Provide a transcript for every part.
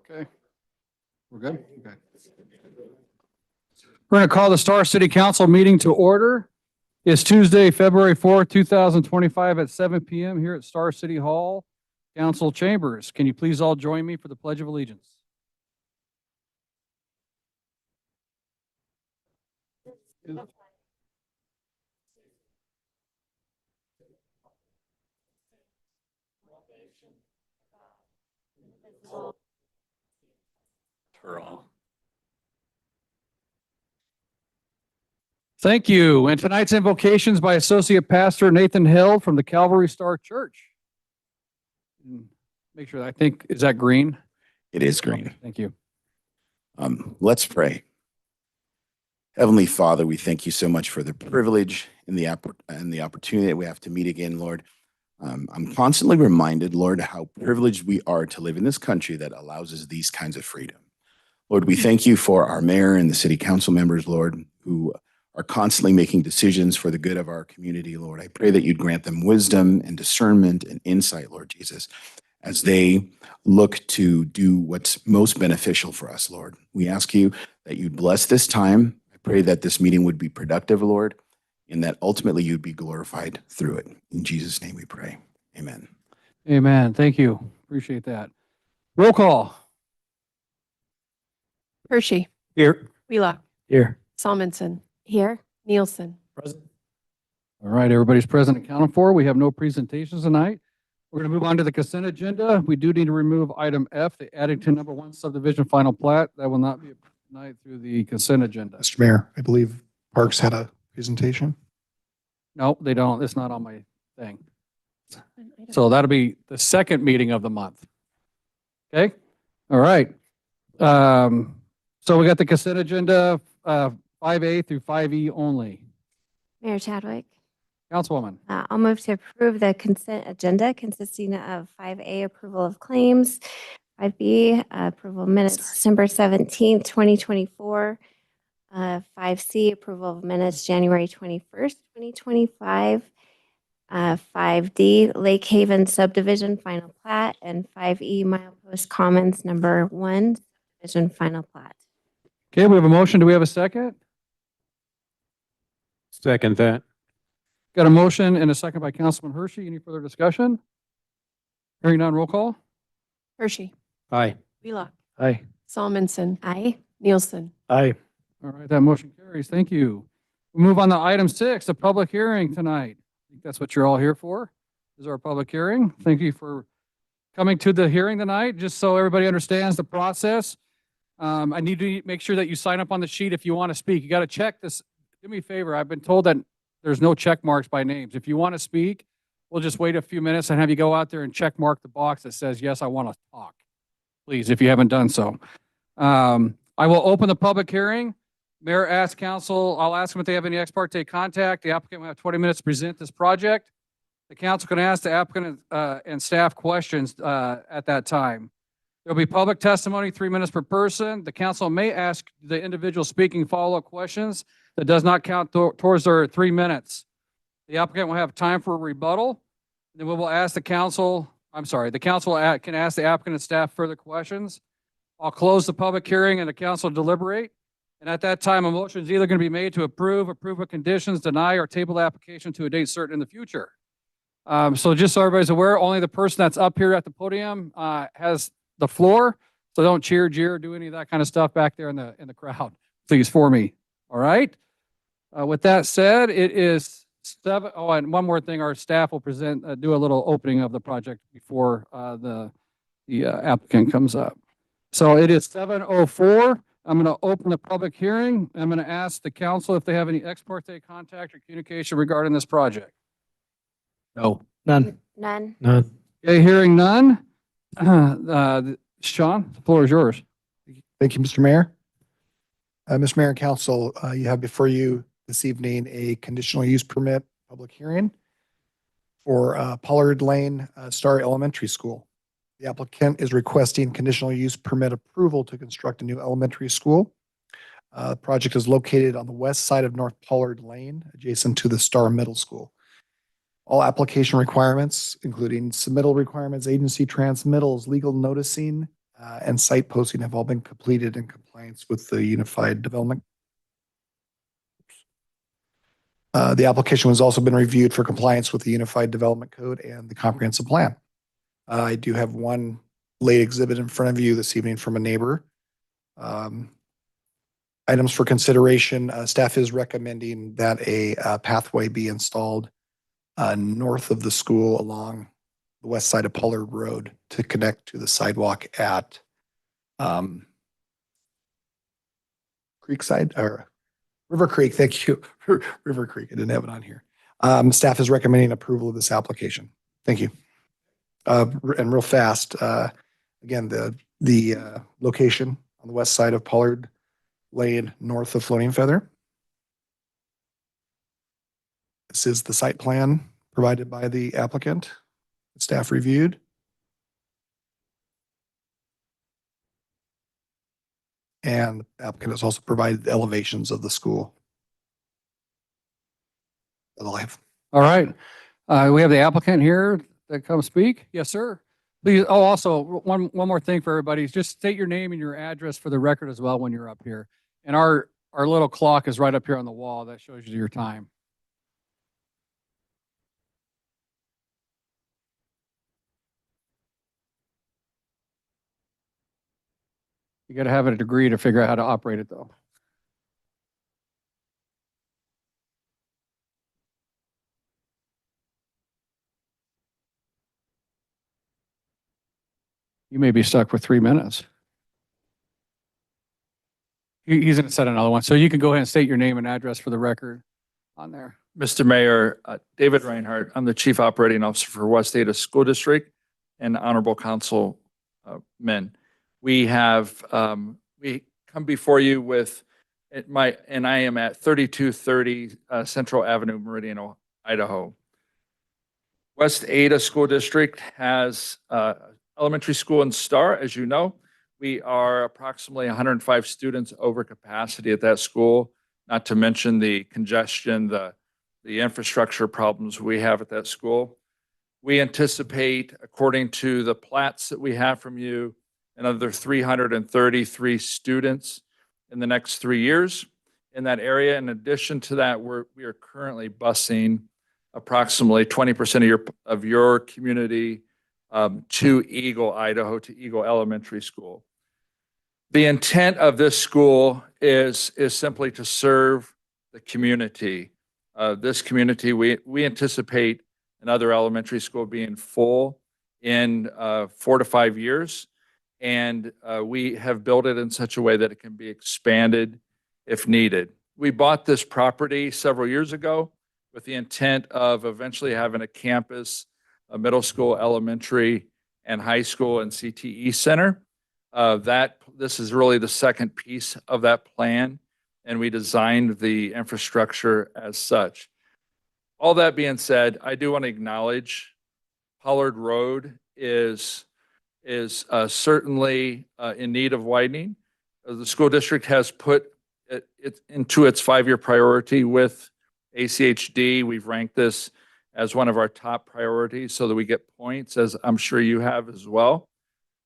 Okay. We're good? Okay. We're going to call the Star City Council meeting to order. It's Tuesday, February 4th, 2025 at 7 p.m. here at Star City Hall, Council Chambers. Can you please all join me for the Pledge of Allegiance? For all. Thank you. And tonight's invocations by Associate Pastor Nathan Hill from the Calvary Star Church. Make sure, I think, is that green? It is green. Okay, thank you. Let's pray. Heavenly Father, we thank you so much for the privilege and the opportunity that we have to meet again, Lord. I'm constantly reminded, Lord, how privileged we are to live in this country that allows us these kinds of freedom. Lord, we thank you for our mayor and the city council members, Lord, who are constantly making decisions for the good of our community, Lord. I pray that you'd grant them wisdom and discernment and insight, Lord Jesus, as they look to do what's most beneficial for us, Lord. We ask you that you'd bless this time. I pray that this meeting would be productive, Lord, and that ultimately you'd be glorified through it. In Jesus' name we pray. Amen. Amen. Thank you. Appreciate that. Roll call. Hershey. Here. Wheelock. Here. Salmonson. Here. Nielsen. Present. All right, everybody's present and accounted for. We have no presentations tonight. We're going to move on to the consent agenda. We do need to remove item F, the Addington number 1 subdivision final plat. That will not be approved tonight through the consent agenda. Mr. Mayor, I believe Parks had a presentation. No, they don't. It's not on my thing. So that'll be the second meeting of the month. Okay? All right. So we got the consent agenda, 5A through 5E only. Mayor Chadwick, Councilwoman. I'll move to approve the consent agenda consisting of 5A, approval of claims, 5B, approval of minutes, December 17th, 2024, 5C, approval of minutes, January 21st, 2025, 5D, Lake Haven subdivision final plat, and 5E, Milepost Commons number 1 subdivision final plat. Okay, we have a motion. Do we have a second? Second that. Got a motion and a second by Councilman Hershey. Any further discussion? Hearing none, roll call. Hershey. Aye. Wheelock. Aye. Salmonson. Aye. Nielsen. Aye. All right, that motion carries. Thank you. We move on to item 6, the public hearing tonight. I think that's what you're all here for, is our public hearing. Thank you for coming to the hearing tonight. Just so everybody understands the process, I need to make sure that you sign up on the sheet if you want to speak. You got to check this. Do me a favor. I've been told that there's no check marks by names. If you want to speak, we'll just wait a few minutes and have you go out there and check mark the box that says, yes, I want to talk. Please, if you haven't done so. I will open the public hearing. Mayor asks council, I'll ask them if they have any ex parte contact. The applicant will have 20 minutes to present this project. The council can ask the applicant and staff questions at that time. There'll be public testimony, 3 minutes per person. The council may ask the individual speaking follow-up questions. That does not count towards their 3 minutes. The applicant will have time for a rebuttal. Then we will ask the council, the council can ask the applicant and staff further questions. I'll close the public hearing and the council deliberate. And at that time, a motion is either going to be made to approve with conditions, deny, or table the application to a date certain in the future. So just so everybody's aware, only the person that's up here at the podium has the floor. So don't cheer, jeer, do any of that kind of stuff back there in the crowd. Please, for me. All right. With that said, it is 7. Oh, and one more thing, our staff will do a little opening of the project before the applicant comes up. So it is 7:04. I'm going to open the public hearing. I'm going to ask the council if they have any ex parte contact or communication regarding this project. No. None. None. None. Okay, hearing none. Sean, the floor is yours. Thank you, Mr. Mayor. Mr. Mayor and Council, you have before you this evening a conditional use permit public hearing for Pollard Lane Star Elementary School. The applicant is requesting conditional use permit approval to construct a new elementary school. The project is located on the west side of North Pollard Lane, adjacent to the Star Middle School. All application requirements, including submittal requirements, agency transmittals, legal noticing, and site posting have all been completed in compliance with the Unified Development. The application has also been reviewed for compliance with the Unified Development Code and the Comprehensive Plan. I do have one late exhibit in front of you this evening from a neighbor. Items for consideration, staff is recommending that a pathway be installed north of the school along the west side of Pollard Road to connect to the sidewalk at Creekside or River Creek. Thank you. River Creek. I didn't have it on here. Staff is recommending approval of this application. Thank you. And real fast, again, the location on the west side of Pollard Lane, north of Floating Feather. This is the site plan provided by the applicant. Staff reviewed. And the applicant has also provided elevations of the school. That's all I have. All right. We have the applicant here that come speak. Yes, sir. Please. Oh, also one more thing for everybody. Just state your name and your address for the record as well when you're up here. And our little clock is right up here on the wall that shows you your time. You got to have a degree to figure out how to operate it though. You may be stuck for 3 minutes. He's going to set another one. So you can go ahead and state your name and address for the record on there. Mr. Mayor, David Reinhardt, I'm the Chief Operating Officer for West Ada School District and Honorable Councilmen. We come before you with I am at 3230 Central Avenue, Meridian, Idaho. West Ada School District has elementary school in Star, as you know. We are approximately 105 students over capacity at that school, not to mention the congestion, the infrastructure problems we have at that school. We anticipate, according to the plats that we have from you, another 333 students in the next 3 years in that area. In addition to that, we are currently busing approximately 20% of your community to Eagle, Idaho, to Eagle Elementary School. The intent of this school is simply to serve the community. This community, we anticipate another elementary school being full in 4 to 5 years. And we have built it in such a way that it can be expanded if needed. We bought this property several years ago with the intent of eventually having a campus, a middle school, elementary, and high school and CTE center. This is really the second piece of that plan, and we designed the infrastructure as such. All that being said, I do want to acknowledge Pollard Road is certainly in need of widening. The school district has put it into its 5-year priority with ACHD. We've ranked this as one of our top priorities so that we get points, as I'm sure you have as well.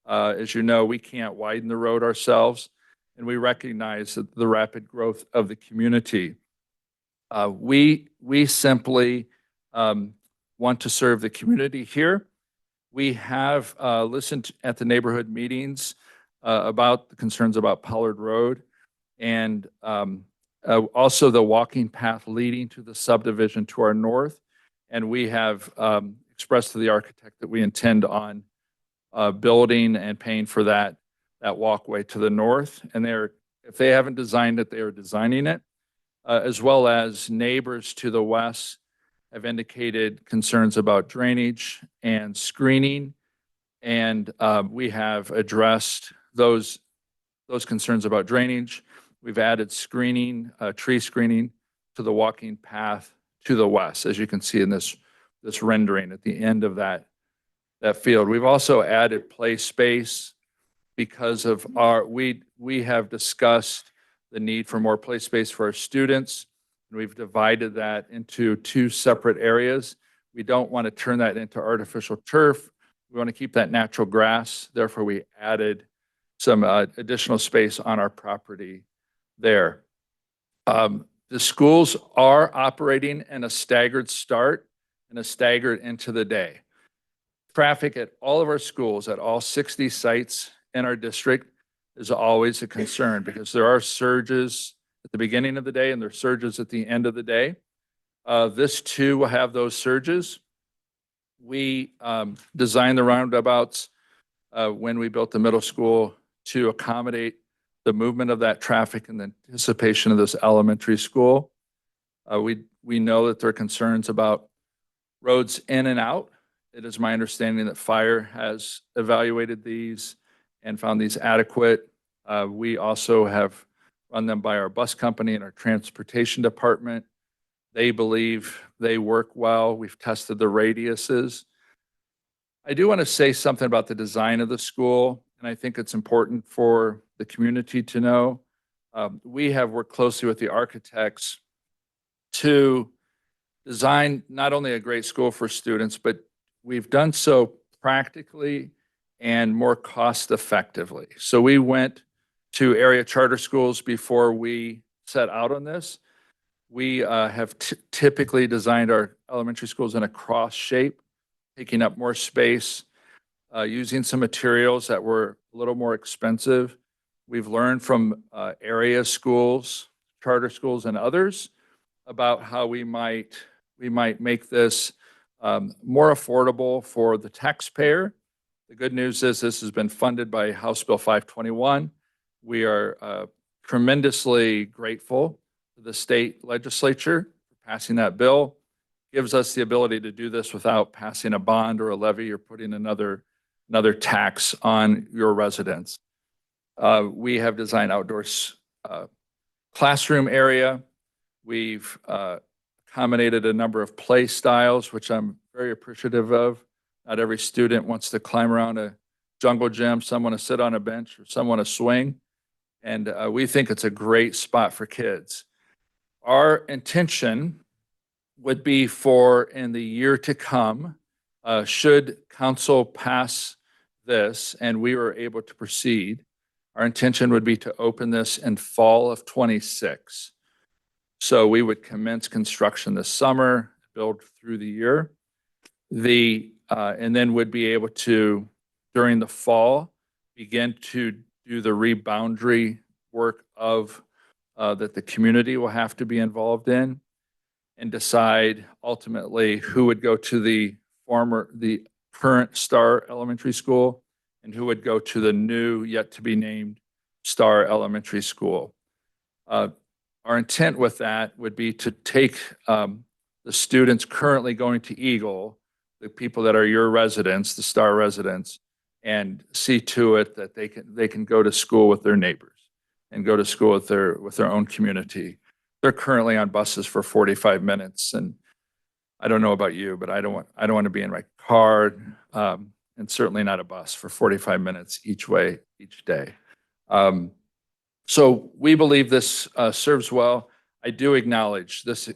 As you know, we can't widen the road ourselves, and we recognize the rapid growth of the community. We simply want to serve the community here. We have listened at the neighborhood meetings about the concerns about Pollard Road and also the walking path leading to the subdivision to our north. And we have expressed to the architect that we intend on building and paying for that walkway to the north. And if they haven't designed it, they are designing it, as well as neighbors to the west have indicated concerns about drainage and screening. And we have addressed those concerns about drainage. We've added screening, tree screening to the walking path to the west, as you can see in this rendering at the end of that field. We've also added play space because of we have discussed the need for more play space for our students. And we've divided that into two separate areas. We don't want to turn that into artificial turf. We want to keep that natural grass. Therefore, we added some additional space on our property there. The schools are operating in a staggered start and a staggered into the day. Traffic at all of our schools, at all 60 sites in our district, is always a concern because there are surges at the beginning of the day and there are surges at the end of the day. This too will have those surges. We designed the roundabouts when we built the middle school to accommodate the movement of that traffic in the anticipation of this elementary school. We know that there are concerns about roads in and out. It is my understanding that fire has evaluated these and found these adequate. We also have run them by our bus company and our transportation department. They believe they work well. We've tested the radiuses. I do want to say something about the design of the school, and I think it's important for the community to know. We have worked closely with the architects to design not only a great school for students, but we've done so practically and more cost effectively. So we went to area charter schools before we set out on this. We have typically designed our elementary schools in a cross shape, taking up more space, using some materials that were a little more expensive. We've learned from area schools, charter schools, and others about how we might make this more affordable for the taxpayer. The good news is this has been funded by House Bill 521. We are tremendously grateful to the state legislature for passing that bill. Gives us the ability to do this without passing a bond or a levy or putting another tax on your residents. We have designed outdoor classroom area. We've accommodated a number of play styles, which I'm very appreciative of. Not every student wants to climb around a jungle gym. Some want to sit on a bench or some want to swing. And we think it's a great spot for kids. Our intention would be for in the year to come, should council pass this and we were able to proceed, our intention would be to open this in fall of 26. So we would commence construction this summer, build through the year. And then would be able to, during the fall, begin to do the reboundary work of that the community will have to be involved in and decide ultimately who would go to the current Star Elementary School and who would go to the new, yet to be named Star Elementary School. Our intent with that would be to take the students currently going to Eagle, the people that are your residents, the Star residents, and see to it that they can go to school with their neighbors and go to school with their own community. They're currently on buses for 45 minutes, and I don't know about you, but I don't want to be in my car, and certainly not a bus for 45 minutes each way each day. So we believe this serves well. I do acknowledge this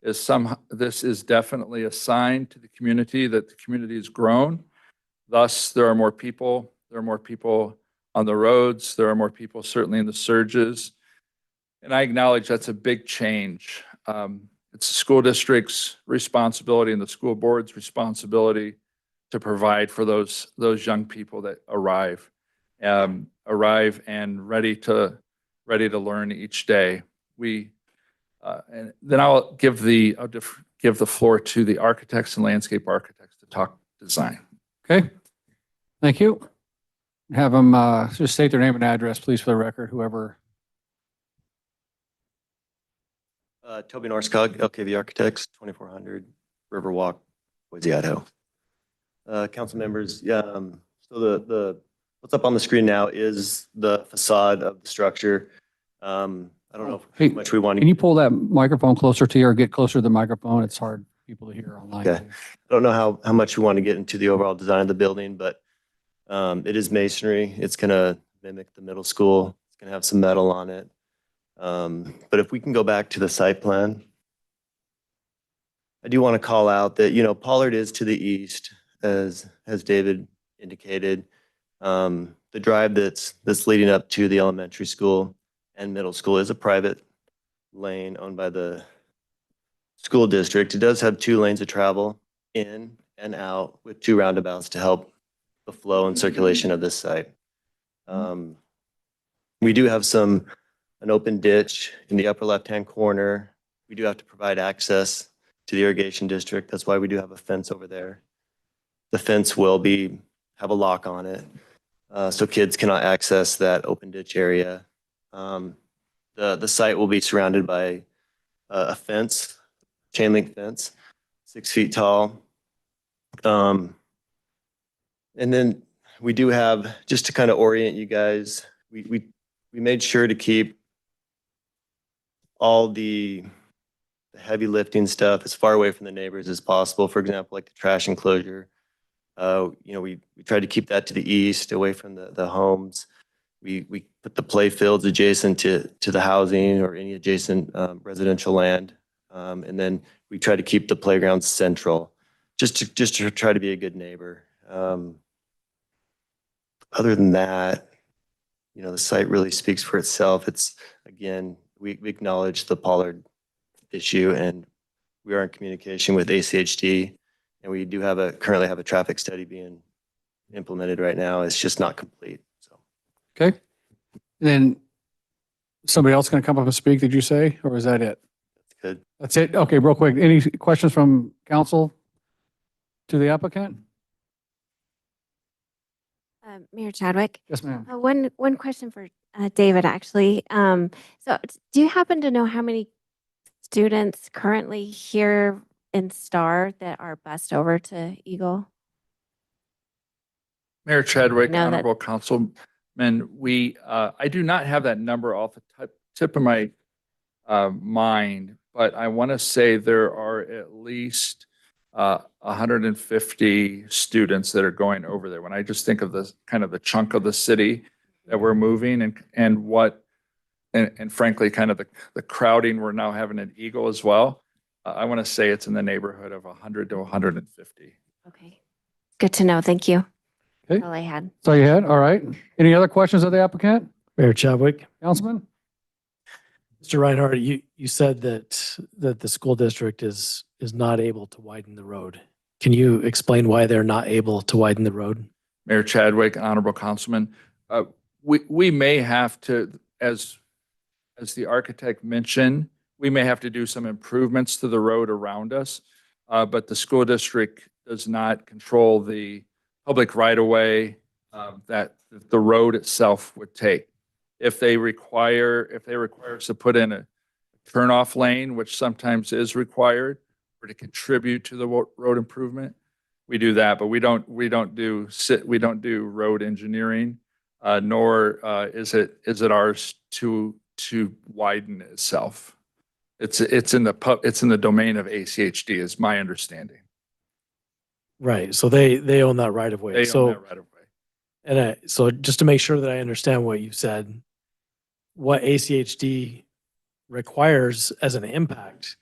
is definitely a sign to the community that the community has grown. Thus, there are more people. There are more people on the roads. There are more people certainly in the surges. And I acknowledge that's a big change. It's the school district's responsibility and the school board's responsibility to provide for those young people that arrive and ready to learn each day. And then I'll give the floor to the architects and landscape architects to talk design. Okay, thank you. Have them just state their name and address, please, for the record, whoever. Toby Norskog, LKV Architects, 2400 Riverwalk, Boise, Idaho. Council members, so the what's up on the screen now is the facade of the structure. I don't know Hey, how much we want Can to. you pull that microphone closer to you or get closer to the microphone? It's hard for people to hear online. Okay. I don't know how much we want to get into the overall design of the building, but it is masonry. It's going to mimic the middle school. It's going to have some metal on it. But if we can go back to the site plan, I do want to call out that, Pollard is to the east, as David indicated. The drive that's leading up to the elementary school and middle school is a private lane owned by the school district. It does have 2 lanes of travel in and out with 2 roundabouts to help the flow and circulation of this site. We do have an open ditch in the upper left-hand corner. We do have to provide access to the irrigation district. That's why we do have a fence over there. The fence will have a lock on it, so kids cannot access that open ditch area. The site will be surrounded by a fence, chain link fence, 6 feet tall. And then we do have, just to kind of orient you guys, we made sure to keep all the heavy lifting stuff as far away from the neighbors as possible. For example, like the trash enclosure. We tried to keep that to the east, away from the homes. We put the play fields adjacent to the housing or any adjacent residential land. And then we try to keep the playground central, just to try to be a good neighbor. Other than that, the site really speaks for itself. It's, again, we acknowledge the Pollard issue, and we are in communication with ACHD, and we do currently have a traffic study being implemented right now. It's just not complete. So, Okay. Then somebody else going to come up and speak, did you say, or is that it? that's good. That's it? Okay, real quick. Any questions from council to the applicant? Mayor Chadwick, Yes, ma'am. one question for David, actually. So do you happen to know how many students currently here in Star that are bused over to Eagle? Mayor Chadwick, No, that- honorable councilman, I do not have that number off the tip of my mind, but I want to say there are at least 150 students that are going over there. When I just think of the kind of the chunk of the city that we're moving and frankly, kind of the crowding we're now having at Eagle as well. I want to say it's in the neighborhood of 100 to 150. Okay, good to know. Thank you. Okay. That's all I had. So you had, all right. Any other questions of the applicant? Mayor Chadwick, Councilman? Mr. Reinhardt, you said that the school district is not able to widen the road. Can you explain why they're not able to widen the road? Mayor Chadwick, honorable councilman, we may have to, as the architect mentioned, we may have to do some improvements to the road around us, but the school district does not control the public right-of-way that the road itself would take. If they require us to put in a turnoff lane, which sometimes is required, or to contribute to the road improvement, we do that, but we don't do road engineering, nor is it ours to widen itself. It's in the domain of ACHD, is my understanding. Right, so they own that right of way. They own So, that right of way. and so just to make sure that I understand what you said, what ACHD requires as an impact,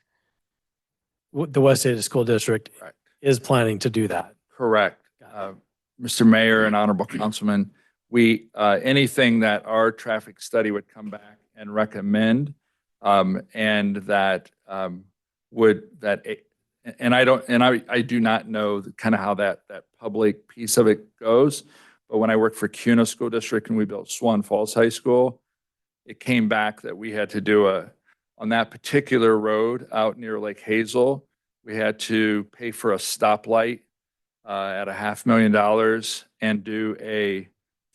the West Ada School District Correct. is planning to do that. Correct. Mr. Mayor and honorable councilman, anything that our traffic study would come back and recommend, and that I do not know kind of how that public piece of it goes. But when I worked for CUNA School District and we built Swan Falls High School, it came back that we had to do on that particular road out near Lake Hazel, we had to pay for a stoplight at $500,000 and do a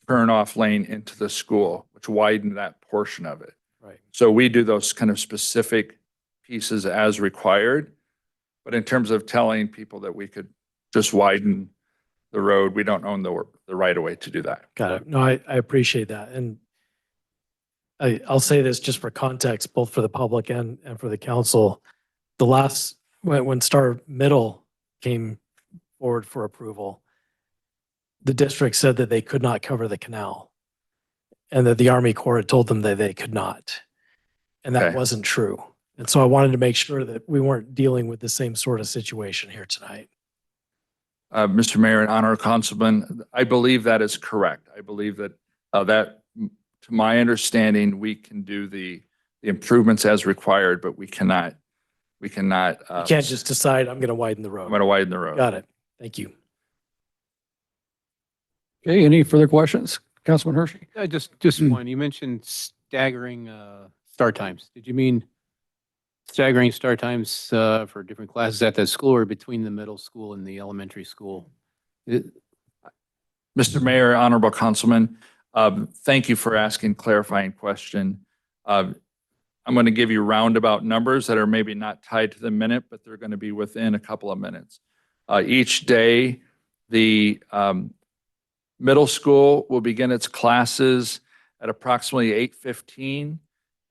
turn-off lane into the school, which widened that portion of it. Right. So we do those kind of specific pieces as required. But in terms of telling people that we could just widen the road, we don't own the right of way to do that. Got it. No, I appreciate that. And I'll say this just for context, both for the public and for the council. When Star Middle came forward for approval, the district said that they could not cover the canal and that the Army Corps had told them that they could not. and that Okay. wasn't true. And so I wanted to make sure that we weren't dealing with the same sort of situation here tonight. Mr. Mayor and Honorable Councilman, I believe that is correct. I believe that to my understanding, we can do the improvements as required, but we cannot. You can't just decide, I'm going to widen the I'm road. going to widen the road. Got it. Thank you. Okay, any further questions? Councilman Hershey? Just one. You mentioned staggering start times. Did you mean staggering start times for different classes at the school or between the middle school and the elementary school? Mr. Mayor, Honorable Councilman, thank you for asking clarifying question. I'm going to give you roundabout numbers that are maybe not tied to the minute, but they're going to be within a couple of minutes. Each day, the middle school will begin its classes at approximately 8:15,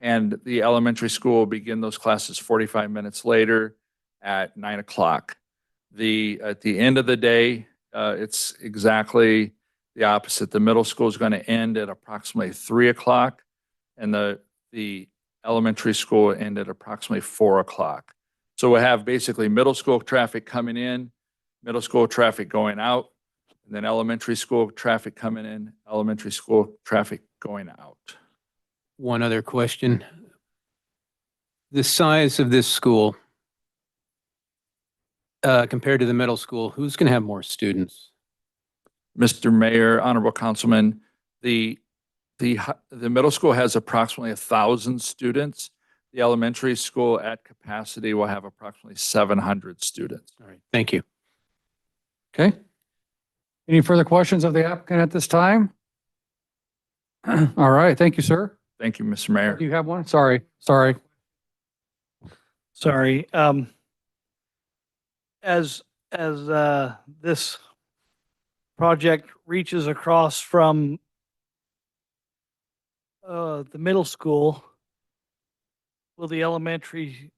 and the elementary school will begin those classes 45 minutes later at 9 o'clock. At the end of the day, it's exactly the opposite. The middle school is going to end at approximately 3 o'clock, and the elementary school will end at approximately 4 o'clock. So we'll have basically middle school traffic coming in, middle school traffic going out, and then elementary school traffic coming in, elementary school traffic going out. One other question. The size of this school compared to the middle school, who's going to have more students? Mr. Mayor, Honorable Councilman, the middle school has approximately 1,000 students. The elementary school at capacity will have approximately 700 students. All right, thank you. Okay. Any further questions of the applicant at this time? All right, thank you, sir. Thank you, Mr. Mayor. Do you have one? Sorry. Sorry. As this project reaches across from the middle school, will the elementary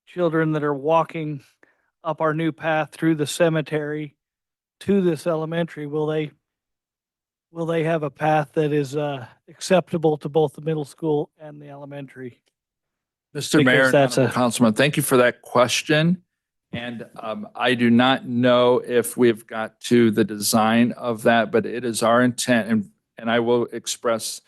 children that are walking up our new path through the cemetery to this elementary, will they have a path that is acceptable to both the middle school and the elementary? Mr. Mayor, Because and that's Honorable Councilman, thank you for that question. And I do not know if we've got to the design of that, but it is our intent, and I will express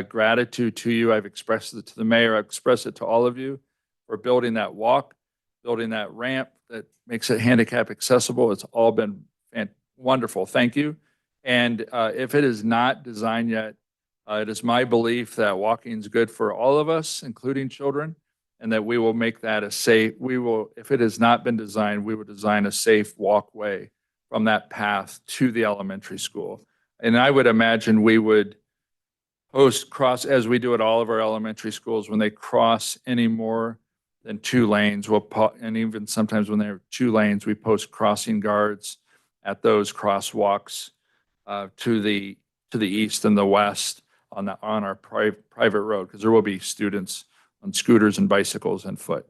gratitude to you. I've expressed it to the mayor. I've expressed it to all of you for building that walk, building that ramp that makes it handicap accessible. It's all been wonderful. Thank you. And if it is not designed yet, it is my belief that walking is good for all of us, including children, and that we will make that a safe, if it has not been designed, we will design a safe walkway from that path to the elementary school. And I would imagine we would cross, as we do at all of our elementary schools, when they cross any more than 2 lanes, and even sometimes when there are 2 lanes, we post crossing guards at those crosswalks to the east and the west on our private road, because there will be students on scooters and bicycles and foot.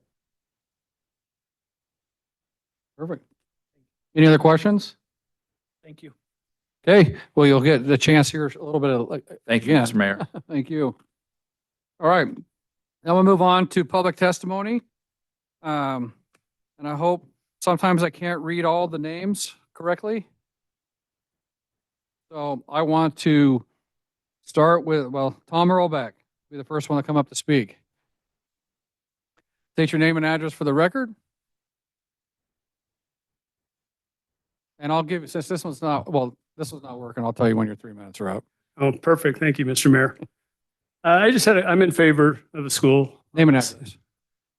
Perfect. Any other questions? Thank you. Okay, well, you'll get the chance here a little bit of. Thank you, Yeah. Mr. Mayor. Thank you. All right. Now we'll move on to public testimony. And I hope sometimes I can't read all the names correctly. So I want to start with, Tom Earlbeck, be the first one to come up to speak. State your name and address for the record. And I'll give, since this one's not working, I'll tell you when your 3 minutes are up. Oh, perfect. Thank you, Mr. Mayor. I'm in favor of the school. Name and address.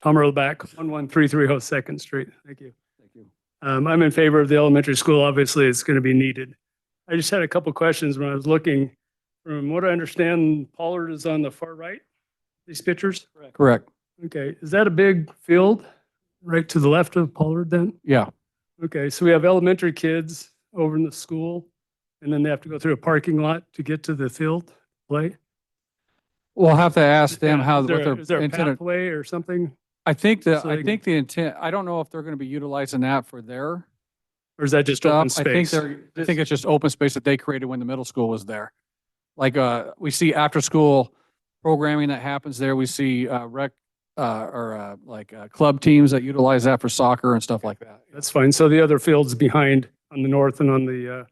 Tom Earlback, 11330 2nd Street. Thank you. Thank you. I'm in favor of the elementary school. Obviously, it's going to be needed. I just had a couple questions when I was looking. From what I understand, Pollard is on the far right, these pictures? Correct. Okay. Is that a big field right to the left of Pollard then? Yeah. Okay. So we have elementary kids over in the school, and then they have to go through a parking lot to get to the field to play? We'll have to ask them how, Is what their there a intended. pathway or something? I think So they the intent, I don't know if they're going to be utilizing that for their Or is that just open stuff. I think space? I think it's just open space that they created when the middle school was there. Like, we see after school programming that happens there. We see club teams that utilize that for soccer and stuff like that. That's fine. So the other fields behind on the north and on the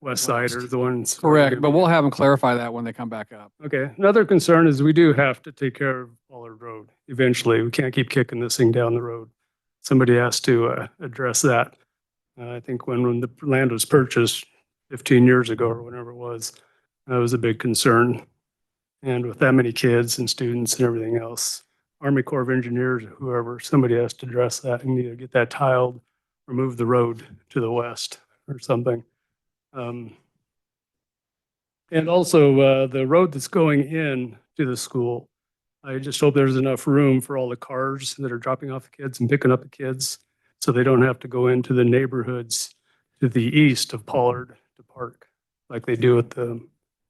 west side are the ones. Correct, but we'll have them clarify that when they come back up. Okay. Another concern is we do have to take care of Pollard Road eventually. We can't keep kicking this thing down the road. Somebody has to address that. I think when the land was purchased 15 years ago or whenever it was, that was a big concern. And with that many kids and students and everything else, Army Corps of Engineers, or whoever, somebody has to address that and either get that tiled or move the road to the west or something. And also the road that's going in to the school, I just hope there's enough room for all the cars that are dropping off the kids and picking up the kids, so they don't have to go into the neighborhoods to the east of Pollard to park like they do at the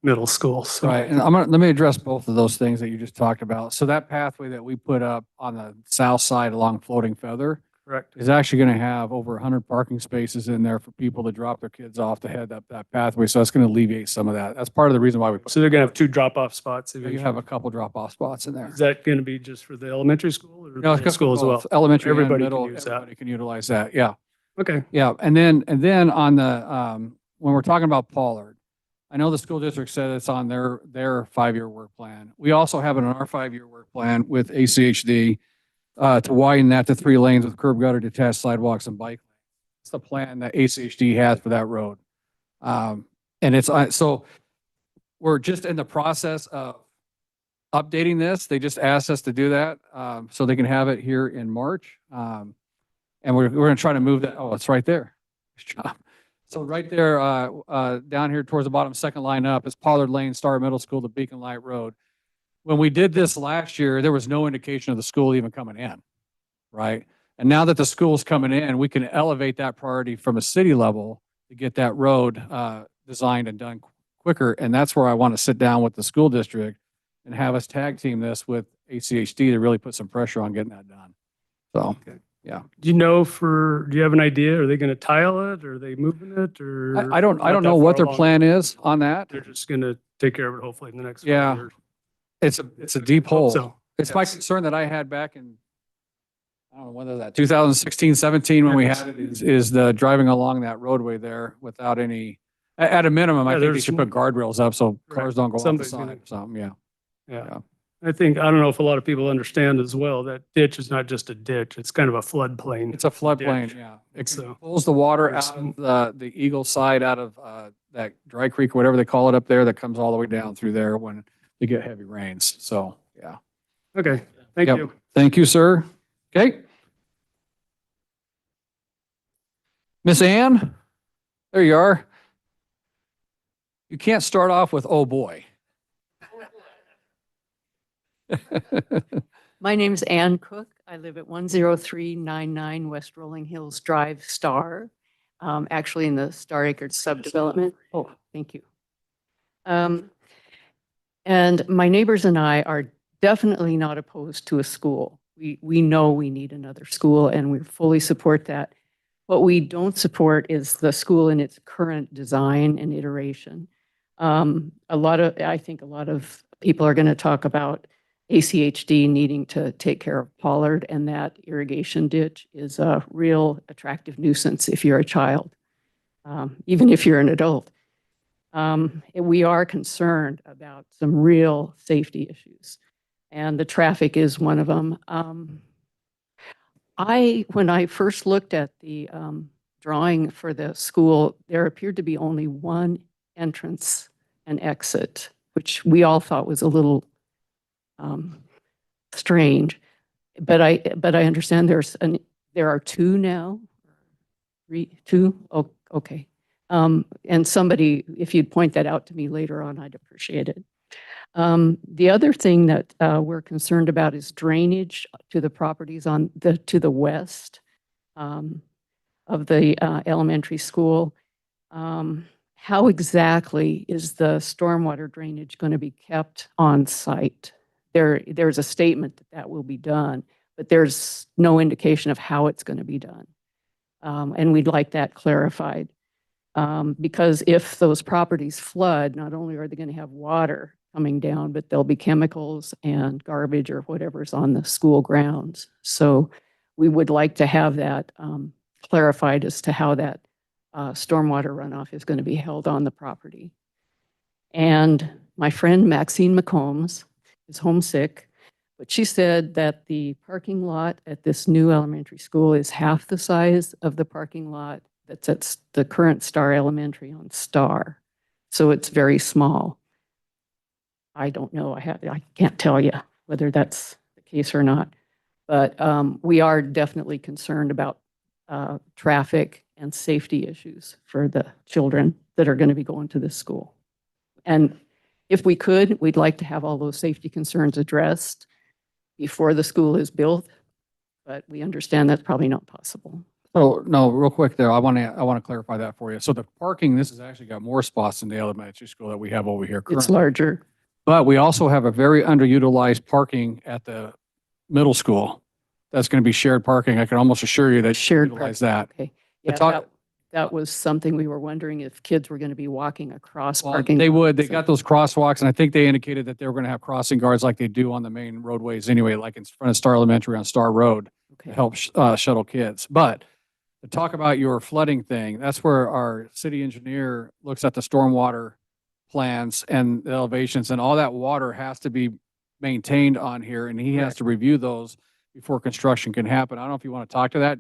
middle school. So, Right, and let me address both of those things that you just talked about. So that pathway that we put up on the south side along Floating Feather correct. is actually going to have over 100 parking spaces in there for people to drop their kids off to head up that pathway. So that's going to alleviate some of that. That's part of the reason why we put. So they're gonna have 2 drop-off spots. You have a couple drop-off spots in there. Is that gonna be just for the elementary school or No, the it's middle school as well? Elementary and Everybody can middle, use that. everybody can utilize that. Yeah. Okay. Yeah, and then on the, when we're talking about Pollard, I know the school district said it's on their 5-year work plan. We also have it on our 5-year work plan with ACHD to widen that to 3 lanes with curb gutter, detached sidewalks and bike. It's the plan that ACHD has for that road. And it's, so we're just in the process of updating this. They just asked us to do that so they can have it here in March. And we're going to try to move that. Oh, it's right there. Nice job. So right there, down here towards the bottom, second line up is Pollard Lane, Star Middle School to Beacon Light Road. When we did this last year, there was no indication of the school even coming in, right? And now that the school's coming in, we can elevate that priority from a city level to get that road designed and done quicker. And that's where I want to sit down with the school district and have us tag team this with ACHD to really put some pressure on getting that done. So, yeah. Do you have an idea? Are they gonna tile it? Or are they moving it or? I don't not know that what far their along? plan is on that. They're just gonna take care of it hopefully in the next. 5 Yeah. years. It's a deep hole. So, It's my yes. concern that I had back in, I don't know, whether that 2016, 17, when we had it, is the driving along that roadway there without any, at a minimum, I Yeah, think they there's should put guardrails up so Right. cars don't go off the Somebody's side gonna- or something, yeah. Yeah. I don't know if a lot of people understand as well, that ditch is not just a ditch. It's kind of a floodplain. It's a floodplain, Ditch. yeah. It So- pulls the water It's- out of the Eagle side, out of that Dry Creek, whatever they call it up there, that comes all the way down through there when they get heavy rains. So, yeah. Okay, thank Yep. you. Thank you, sir. Okay. Miss Ann, there you are. You can't start off with, oh, boy. My name's Ann Cook. I live at 10399 West Rolling Hills Drive, Star, actually in the Star Acres subdevelopment. Oh, thank you. And my neighbors and I are definitely not opposed to a school. We know we need another school and we fully support that. What we don't support is the school in its current design and iteration. I think a lot of people are going to talk about ACHD needing to take care of Pollard, and that irrigation ditch is a real attractive nuisance if you're a child, even if you're an adult. We are concerned about some real safety issues, and the traffic is one of them. When I first looked at the drawing for the school, there appeared to be only one entrance and exit, which we all thought was a little strange. But I understand there are 2 now. 2? Oh, okay. And somebody, if you'd point that out to me later on, I'd appreciate it. The other thing that we're concerned about is drainage to the properties to the west of the elementary school. How exactly is the stormwater drainage going to be kept on site? There's a statement that will be done, but there's no indication of how it's going to be done. And we'd like that clarified. Because if those properties flood, not only are they going to have water coming down, but there'll be chemicals and garbage or whatever's on the school grounds. So we would like to have that clarified as to how that stormwater runoff is going to be held on the property. And my friend Maxine McCombs is homesick, but she said that the parking lot at this new elementary school is half the size of the parking lot that's at the current Star Elementary on Star. So it's very small. I don't know. I can't tell you whether that's the case or not, but we are definitely concerned about traffic and safety issues for the children that are going to be going to this school. And if we could, we'd like to have all those safety concerns addressed before the school is built, but we understand that's probably not possible. So, no, real quick there, I want to clarify that for you. So the parking, this has actually got more spots than the elementary school that we have over here It's currently. larger. But we also have a very underutilized parking at the middle school. That's going to be shared parking. I can almost assure you that Shared utilize that. Okay. The Yeah, talk- that was something we were wondering if kids were going to be walking across Well, parking. they would. They lots. got those crosswalks, and I think they indicated that they were going to have crossing guards like they do on the main roadways anyway, like in front of Star Elementary on Star Road to Okay. help shuttle kids. But to talk about your flooding thing, that's where our city engineer looks at the stormwater plans and the elevations, and all that water has to be maintained on here, and he has to review those before construction can happen. I don't know if you want to talk to that,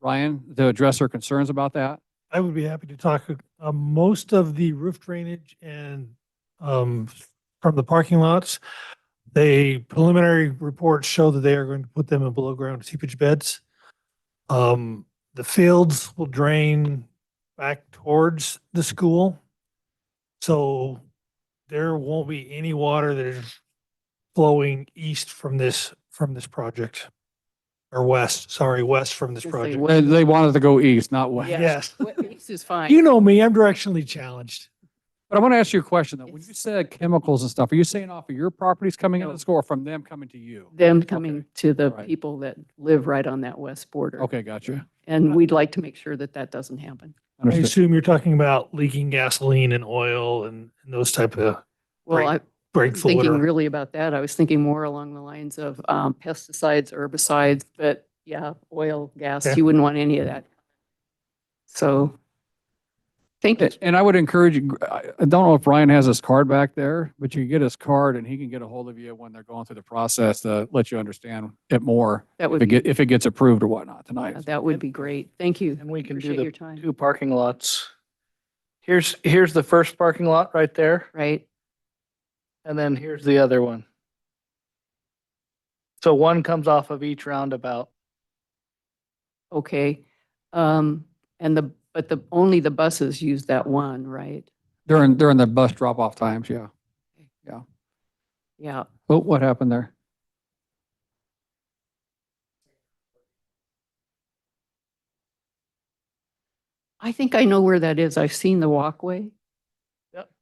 Ryan, to address our concerns about that. I would be happy to talk. Most of the roof drainage and from the parking lots, the preliminary reports show that they are going to put them in below ground seepage beds. The fields will drain back towards the school. So there won't be any water that is flowing east from this project. Or west from this Just say project. west. They wanted to go east, not west. Yeah. Yes. East is fine. You know me, I'm directionally challenged. But I want to ask you a question though. When you It's- said chemicals and stuff, are you saying off of your properties coming into No. the school or from them coming to you? Them coming to the Right. people that live right on that west border. Okay, gotcha. And we'd like to make sure that that doesn't happen. I Understood. assume you're talking about leaking gasoline and oil and those type of Well, Right. I brake was fluid. thinking or- really about that. I was thinking more along the lines of pesticides, herbicides, but yeah, oil, gas, Okay. you wouldn't want any of that. So, thank you. And I would encourage you, I don't know if Ryan has his card back there, but you can get his card and he can get a hold of you when they're going through the process to let you understand it more. That If would it be, if it gets approved or whatnot tonight. that would be great. Thank you. And we can do Appreciate your the time. 2 parking lots. Here's the first parking lot right there, Right? and then here's the other one. So one comes off of each roundabout. Okay. But only the buses use that one, right? During the bus drop-off times, yeah. Yeah. Oh, what happened there? I think I know where that is. I've seen the walkway.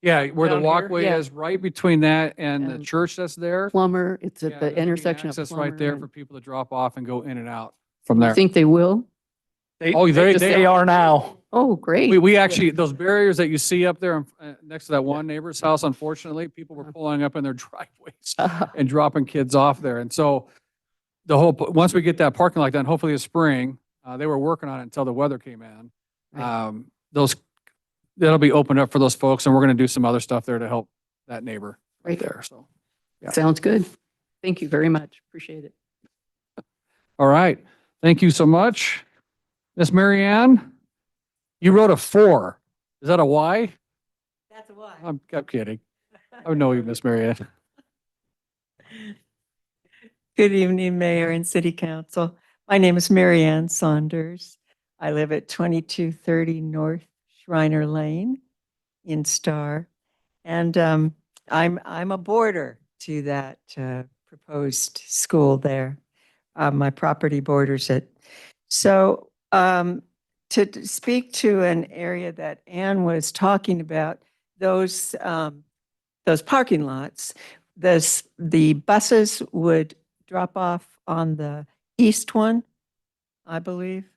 Yeah, where the Down here? walkway Yeah. is, right between that and the And church that's there. Plumber, it's Yeah, at there's the gonna be intersection of access Plumber. right there and- for people to drop off and go in and out from You there. think they will? Oh, They are now. Oh, great. We actually, those barriers that you see up there next to that one neighbor's house, unfortunately, people were pulling up in their driveways and dropping kids off there. And so the whole, once we get that parking lot done, hopefully this spring, they were working on it until the weather came in. Right. That'll be opened up for those folks and we're going to do some other stuff there to help that neighbor right Right. there. So, yeah. Sounds good. Thank you very much. Appreciate it. all right. Thank you so much. Miss Mary Ann, you wrote a 4. Is that a Y? That's why. I'm kidding. I know you, Miss Mary Ann. Good evening, Mayor and City Council. My name is Mary Ann Saunders. I live at 2230 North Shriner Lane in Star. And I'm a boarder to that proposed school there. My property borders it. So to speak to an area that Ann was talking about, those parking lots, the buses would drop off on the east one, I believe.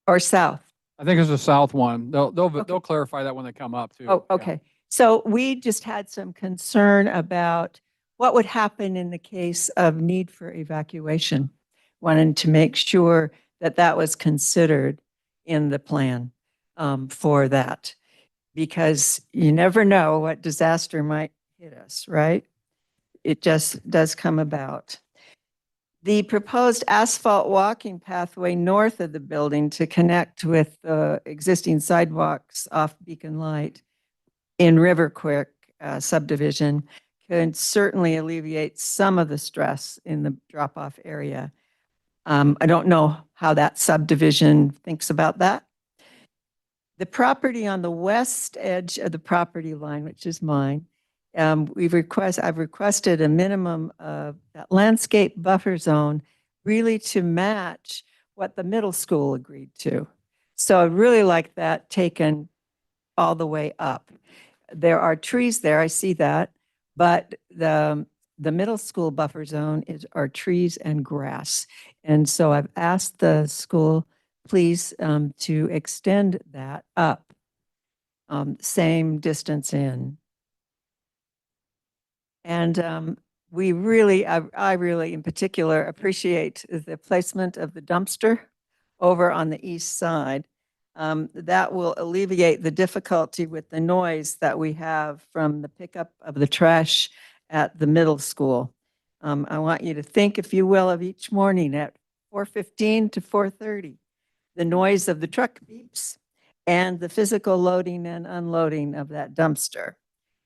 Or south. I think it's the south one. They'll clarify that when they come up too. Oh, Yeah. okay. So we just had some concern about what would happen in the case of need for evacuation. Wanted to make sure that that was considered in the plan for that. Because you never know what disaster might hit us, right? It just does come about. The proposed asphalt walking pathway north of the building to connect with the existing sidewalks off Beacon Light in River Creek subdivision could certainly alleviate some of the stress in the drop-off area. I don't know how that subdivision thinks about that. The property on the west edge of the property line, which is mine, I've requested a minimum of that landscape buffer zone really to match what the middle school agreed to. So I'd really like that taken all the way up. There are trees there, I see that, but the middle school buffer zone are trees and grass. And so I've asked the school, please, to extend that up, same distance in. And we really, I really in particular appreciate the placement of the dumpster over on the east side. That will alleviate the difficulty with the noise that we have from the pickup of the trash at the middle school. I want you to think, if you will, of each morning at 4:15 to 4:30, the noise of the truck beeps and the physical loading and unloading of that dumpster.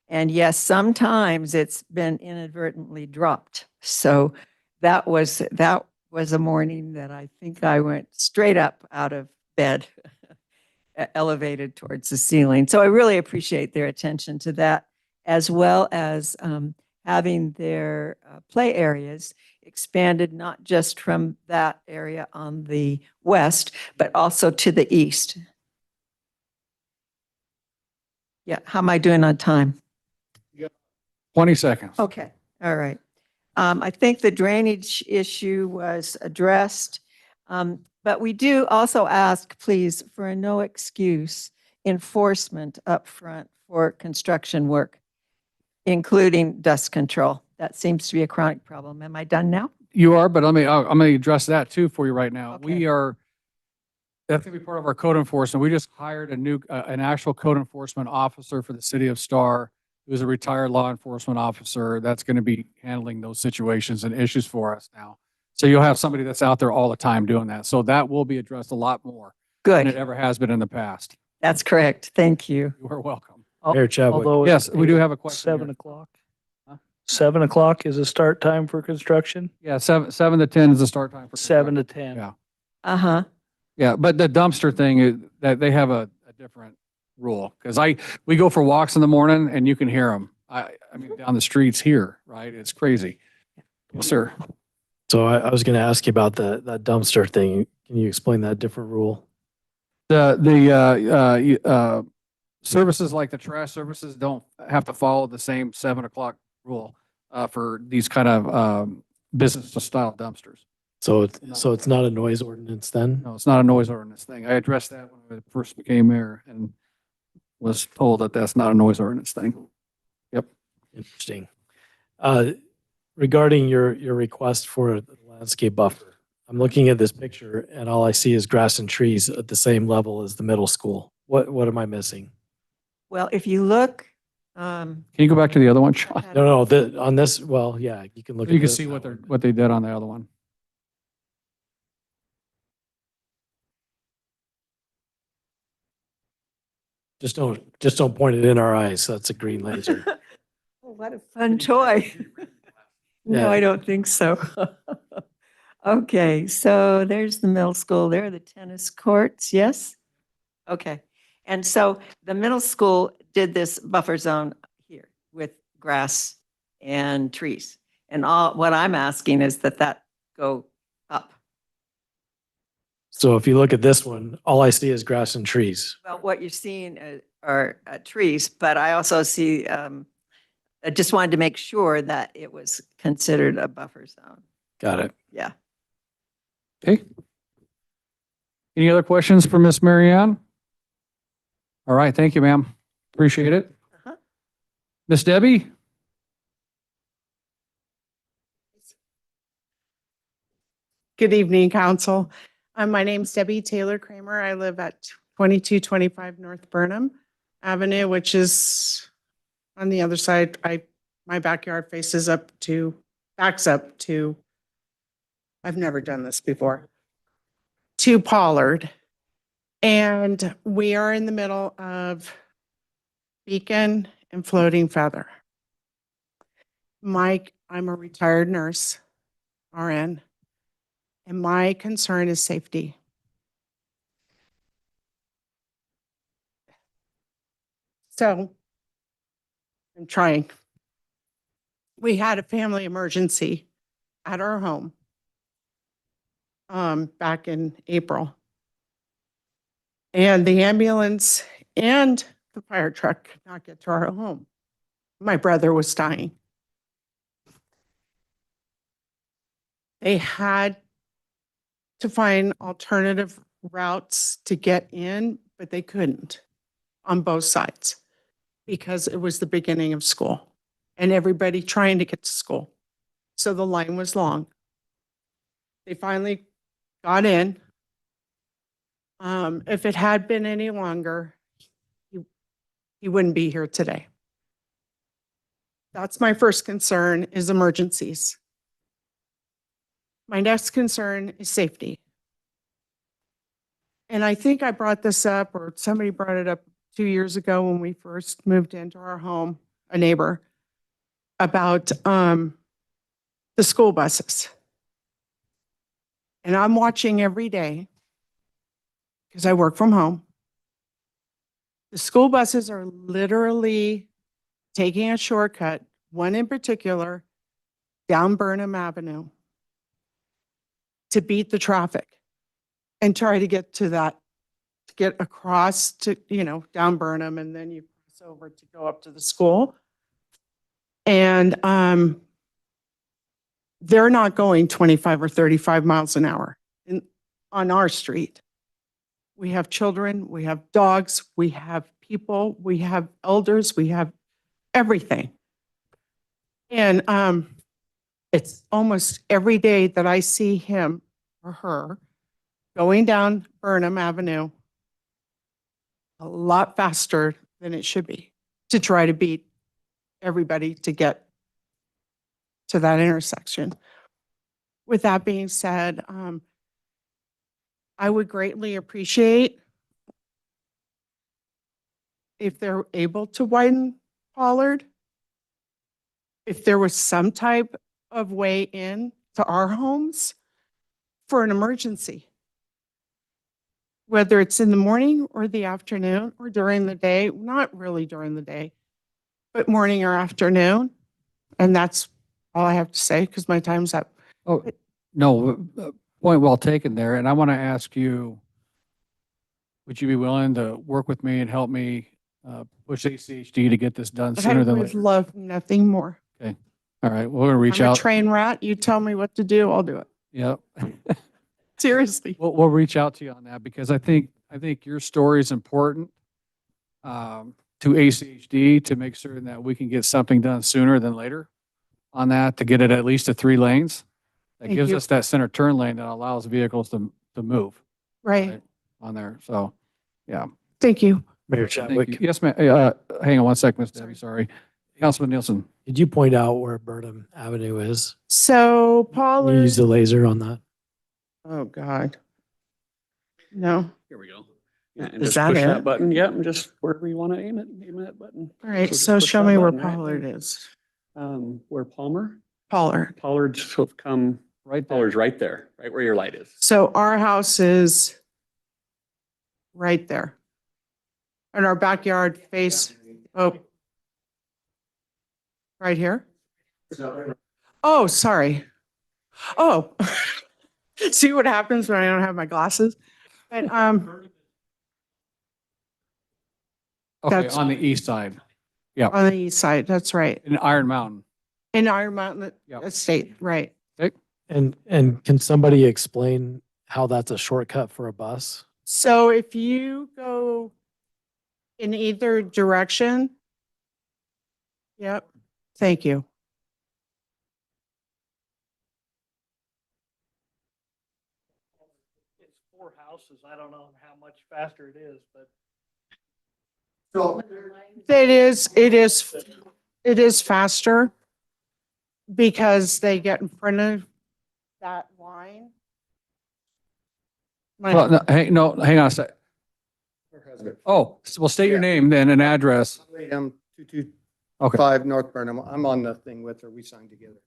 And yes, sometimes it's been inadvertently dropped. So that was a morning that I think I went straight up out of bed, elevated towards the ceiling. So I really appreciate their attention to that, as well as having their play areas expanded, not just from that area on the west, but also to the east. Yeah, how am I doing on time? 20 seconds. Okay, all right. I think the drainage issue was addressed, but we do also ask, please, for a no excuse enforcement up front for construction work, including dust control. That seems to be a chronic problem. Am I done now? You are, but I'm going to address that too for you right now. Okay. That's going to be part of our code enforcement. We just hired an actual code enforcement officer for the city of Star, who's a retired law enforcement officer that's going to be handling those situations and issues for us now. So you'll have somebody that's out there all the time doing that. So that will be addressed a lot more than it Good. ever has been in the past. That's correct. Thank you. You are welcome. Mayor Chadwick. Although Yes, we do have a question. 7 here. o'clock. Huh? 7 o'clock is a start time for construction. Yeah, 7 to 10 is the start time for 7 construction. to 10. Yeah. Uh-huh. Yeah, but the dumpster thing is that they have a different rule because we go for walks in the morning and you can hear them. I mean, down the streets here, right? It's crazy. Yes, sir. So I was going to ask you about that dumpster thing. Can you explain that different rule? The services like the trash services don't have to follow the same 7 o'clock rule for these kind of business style dumpsters. So it's not a noise ordinance then? No, it's not a noise ordinance thing. I addressed that when I first became mayor and was told that that's not a noise ordinance thing. Yep. Interesting. Regarding your request for the landscape buffer, I'm looking at this picture and all I see is grass and trees at the same level as the middle school. What am I missing? Well, if you look, Can you go back to the other one, Sean? No, on this, well, yeah, you can look. You at can this see now. what they did on the other one. Just don't point it in our eyes. That's a green laser. oh, what a fun toy. No, Yeah. I don't think so. Okay, so there's the middle school. There are the tennis courts, yes? Okay, and so the middle school did this buffer zone here with grass and trees. And what I'm asking is that go up. So if you look at this one, all I see is grass and trees. Well, what you're seeing are trees, but I also see, I just wanted to make sure that it was considered a buffer zone. Got it. Yeah. Okay. Any other questions for Miss Marianne? All right, thank you, ma'am. Appreciate it. Uh-huh. Miss Debbie? Good evening, council. My name's Debbie Taylor Kramer. I live at 2225 North Burnham Avenue, which is on the other side. My backyard backs up to, I've never done this before, to Pollard. And we are in the middle of Beacon and Floating Feather. I'm a retired nurse, RN. And my concern is safety. So I'm trying. We had a family emergency at our home back in April. And the ambulance and the fire truck could not get to our home. My brother was dying. They had to find alternative routes to get in, but they couldn't on both sides because it was the beginning of school and everybody trying to get to school. So the line was long. They finally got in. If it had been any longer, he wouldn't be here today. That's my first concern, is emergencies. My next concern is safety. And I think I brought this up, or somebody brought it up 2 years ago when we first moved into our home, a neighbor, about the school buses. And I'm watching every day because I work from home. The school buses are literally taking a shortcut, one in particular, down Burnham Avenue, to beat the traffic and try to get to that, to get across to, down Burnham, and then you cross over to go up to the school. And they're not going 25 or 35 miles an hour on our street. We have children, we have dogs, we have people, we have elders, we have everything. And it's almost every day that I see him or her going down Burnham Avenue a lot faster than it should be to try to beat everybody to get to that intersection. With that being said, I would greatly appreciate if they're able to widen Pollard, if there was some type of way in to our homes for an emergency, whether it's in the morning or the afternoon or during the day, not really during the day, but morning or afternoon. And that's all I have to say because my time's up. Oh, no, point well taken there. And I want to ask you, would you be willing to work with me and help me push ACHD to get this done I sooner than would later? love nothing more. Okay. All right. We're going to reach I'm a out. train rat. You tell me what to do, I'll do it. Yep. Seriously. We'll reach out to you on that because I think your story is important to ACHD to make certain that we can get something done sooner than later on that, to get it at least to 3 lanes. That Thank gives you. us that center turn lane that allows vehicles to move Right. on there. So, yeah. Thank you. Mayor Thank Chadwick, you. Yes, ma'am. Hang on one second, Ms. Debbie. Sorry. Councilman Nielsen. did you point out where Burnham Avenue is? So Can you Pollard. use the laser on that? Oh, God. No. Here we go. Yeah, and Is just that push it? that button. Yep, and just wherever you want to aim that button. All right. just So push show that me where button right Pollard there. is. Where Pollard Pollard. will come, Right there. Pollard's right there, right where your light is. So our house is right there. And our backyard right here? Oh, sorry. Oh, see what happens when I don't have my glasses? But, Okay, That's- on the east side. Yeah. on the east side, that's right. In Iron Mountain. In Iron Mountain Yep. Estate, right. And can somebody explain how that's a shortcut for a bus? So if you go in either direction, Yep. Thank you. It's 4 houses. I don't know how much faster it is, but. So it is faster because they get in front of that line. Well, no, hang on a sec. Oh, well, state your name then and address. I'm 225 Okay. North Burnham. I'm on the thing with her. We signed together.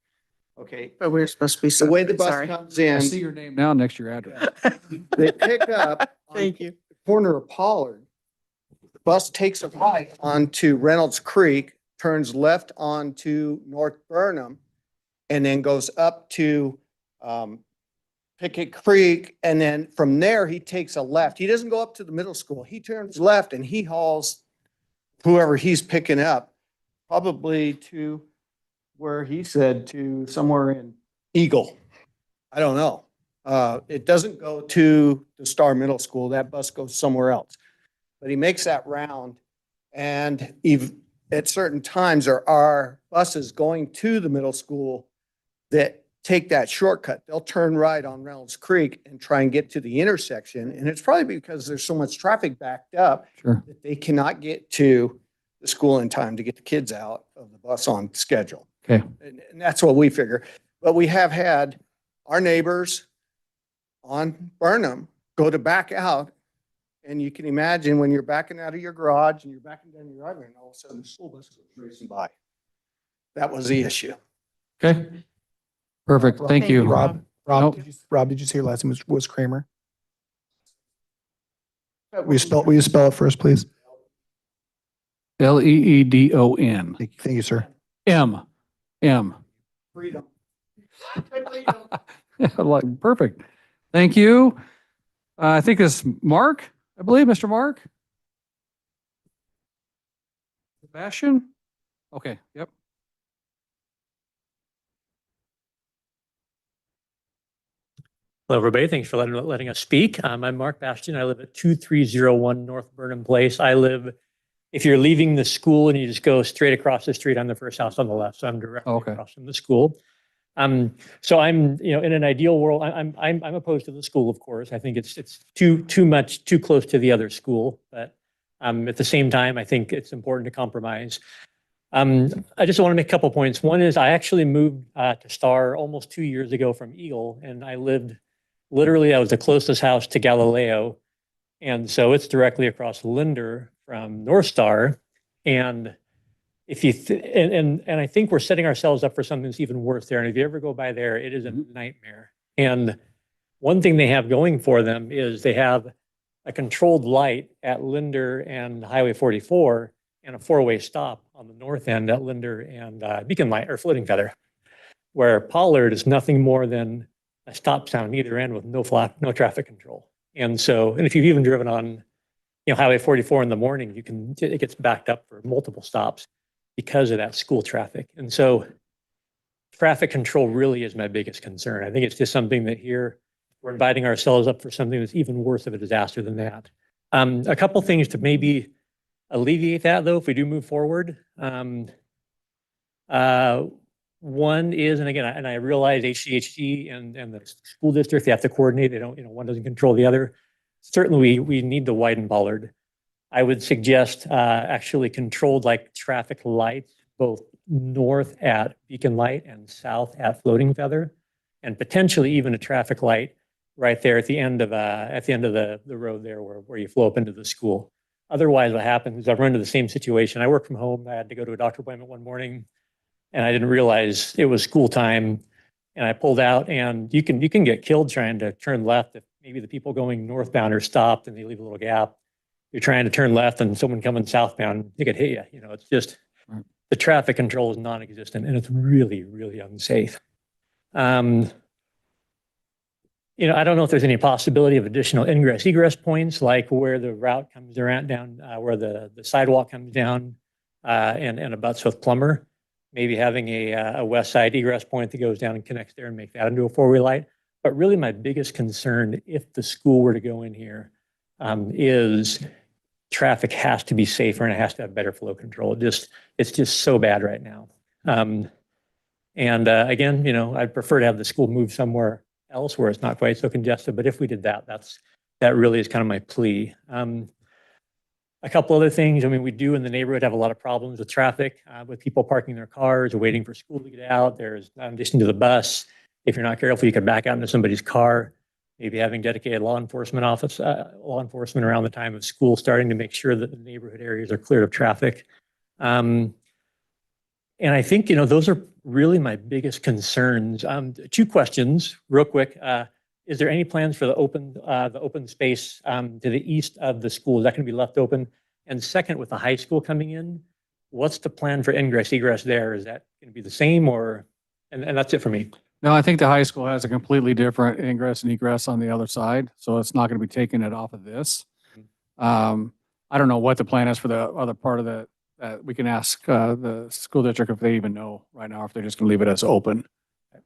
Okay. But we're supposed to be. The way the bus sorry. comes I in, see your name now next to your address. they pick up on Thank you. the corner of Pollard. The bus takes a right onto Reynolds Creek, turns left onto North Burnham, and then goes up to Pickett Creek. And then from there, he takes a left. He doesn't go up to the middle school. He turns left and he hauls whoever he's picking up, probably to where he said to somewhere in Eagle. I don't know. It doesn't go to the Star Middle School. That bus goes somewhere else. But he makes that round, and at certain times there are buses going to the middle school that take that shortcut. They'll turn right on Reynolds Creek and try and get to the intersection. And it's probably because there's so much traffic backed up Sure. that they cannot get to the school in time to get the kids out of the bus on schedule. Okay. And that's what we figure. But we have had our neighbors on Burnham go to back out. And you can imagine when you're backing out of your garage and you're backing down your driveway and all of a sudden the school bus goes racing by. That was the issue. Okay. Perfect. Thank you. Rob, Nope. Did you say your last name was Kramer? Will you spell it first, please? Leedon. Thank you, sir. M. Freedom. Like, perfect. Thank you. I think it's Mark, I believe, Mr. Mark. Sebastian? Okay, yep. Hello, everybody. Thanks for letting us speak. I'm Mark Bastian. I live at 2301 North Burnham Place. If you're leaving the school and you just go straight across the street, I'm the first house on the left, so I'm directly across from the school. So I'm, in an ideal world, I'm opposed to the school, of course. I think it's too close to the other school, but at the same time, I think it's important to compromise. I just want to make a couple points. One is I actually moved to Star almost 2 years ago from Eagle, and I was the closest house to Galileo. And so it's directly across Linder from North Star. And if you, and I think we're setting ourselves up for something that's even worse there. And if you ever go by there, it is a nightmare. And one thing they have going for them is they have a controlled light at Linder and Highway 44 and a 4-way stop on the north end at Linder and Beacon Light or Floating Feather, where Pollard is nothing more than a stop sign on either end with no traffic control. And so, and if you've even driven on, Highway 44 in the morning, it gets backed up for multiple stops because of that school traffic. And so traffic control really is my biggest concern. I think it's just something that here we're inviting ourselves up for something that's even worse of a disaster than that. A couple things to maybe alleviate that though, if we do move forward. One is, and again, and I realize HCHD and the school district, they have to coordinate. They don't, one doesn't control the other. Certainly we need to widen Pollard. I would suggest actually controlled like traffic lights, both north at Beacon Light and south at Floating Feather, and potentially even a traffic light right there at the end of the road there where you flow up into the school. Otherwise, what happens is I've run into the same situation. I work from home. I had to go to a doctor appointment one morning, and I didn't realize it was school time. And I pulled out, and you can get killed trying to turn left if maybe the people going northbound are stopped and they leave a little gap. You're trying to turn left, and someone coming southbound, they could hit you. It's just the traffic control is non-existent, and it's really, really unsafe. I don't know if there's any possibility of additional ingress egress points, like where the route comes around down, where the sidewalk comes down and abuts with Plummer. Maybe having a west side egress point that goes down and connects there and make that into a 4-way light. But really my biggest concern, if the school were to go in here, is traffic has to be safer and it has to have better flow control. It's just so bad right now. Again, you know, I'd prefer to have the school move somewhere else where it's not quite so congested. But if we did that, that really is kind of my plea. A couple other things. I mean, we do in the neighborhood have a lot of problems with traffic, with people parking their cars or waiting for school to get out. There's, in addition to the bus, if you're not careful, you could back out into somebody's car. Maybe having dedicated law enforcement around the time of school starting to make sure that the neighborhood areas are cleared of traffic. And I think, you know, those are really my biggest concerns. 2 questions real quick. Is there any plans for the open space to the east of the school? Is that going to be left open? And second, with the high school coming in, what's the plan for ingress egress there? Is that going to be the same or, and that's it for me. No, I think the high school has a completely different ingress and egress on the other side, so it's not going to be taking it off of this. I don't know what the plan is for the other part of the, we can ask the school district if they even know right now, if they're just going to leave it as open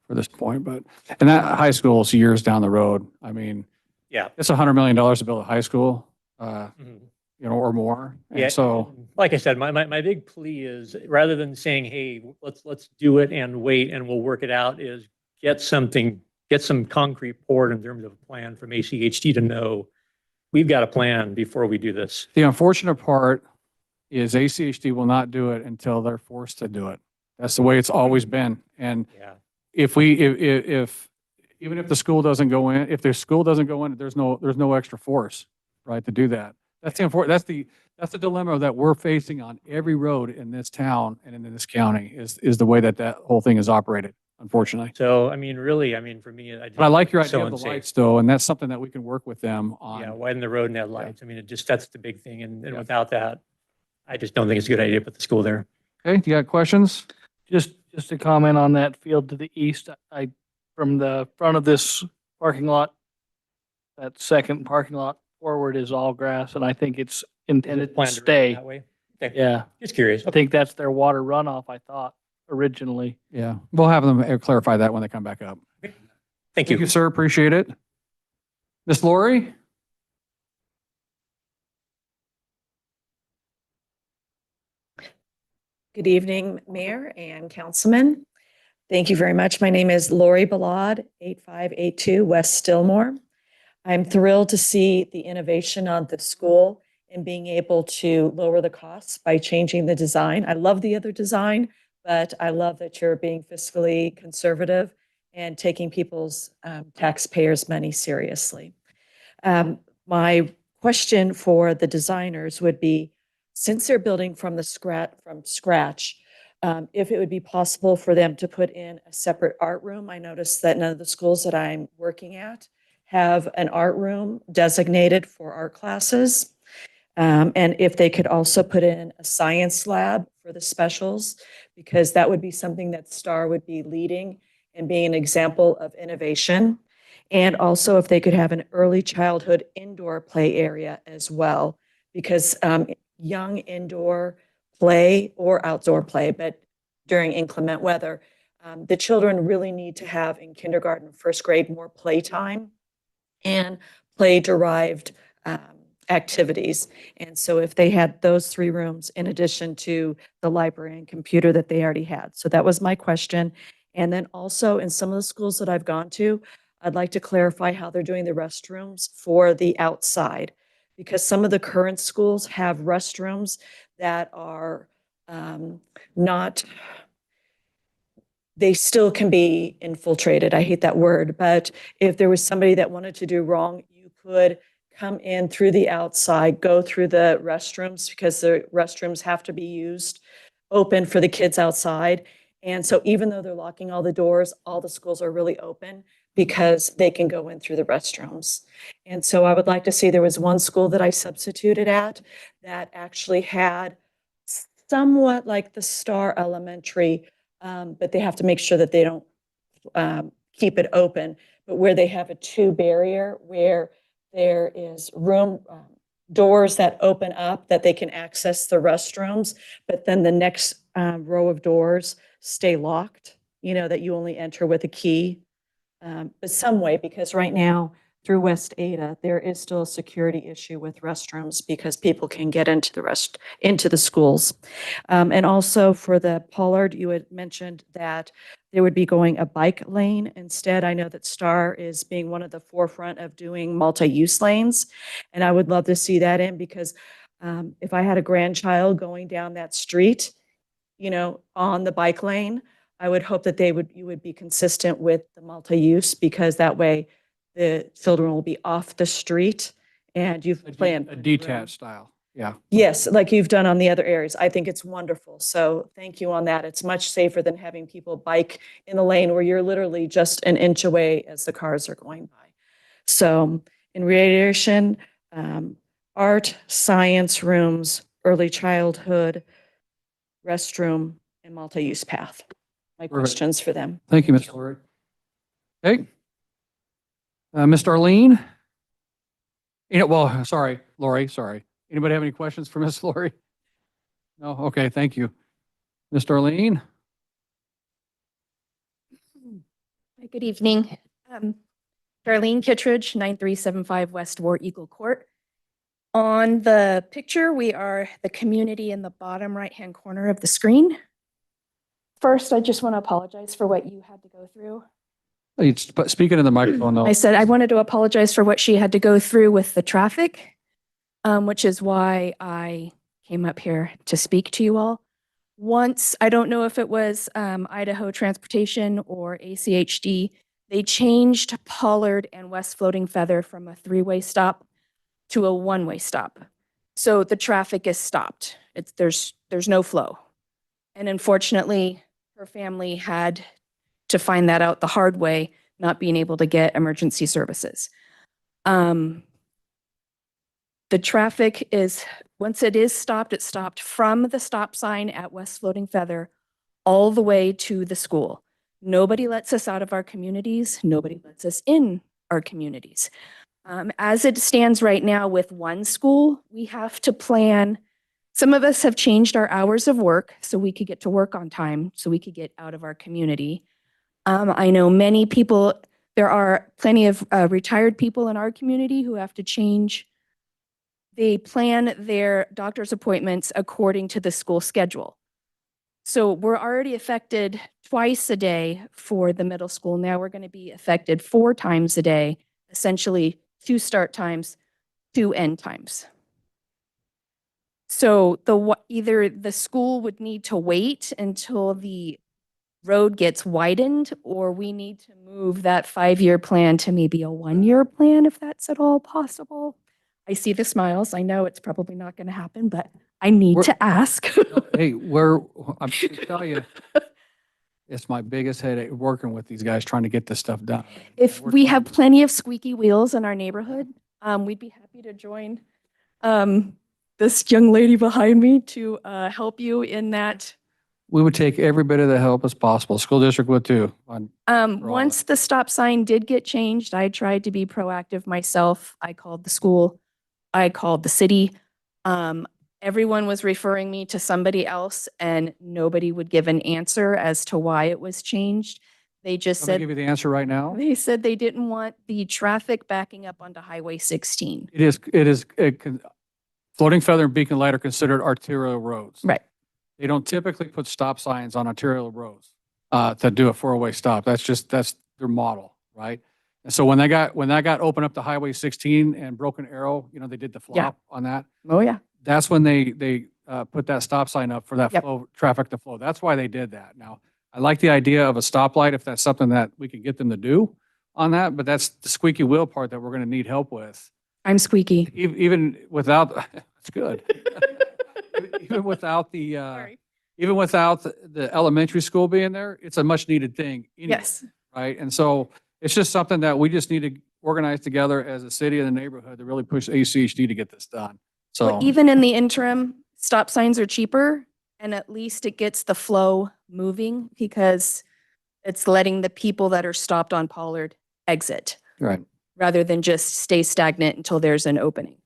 for this point. But, and that high school is years down the road. I mean, yeah, it's $100 million to build a high school, you know, or more. And Yeah. so, Like I said, my big plea is rather than saying, hey, let's do it and wait and we'll work it out, is get some concrete poured in terms of a plan from ACHD to know we've got a plan before we do this. the unfortunate part is ACHD will not do it until they're forced to do it. That's the way it's always been. And Yeah. if even if the school doesn't go in, if the school doesn't go in, there's no extra force, right, to do that. That's the dilemma that we're facing on every road in this town and in this county is the way that whole thing is operated, unfortunately. So, I mean, really, I mean, for me, But I like your it's so idea of the unsafe. lights though, and that's something that we can work with them on. Yeah, widen the road and add lights. I mean, that's the big thing. And without that, I just don't think it's a good idea to put the school there. Okay, you got questions? Just to comment on that field to the east, from the front of this parking lot, that second parking lot forward is all grass, and I think it's intended to Planned to remain stay. that way? Okay. Yeah, Just curious. I think that's their water runoff, I thought, originally. Yeah, we'll have them clarify that when they come back up. Thank you. Thank you, sir. Appreciate it. Miss Lori? Good evening, Mayor and Councilman. Thank you very much. My name is Lori Balad, 8582 West Stillmore. I'm thrilled to see the innovation on the school and being able to lower the costs by changing the design. I love the other design, but I love that you're being fiscally conservative and taking people's taxpayers' money seriously. My question for the designers would be, since they're building from scratch, if it would be possible for them to put in a separate art room. I noticed that none of the schools that I'm working at have an art room designated for art classes. And if they could also put in a science lab for the specials, because that would be something that STAR would be leading and being an example of innovation. And also if they could have an early childhood indoor play area as well, because young indoor play or outdoor play, but during inclement weather, the children really need to have in kindergarten, first grade, more playtime and play-derived activities. And so if they had those 3 rooms in addition to the library and computer that they already had. So that was my question. And then also in some of the schools that I've gone to, I'd like to clarify how they're doing the restrooms for the outside, because some of the current schools have restrooms that are not, they still can be infiltrated. I hate that word, but if there was somebody that wanted to do wrong, you could come in through the outside, go through the restrooms, because the restrooms have to be used open for the kids outside. And so even though they're locking all the doors, all the schools are really open because they can go in through the restrooms. And so I would like to see, there was one school that I substituted at that actually had somewhat like the Star Elementary, but they have to make sure that they don't keep it open, but where they have a 2 barrier where there is room, doors that open up that they can access the restrooms, but then the next row of doors stay locked, you know, that you only enter with a key. But some way, because right now through West Ada, there is still a security issue with restrooms because people can get into into the schools. And also for the Pollard, you had mentioned that they would be going a bike lane instead. I know that Star is being one of the forefront of doing multi-use lanes. And I would love to see that in because if I had a grandchild going down that street, on the bike lane, I would hope that you would be consistent with the multi-use because that way the children will be off the street and you've planned. A detached style. Yeah. Yes, like you've done on the other areas. I think it's wonderful. So thank you on that. It's much safer than having people bike in a lane where you're literally just an inch away as the cars are going by. So in reiteration, art, science rooms, early childhood, restroom, and multi-use path. My questions for them. Thank you, Ms. Lori. Okay. Ms. Darlene? Sorry, Lori, sorry. Anybody have any questions for Ms. Lori? No? Okay, thank you. Ms. Darlene? Hi, good evening. Darlene Kittredge, 9375 West War Eagle Court. On the picture, we are the community in the bottom right-hand corner of the screen. First, I just want to apologize for what you had to go through. Speaking in the microphone, though. I said I wanted to apologize for what she had to go through with the traffic, which is why I came up here to speak to you all. Once, I don't know if it was Idaho Transportation or ACHD, they changed Pollard and West Floating Feather from a three-way stop to a one-way stop. So the traffic is stopped. There's no flow. And unfortunately, her family had to find that out the hard way, not being able to get emergency services. The traffic is, once it is stopped, it's stopped from the stop sign at West Floating Feather all the way to the school. Nobody lets us out of our communities. Nobody lets us in our communities. As it stands right now with one school, we have to plan. Some of us have changed our hours of work so we could get to work on time, so we could get out of our community. I know many people, there are plenty of retired people in our community who have to change. They plan their doctor's appointments according to the school schedule. So we're already affected twice a day for the middle school. Now we're going to be affected 4 times a day, essentially 2 start times, 2 end times. So either the school would need to wait until the road gets widened, or we need to move that 5-year plan to maybe a 1-year plan, if that's at all possible. I see the smiles. I know it's probably not going to happen, but I need to ask. Hey, I'm going to tell you, it's my biggest headache working with these guys trying to get this stuff done. If we have plenty of squeaky wheels in our neighborhood, we'd be happy to join this young lady behind me to help you in that. We would take every bit of the help as possible. School district would too. Once the stop sign did get changed, I tried to be proactive myself. I called the school. I called the city. Everyone was referring me to somebody else and nobody would give an answer as to why it was changed. They just Let me said, give you the answer right now. they said they didn't want the traffic backing up onto Highway 16. Floating Feather and Beacon Light are considered arterial roads. Right. They don't typically put stop signs on arterial roads to do a 4-way stop. That's their model, right? And so when that got opened up to Highway 16 and Broken Arrow, they did the flop on that. Oh, yeah. That's when they put that stop sign up for that Yep. traffic to flow. That's why they did that. Now, I like the idea of a stoplight if that's something that we can get them to do on that, but that's the squeaky wheel part that we're going to need help with. I'm squeaky. Even without, that's good. Even without the elementary school being there, it's a much needed thing. Anyway, Yes. Right. And so it's just something that we just need to organize together as a city and a neighborhood to really push ACHD to get this done. So Well, even in the interim, stop signs are cheaper and at least it gets the flow moving because it's letting the people that are stopped on Pollard exit right. rather than just stay stagnant until there's an opening.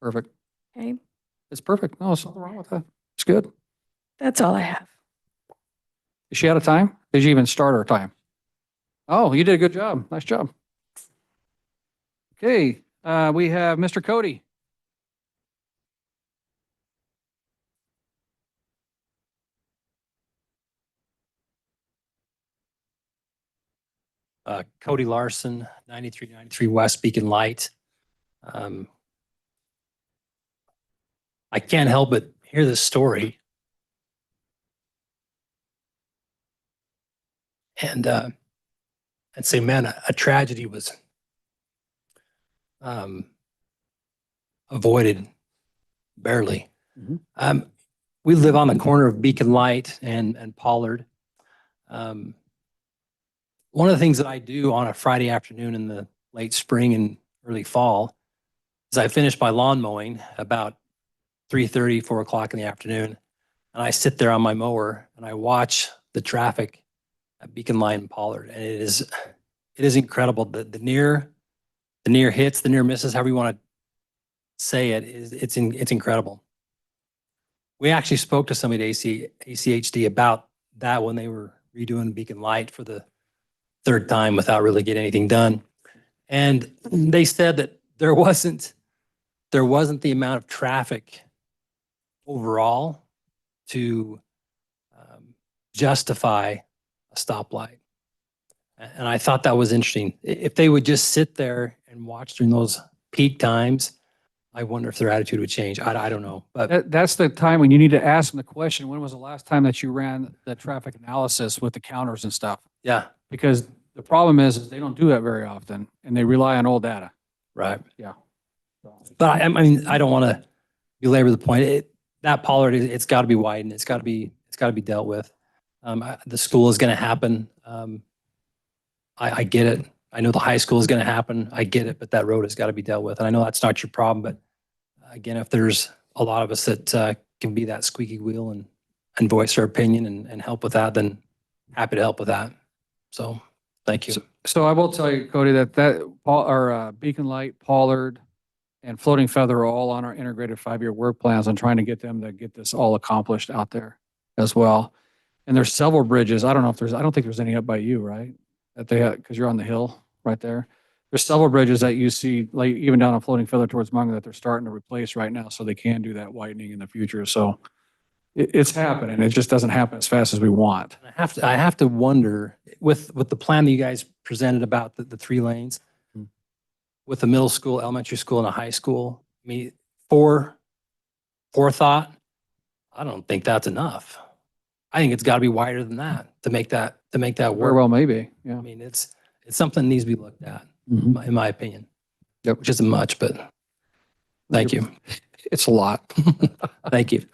Perfect. Okay. It's perfect. No, there's nothing wrong with that. It's good. That's all I have. Is she out of time? Did you even start her time? Oh, you did a good job. Nice job. Okay, we have Mr. Cody. Cody Larson, 9393 West Beacon Light. I can't help but hear this story. And I'd say, man, a tragedy was avoided barely. We live on the corner of Beacon Light and Pollard. One of the things that I do on a Friday afternoon in the late spring and early fall is I finish my lawn mowing about 3:30, 4 o'clock in the afternoon. And I sit there on my mower and I watch the traffic at Beacon Light and Pollard. And it is incredible. The near hits, the near misses, however you want to say it, it's incredible. We actually spoke to somebody at ACHD about that when they were redoing Beacon Light for the third time without really getting anything done. And they said that there wasn't the amount of traffic overall to justify a stoplight. And I thought that was interesting. If they would just sit there and watch during those peak times, I wonder if their attitude would change. I don't know. But That's the time when you need to ask them the question, when was the last time that you ran the traffic analysis with the counters and stuff? yeah, Because the problem is they don't do that very often and they rely on old data. right. Yeah. But I mean, I don't want to belabor the point. That Pollard, it's got to be widened. It's got to be dealt with. The school is going to happen. I get it. I know the high school is going to happen. I get it, but that road has got to be dealt with. And I know that's not your problem, but again, if there's a lot of us that can be that squeaky wheel and voice our opinion and help with that, then happy to help with that. So thank you. So I will tell you, Cody, that Beacon Light, Pollard, and Floating Feather are all on our integrated 5-year work plans and trying to get them to get this all accomplished out there as well. And there's several bridges. I don't think there's any up by you, right? That they have, because you're on the hill right there. There's several bridges that you see, like even down on Floating Feather towards Munger, that they're starting to replace right now, so they can do that widening in the future. So it's happening. It just doesn't happen as fast as we want. I have to wonder with the plan that you guys presented about the 3 lanes with a middle school, elementary school, and a high school. I mean, forethought, I don't think that's enough. I think it's got to be wider than that to make that work. Very well, maybe. Yeah. I mean, it's something that needs to be looked at, in my opinion. Yep. Which isn't much, but thank you. It's a lot. Thank you.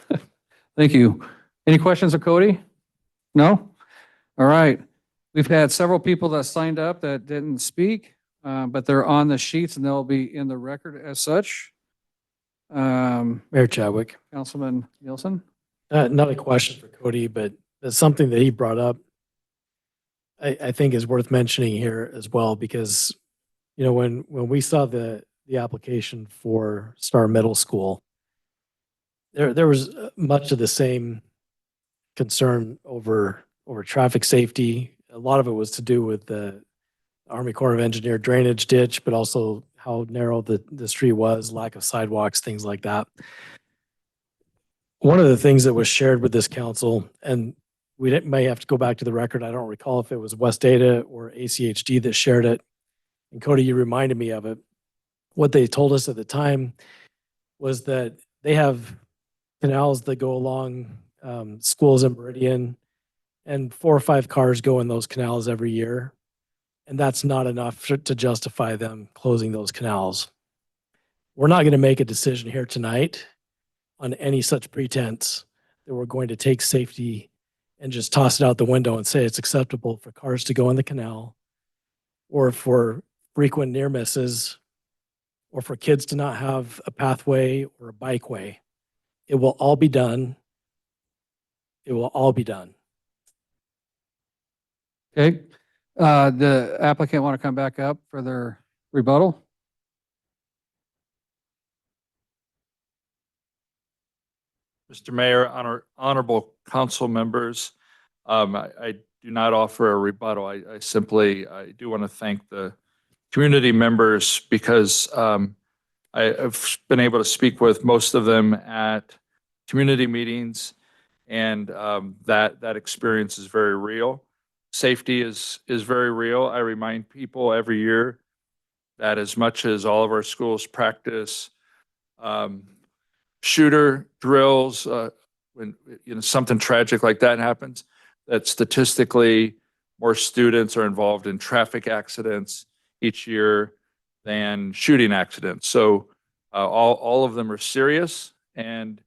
Thank you. Any questions of Cody? No? All right. We've had several people that signed up that didn't speak, but they're on the sheets and they'll be in the record as such. Mayor Chadwick. Councilman Nielsen? Not a question for Cody, but it's something that he brought up. I think is worth mentioning here as well, because, you know, when we saw the application for Star Middle School, there was much of the same concern over traffic safety. A lot of it was to do with the Army Corps of Engineer drainage ditch, but also how narrow the street was, lack of sidewalks, things like that. One of the things that was shared with this council, and we may have to go back to the record, I don't recall if it was West Data or ACHD that shared it. And Cody, you reminded me of it. What they told us at the time was that they have canals that go along schools in Meridian, and 4 or 5 cars go in those canals every year. And that's not enough to justify them closing those canals. We're not going to make a decision here tonight on any such pretense that we're going to take safety and just toss it out the window and say it's acceptable for cars to go in the canal, or for frequent near misses, or for kids to not have a pathway or a bikeway. It will all be done. It will all be done. Okay. The applicant want to come back up for their rebuttal? Mr. Mayor, honorable council members, I do not offer a rebuttal. I do want to thank the community members because I've been able to speak with most of them at community meetings, and that experience is very real. Safety is very real. I remind people every year that as much as all of our schools practice shooter drills, when something tragic like that happens, that statistically more students are involved in traffic accidents each year than shooting accidents. So all of them are serious. And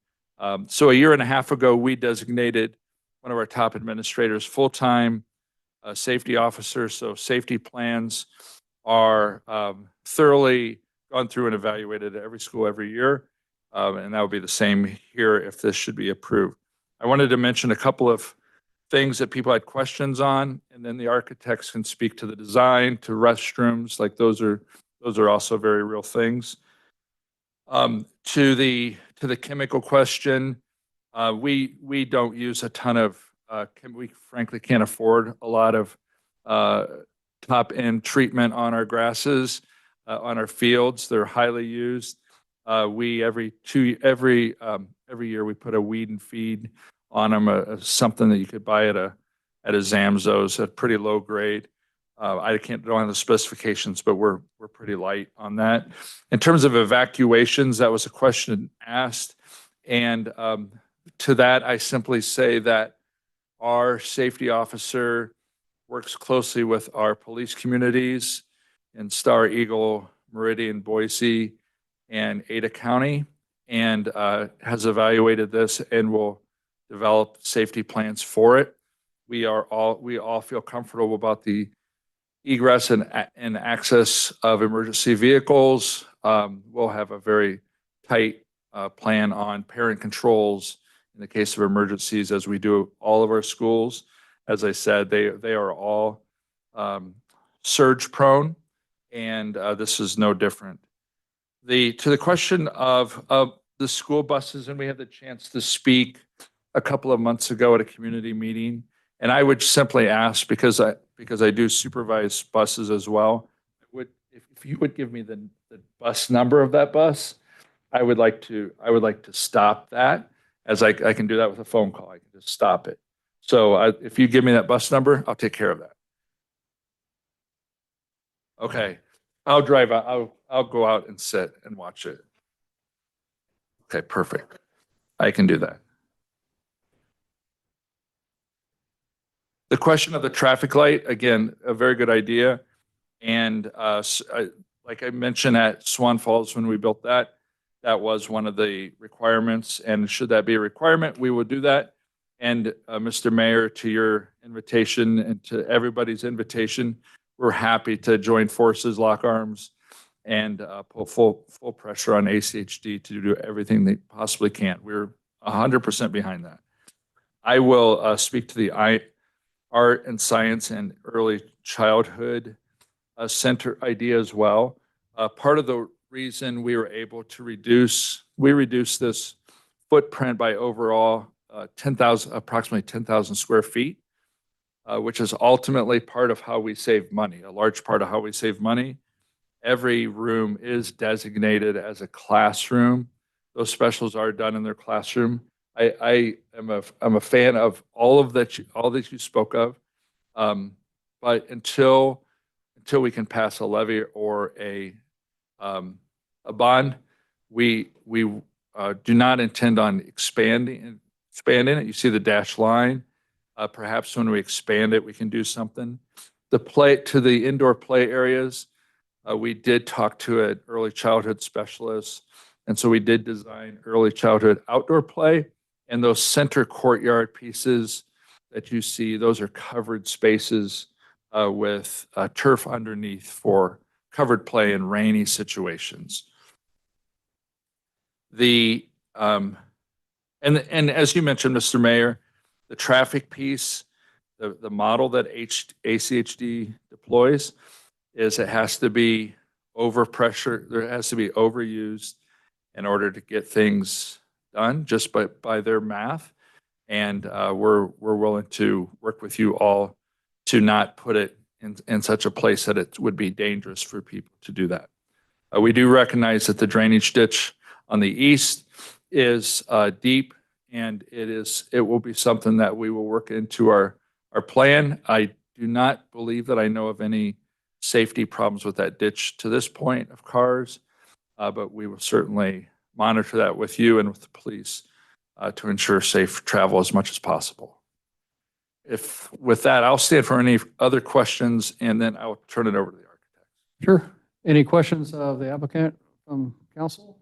so a year and a half ago, we designated one of our top administrators full-time safety officer. So safety plans are thoroughly gone through and evaluated at every school every year. And that would be the same here if this should be approved. I wanted to mention a couple of things that people had questions on, and then the architects can speak to the design, to restrooms, like those are also very real things. To the chemical question, we don't use a ton of we frankly can't afford a lot of top end treatment on our grasses, on our fields. They're highly used. We every year we put a weed and feed on them, something that you could buy at a Zamzows at pretty low grade. I don't have the specifications, but we're pretty light on that. In terms of evacuations, that was a question asked, and to that I simply say that our safety officer works closely with our police communities in Star, Eagle, Meridian, Boise, and Ada County, and has evaluated this and will develop safety plans for it. We all feel comfortable about the egress and access of emergency vehicles. We'll have a very tight plan on parent controls in the case of emergencies, as we do all of our schools. As I said, they are all surge prone, and this is no different. To the question of the school buses, and we had the chance to speak a couple of months ago at a community meeting, and I would simply ask, because I do supervise buses as well, if you would give me the bus number of that bus, I would like to stop that, as I can do that with a phone call. I can just stop it. So if you give me that bus number, I'll take care of that. Okay, I'll drive out. I'll go out and sit and watch it. Okay, perfect. I can do that. The question of the traffic light, again, a very good idea. And like I mentioned at Swan Falls, when we built that was one of the requirements. And should that be a requirement, we will do that. And Mr. Mayor, to your invitation and to everybody's invitation, we're happy to join forces, lock arms, and put full pressure on ACHD to do everything they possibly can. We're 100% behind that. I will speak to the Art and Science and Early Childhood Center idea as well. Part of the reason we were able to reduce this footprint by overall approximately 10,000 square feet, which is ultimately part of how we save money, a large part of how we save money. Every room is designated as a classroom. Those specials are done in their classroom. I'm a fan of all that you spoke of, but until we can pass a levy or a bond, we do not intend on expanding it. You see the dashed line. Perhaps when we expand it, we can do something. To the indoor play areas, we did talk to an early childhood specialist, and so we did design early childhood outdoor play. And those center courtyard pieces that you see, those are covered spaces with turf underneath for covered play in rainy situations. And as you mentioned, Mr. Mayor, the traffic piece, the model that ACHD deploys is it has to be overpressure. There has to be overused in order to get things done just by their math. And we're willing to work with you all to not put it in such a place that it would be dangerous for people to do that. We do recognize that the drainage ditch on the east is deep, and it will be something that we will work into our plan. I do not believe that I know of any safety problems with that ditch to this point of cars, but we will certainly monitor that with you and with the police to ensure safe travel as much as possible. With that, I'll stand for any other questions, and then I'll turn it over to the architect. Sure. Any questions of the applicant from council?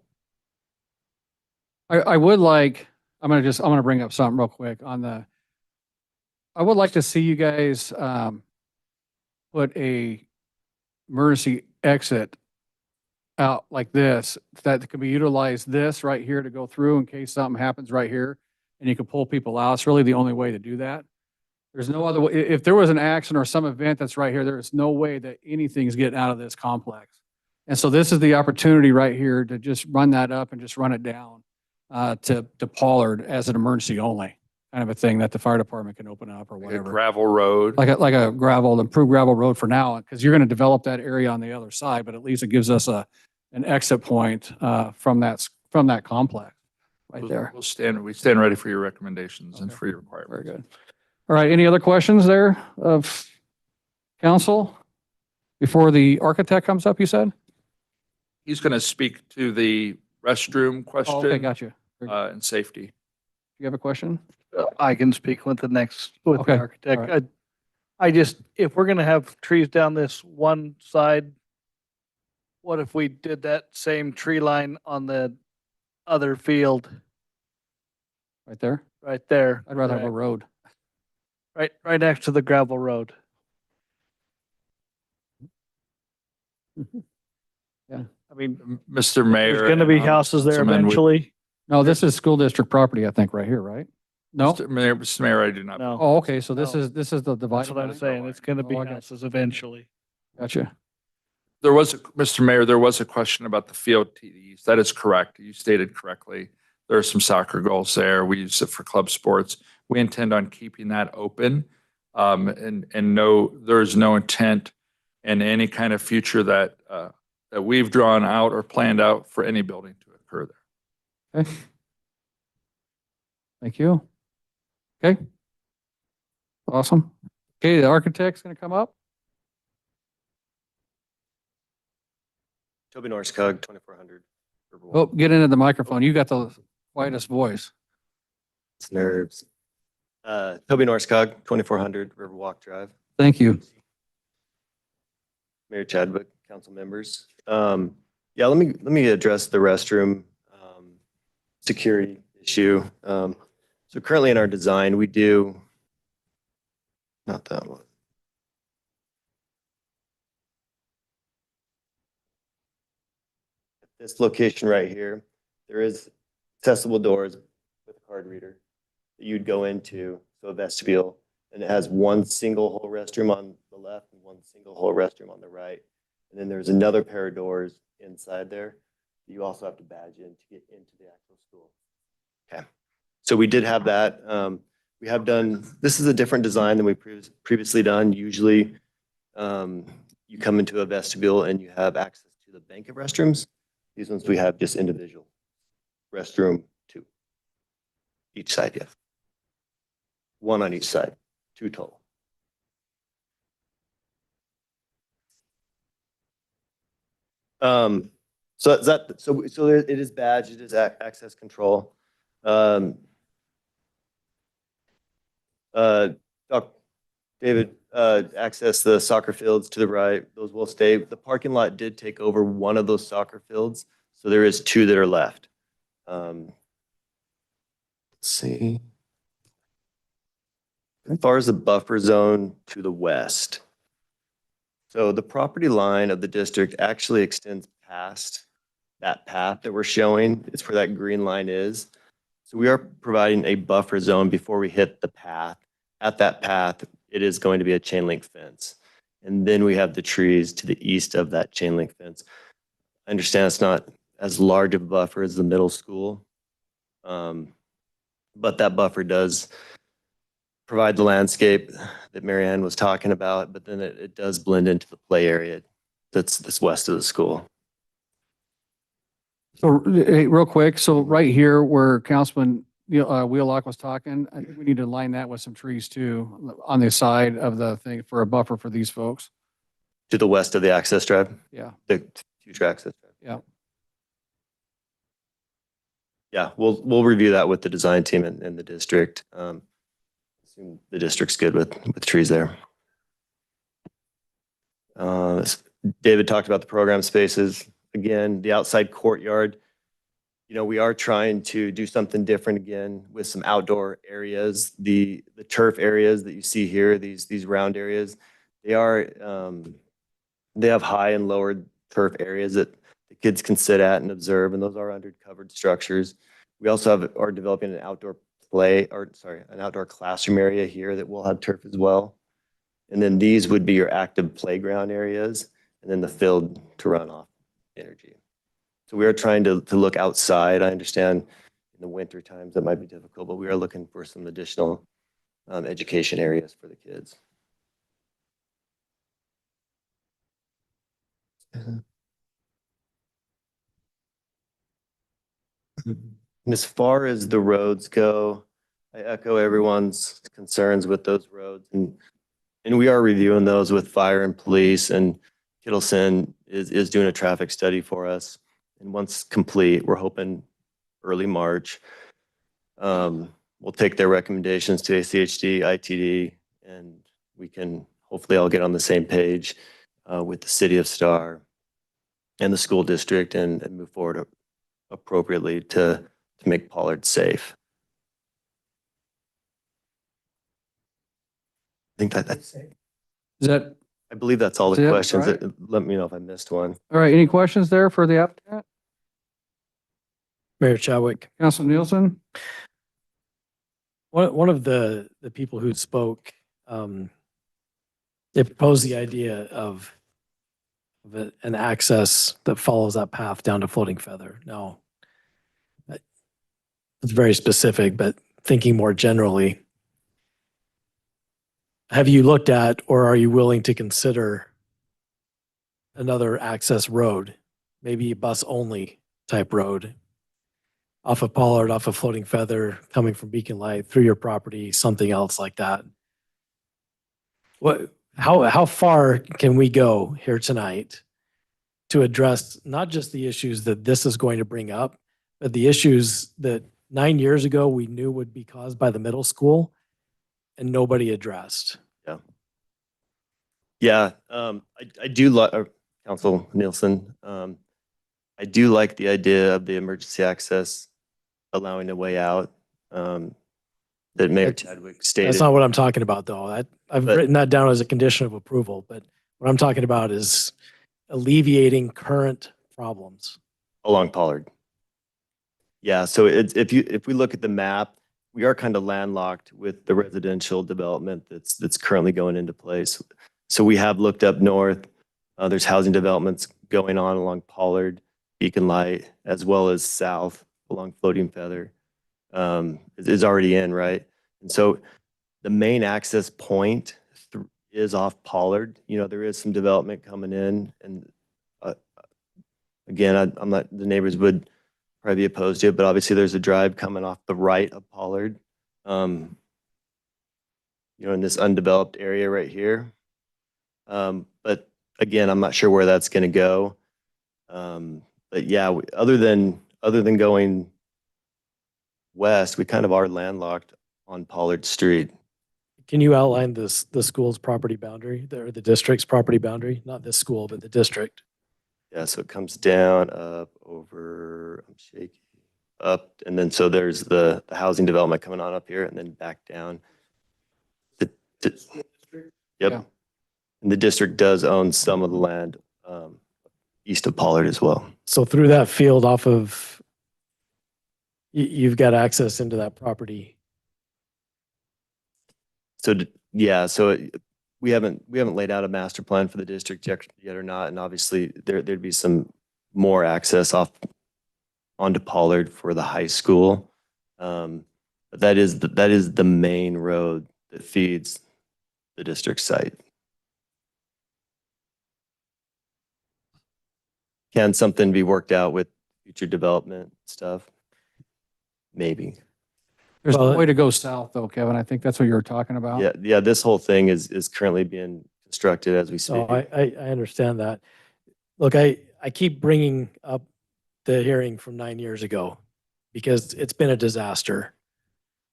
I would like, I'm gonna bring up something real quick I would like to see you guys put a emergency exit out like this, that could be utilized this right here to go through in case something happens right here, and you can pull people out. It's really the only way to do that. There's no other way. If there was an accident or some event that's right here, there is no way that anything's getting out of this complex. And so this is the opportunity right here to just run that up and just run it down to Pollard as an emergency only kind of a thing that the fire department can open up or Like a whatever. gravel road. Like a improved gravel road for now, because you're going to develop that area on the other side, but at least it gives us an exit point from that complex right there. We stand ready for your recommendations and for your requirements. Very good. All right, any other questions there of council before the architect comes up, you said? He's going to speak to the restroom question. Oh, okay, gotcha. And safety. You have a question? I can speak with the Okay, architect. all right. I just, if we're gonna have trees down this one side, what if we did that same tree line on the other field Right there? right there? I'd rather have a road. Right next to the gravel road. Yeah. I mean, Mr. Mayor. there's gonna be and, houses there Councilman, eventually. No, this is school district property, I think, right here, right? No? Mr. Mayor, I do not. No, Oh, okay, so this No. is the divided that's what I'm line? saying. It's gonna be Oh, I got you. houses eventually. Gotcha. Mr. Mayor, there was a question about the field to the east. That is correct. You stated correctly. There are some soccer goals there. We use it for club sports. We intend on keeping that open. And there is no intent in any kind of future that we've drawn out or planned out for any building to occur there. Okay. Thank you. Okay. Awesome. Okay, the architect's gonna come up. Toby Norskog, 2400. Riverwalk. Oh, get into the microphone. You got the quietest voice. It's nerves. Toby Norskog, 2400 Riverwalk Drive. Thank you. Mayor Chadwick, council members. Yeah, let me address the restroom security issue. So currently in our design, we do, not that one. At this location right here, there is accessible doors with a card reader that you'd go into, so a vestibule, and it has one single hole restroom on the left and one single hole restroom on the right. And then there's another pair of doors inside there. You also have to badge in to get into the actual school. Okay. So we did have that. We have done, this is a different design than we previously done. Usually you come into a vestibule and you have access to the bank of restrooms. These ones we have just individual restroom, 2. Each side, yes. 1 on each side, 2 total. So it is badged, it is access control. David, access the soccer fields to the right, those will stay. The parking lot did take over one of those soccer fields, so there is 2 that are left. Let's see. As far as the buffer zone to the west. So the property line of the district actually extends past that path that we're showing. It's where that green line is. So we are providing a buffer zone before we hit the path. At that path, it is going to be a chain link fence. And then we have the trees to the east of that chain link fence. I understand it's not as large of a buffer as the middle school. But that buffer does provide the landscape that Marianne was talking about, but then it does blend into the play area that's west of the school. So, hey, real quick, so right here where Councilman Wheelock was talking, I think we need to line that with some trees too, on the side of the thing for a buffer for these folks. To the west of the access drive, Yeah, the future access drive. yeah. Yeah, we'll review that with the design team and the district. Assume the district's good with trees there. David talked about the program spaces. Again, the outside courtyard. You know, we are trying to do something different again with some outdoor areas. The turf areas that you see here, these round areas, they have high and lower turf areas that the kids can sit at and observe, and those are under covered structures. We also are developing an outdoor classroom area here that will have turf as well. And then these would be your active playground areas, and then the field to run off energy. So we are trying to look outside. I understand in the winter times that might be difficult, but we are looking for some additional education areas for the kids. And as far as the roads go, I echo everyone's concerns with those roads, and we are reviewing those with fire and police, and Kittleson is doing a traffic study for us. And once complete, we're hoping early March. We'll take their recommendations to ACHD, ITD, and we can hopefully all get on the same page with the city of Star and the school district and move forward appropriately to make Pollard safe. I think that's Is that, I believe that's all the That's it, questions. right? Let me know if I missed one. all right, any questions there for the applicant? Mayor Chadwick, Councilman Nielsen? one of the people who spoke, they proposed the idea of an access that follows that path down to Floating Feather. Now, it's very specific, but thinking more generally, have you looked at or are you willing to consider another access road, maybe a bus only type road off of Pollard, off of Floating Feather, coming from Beacon Light through your property, something else like that? How far can we go here tonight to address not just the issues that this is going to bring up, but the issues that 9 years ago we knew would be caused by the middle school and nobody addressed? Yeah, I do like Council Nielsen. I do like the idea of the emergency access allowing a way out that Mayor Chadwick stated. That's not what I'm talking about, though. I've But- written that down as a condition of approval, but what I'm talking about is alleviating current problems. Along Pollard. Yeah, so if we look at the map, we are kind of landlocked with the residential development that's currently going into place. So we have looked up north. There's housing developments going on along Pollard, Beacon Light, as well as south along Floating Feather. Is already in, right? And so the main access point is off Pollard. You know, there is some development coming in, and again, I'm not, the neighbors would probably be opposed to it, but obviously there's a drive coming off the right of Pollard. You know, in this undeveloped area right here. But again, I'm not sure where that's going to go. But yeah, other than going west, we kind of are landlocked on Pollard Street. Can you outline the school's property boundary, or the district's property boundary? Not this school, but the district. Yeah, so it comes down, up, over, I'm shaky, up, and then so there's the housing development coming on up here and then back down. Yep. Yeah. And the district does own some of the land east of Pollard as well. So through that field off of, you've got access into that property. So yeah, so we haven't laid out a master plan for the district yet or not, and obviously there'd be some more access onto Pollard for the high school. But that is the main road that feeds the district site. Can something be worked out with future development stuff? Maybe. There's Well, no way to go south though, Kevin. I think that's what you were talking about. Yeah, this whole thing is currently being constructed as we So speak. I understand that. Look, I keep bringing up the hearing from 9 years ago because it's been a disaster.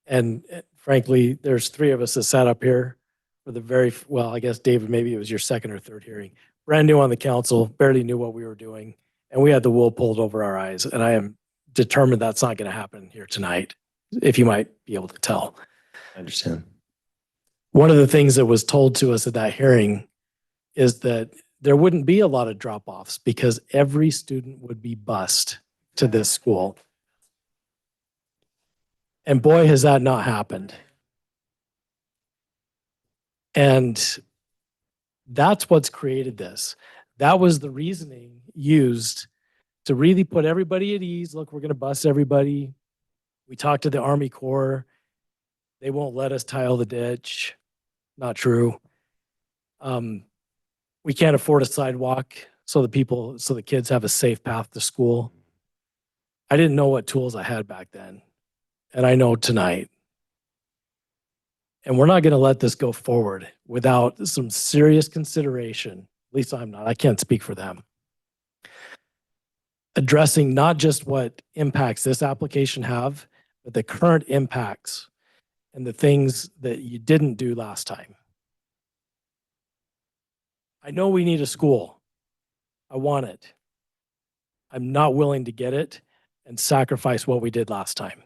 And frankly, there's three of us that sat up here for the well, I guess David, maybe it was your second or third hearing. Brand new on the council, barely knew what we were doing. And we had the wool pulled over our eyes. And I am determined that's not going to happen here tonight, if you might be able to tell. I understand. One of the things that was told to us at that hearing is that there wouldn't be a lot of drop-offs because every student would be bused to this school. And boy, has that not happened. And that's what's created this. That was the reasoning used to really put everybody at ease. Look, we're going to bus everybody. We talked to the Army Corps. They won't let us tile the ditch. Not true. We can't afford a sidewalk so the kids have a safe path to school. I didn't know what tools I had back then. And I know tonight. And we're not going to let this go forward without some serious consideration. At least I'm not. I can't speak for them. Addressing not just what impacts this application have, but the current impacts and the things that you didn't do last time. I know we need a school. I want it. I'm not willing to get it and sacrifice what we did last time.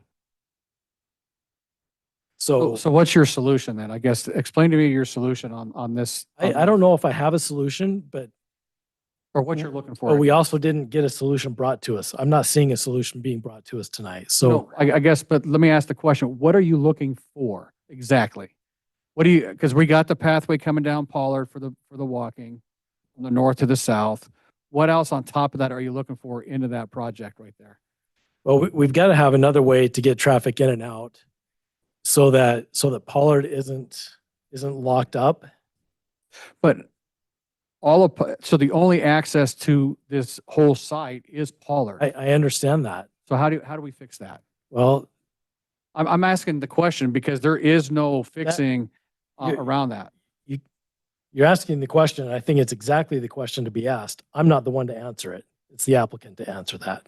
So So what's your solution then? I guess, explain to me your solution on this. I don't know if I have a solution, but Or what you're looking for. but we also didn't get a solution brought to us. I'm not seeing a solution being brought to us tonight. So No, I guess, but let me ask the question, what are you looking for exactly? What do you, because we got the pathway coming down Pollard for the walking from the north to the south. What else on top of that are you looking for into that project right there? well, we've got to have another way to get traffic in and out so that Pollard isn't locked up. But so the only access to this whole site is Pollard. I understand that. So how do we fix that? Well, I'm asking the question because there is no fixing you- around that. You're asking the question, and I think it's exactly the question to be asked. I'm not the one to answer it. It's the applicant to answer that.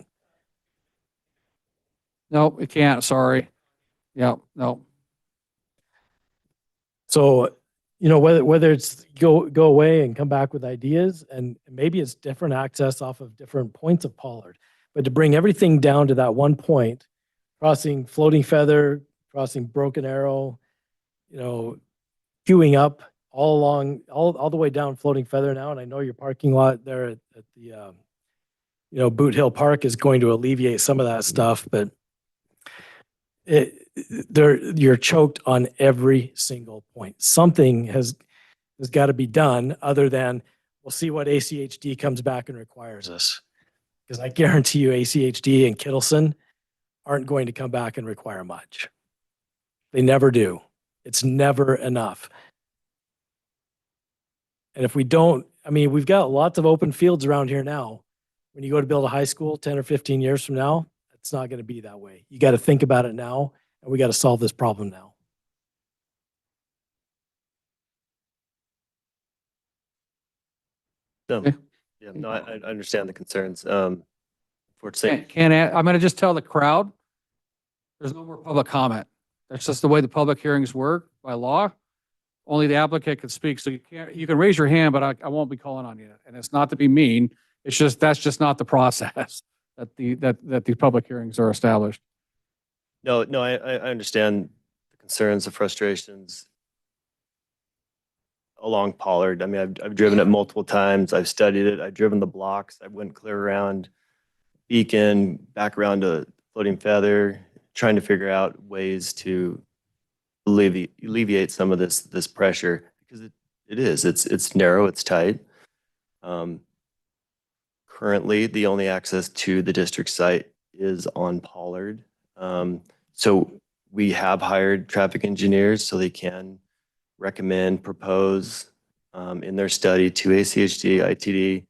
No, it can't, sorry. Yeah, no. So, whether it's go away and come back with ideas, and maybe it's different access off of different points of Pollard, but to bring everything down to that one point, crossing Floating Feather, crossing Broken Arrow, queuing up all along, all the way down Floating Feather now. And I know your parking lot there at the, Boot Hill Park is going to alleviate some of that stuff, but you're choked on every single point. Something has got to be done other than we'll see what ACHD comes back and requires us. Because I guarantee you ACHD and Kittleson aren't going to come back and require much. They never do. It's never enough. And if we don't, we've got lots of open fields around here now. When you go to build a high school 10 or 15 years from now, it's not going to be that way. You got to think about it now, and we got to solve this problem now. No, Okay. yeah, no, I understand the concerns. For I'm going to just tell the crowd, there's no more public comment. That's just the way the public hearings work by law. Only the applicant can speak. So you can raise your hand, but I won't be calling on you. And it's not to be mean. It's just, that's just not the process that these public hearings are established. No, I understand the concerns, the frustrations along Pollard. I've driven it multiple times. I've studied it. I've driven the blocks. I went clear around Beacon, back around to Floating Feather, trying to figure out ways to alleviate some of this pressure, because it's narrow, it's tight. Currently, the only access to the district site is on Pollard. So we have hired traffic engineers so they can recommend, propose in their study to ACHD, ITD,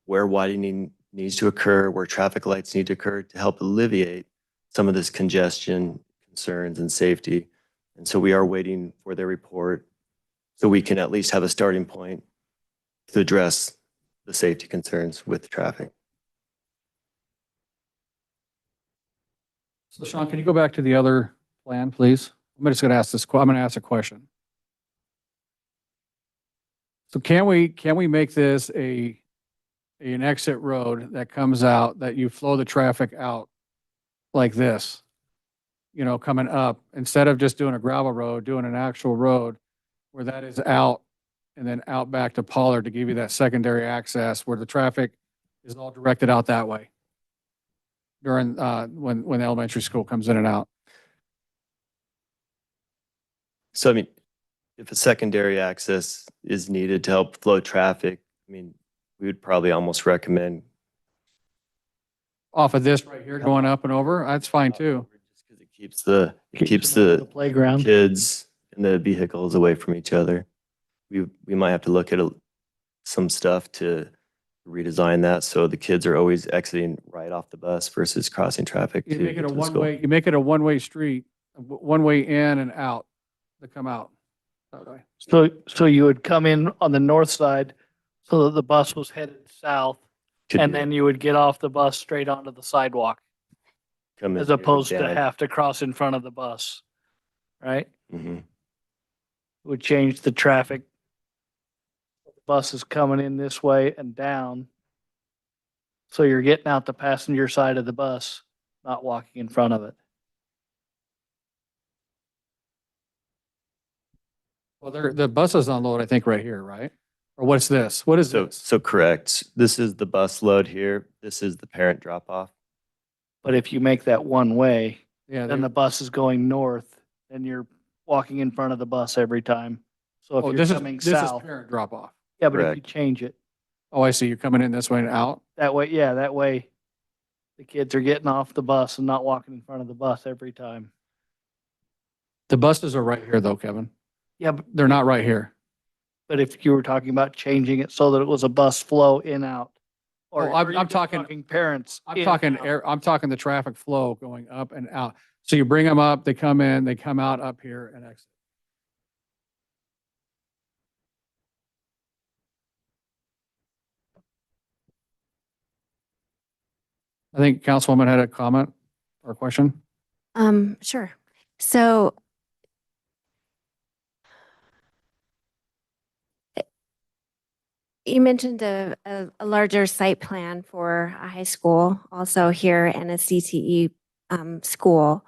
where widening needs to occur, where traffic lights need to occur to help alleviate some of this congestion concerns and safety. And so we are waiting for their report so we can at least have a starting point to address the safety concerns with traffic. So Sean, can you go back to the other plan, please? I'm just gonna ask this, I'm gonna ask a question. So can we make this an exit road that comes out, that you flow the traffic out like this? You know, coming up, instead of just doing a gravel road, doing an actual road where that is out and then out back to Pollard to give you that secondary access where the traffic is all directed out that way during, when the elementary school comes in and out. So, I mean, if a secondary access is needed to help flow traffic, I mean, we would probably almost recommend Off of this right here going up and over, that's fine too. just because it keeps the Playground. kids and the vehicles away from each other. We might have to look at some stuff to redesign that so the kids are always exiting right off the bus versus crossing traffic You to make it get a to the school. one-way, you make it a one-way street, one way in and out to come out. That way. So you would come in on the north side so that the bus was headed south, Could and be then you would get off the bus straight onto the sidewalk come in as here opposed to down. have to cross in front of the bus, right? Mhm. Would change the traffic. Bus is coming in this way and down. So you're getting out the passenger side of the bus, not walking in front of it. Well, the buses unload, I think, right here, right? Or what's this? What is So, this? so correct. This is the bus load here. This is the parent drop off. But if you make that one way, Yeah, then the bus is going north, and you're walking in front of the bus every time. So if oh, you're this coming is south, parent drop off. yeah, but if you Correct. change it Oh, I see. You're coming in this way and out. that way, yeah, that way the kids are getting off the bus and not walking in front of the bus every time. The buses are right here though, Kevin. Yeah, but They're not right here. if you were talking about changing it so that it was a bus flow in out. Or Oh, I'm or you're talking- parents. I'm in, talking out. I'm talking the traffic flow going up and out. So you bring them up, they come in, they come out up here and exit. I think Councilwoman had a comment or a question. Sure. So you mentioned a larger site plan for a high school, also here and a CTE school.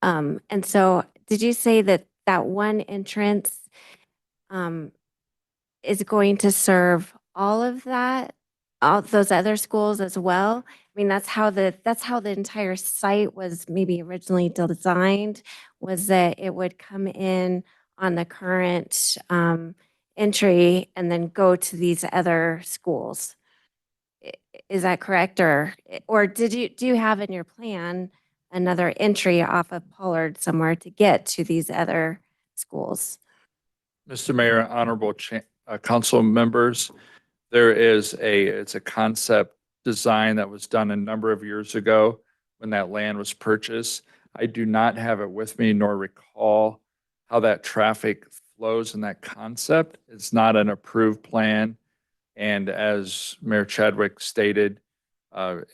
And so did you say that that one entrance is going to serve all of that, all those other schools as well? I mean, that's how the entire site was maybe originally designed, was that it would come in on the current entry and then go to these other schools. Is that correct? Or do you have in your plan another entry off of Pollard somewhere to get to these other schools? Mr. Mayor, honorable council members, it's a concept design that was done a number of years ago when that land was purchased. I do not have it with me nor recall how that traffic flows in that concept. It's not an approved plan. And as Mayor Chadwick stated,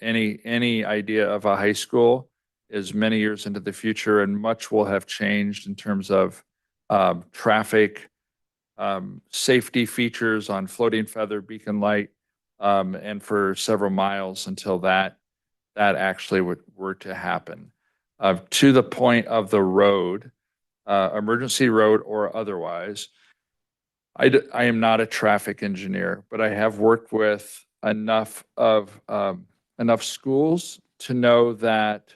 any idea of a high school is many years into the future, and much will have changed in terms of traffic, safety features on floating feather beacon light, and for several miles until that actually were to happen. To the point of the road, emergency road or otherwise, I am not a traffic engineer, but I have worked with enough schools to know that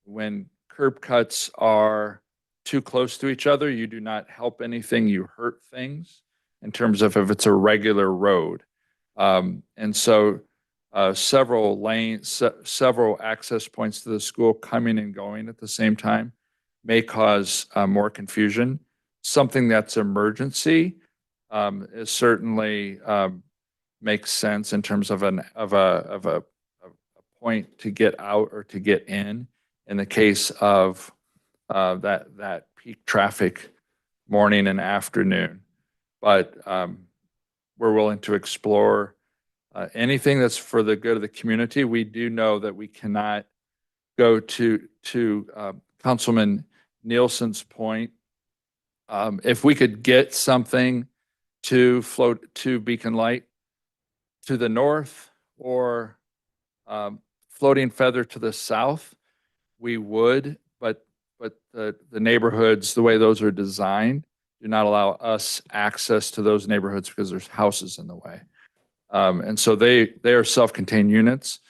when curb cuts are too close to each other, you do not help anything, you hurt things in terms of if it's a regular road. And so several lanes, several access points to the school coming and going at the same time may cause more confusion. something that's emergency, is certainly, makes sense in terms of a point to get out or to get in the case of, that peak traffic morning and afternoon. But, we're willing to explore, anything that's for the good of the community. We do know that we cannot go to Councilman Nielsen's point. If we could get something to float to Beacon Light to the north, or Floating Feather to the south, we would, but the neighborhoods, the way those are designed, do not allow us access to those neighborhoods because there's houses in the way. And so they are self-contained units,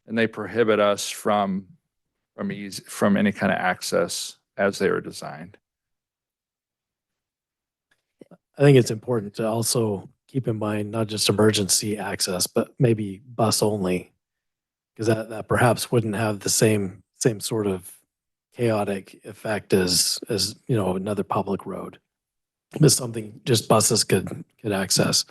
and they prohibit us from any kind of access as they are designed. I think it's important to also keep in mind not just emergency access, but maybe bus only, because that perhaps wouldn't have the same sort of chaotic effect as another public road. It's something just buses could access.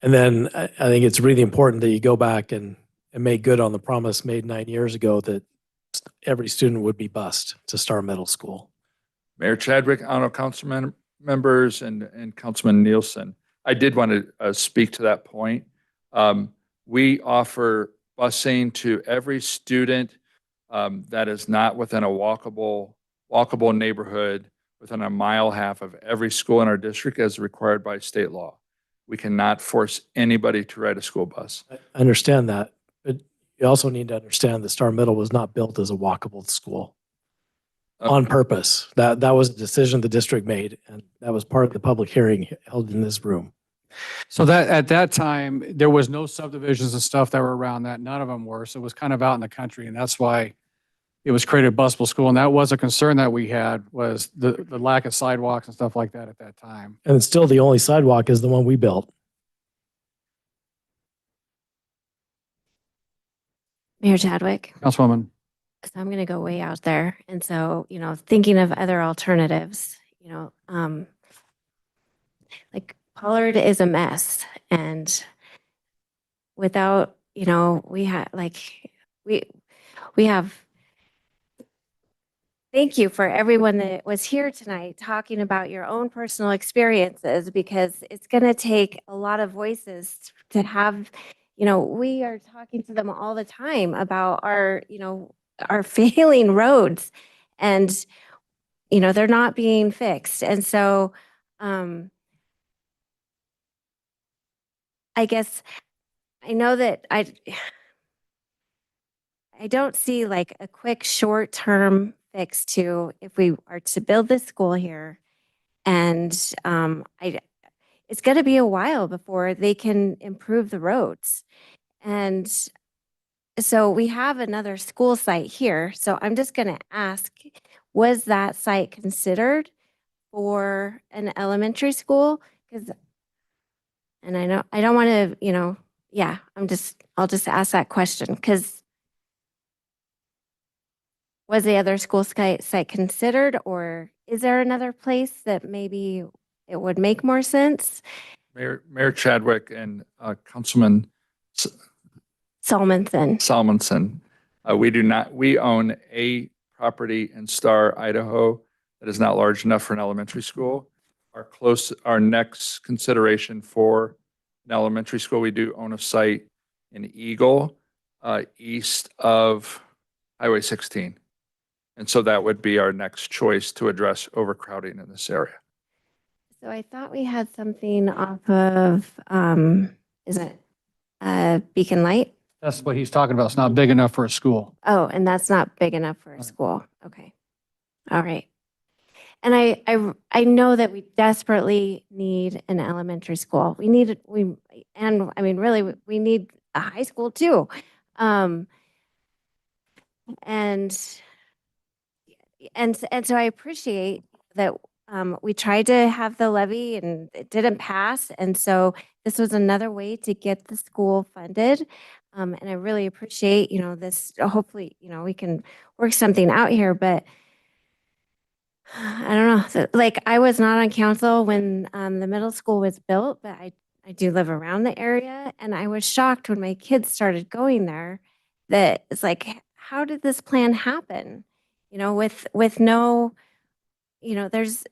And then I think it's really important that you go back and make good on the promise made 9 years ago that every student would be bused to Star Middle School. Mayor Chadwick, honorable council members, and Councilman Nielsen, I did want to speak to that point. We offer busing to every student that is not within a walkable neighborhood within a mile and a half of every school in our district as required by state law. We cannot force anybody to ride a school bus. I understand that, but you also need to understand that Star Middle was not built as a walkable school on purpose. That was a decision the district made, and that was part of the public hearing held in this room. So that at that time, there was no subdivisions and stuff that were around that. None of them were. So it was kind of out in the country, and that's why it was created busable school. And that was a concern that we had, was the lack of sidewalks and stuff like that at that time. And it's still the only sidewalk is the one we built. Mayor Chadwick. Councilwoman. So I'm going to go way out there. And so, thinking of other alternatives, like Pollard is a mess. And without, we have, thank you for everyone that was here tonight talking about your own personal experiences, because it's going to take a lot of voices to have, we are talking to them all the time about our failing roads, and, they're not being fixed. And so, I guess I know that I don't see like a quick short-term fix to, if we are to build this school here, and it's going to be a while before they can improve the roads. And so we have another school site here. So I'm just going to ask, was that site considered for an elementary school? And I know I don't want to, I'll just ask that question, because was the other school site considered, or is there another place that maybe it would make more sense? Mayor Chadwick and Councilman Salmonson. We own a property in Star, Idaho that is not large enough for an elementary school. Our next consideration for an elementary school, we do own a site in Eagle, east of Highway 16. And so that would be our next choice to address overcrowding in this area. So I thought we had something off of, is it Beacon Light? That's what he's talking about. It's not big enough for a school. Oh, and that's not big enough for a school. Okay. All right. And I know that we desperately need an elementary school. We need a high school too. And so I appreciate that we tried to have the levy and it didn't pass. And so this was another way to get the school funded. And I really appreciate, this, hopefully, we can work something out here, but I don't know. Like I was not on council when the middle school was built, but I do live around the area, and I was shocked when my kids started going there. That it's like, how did this plan happen? You know, with no, you know, there's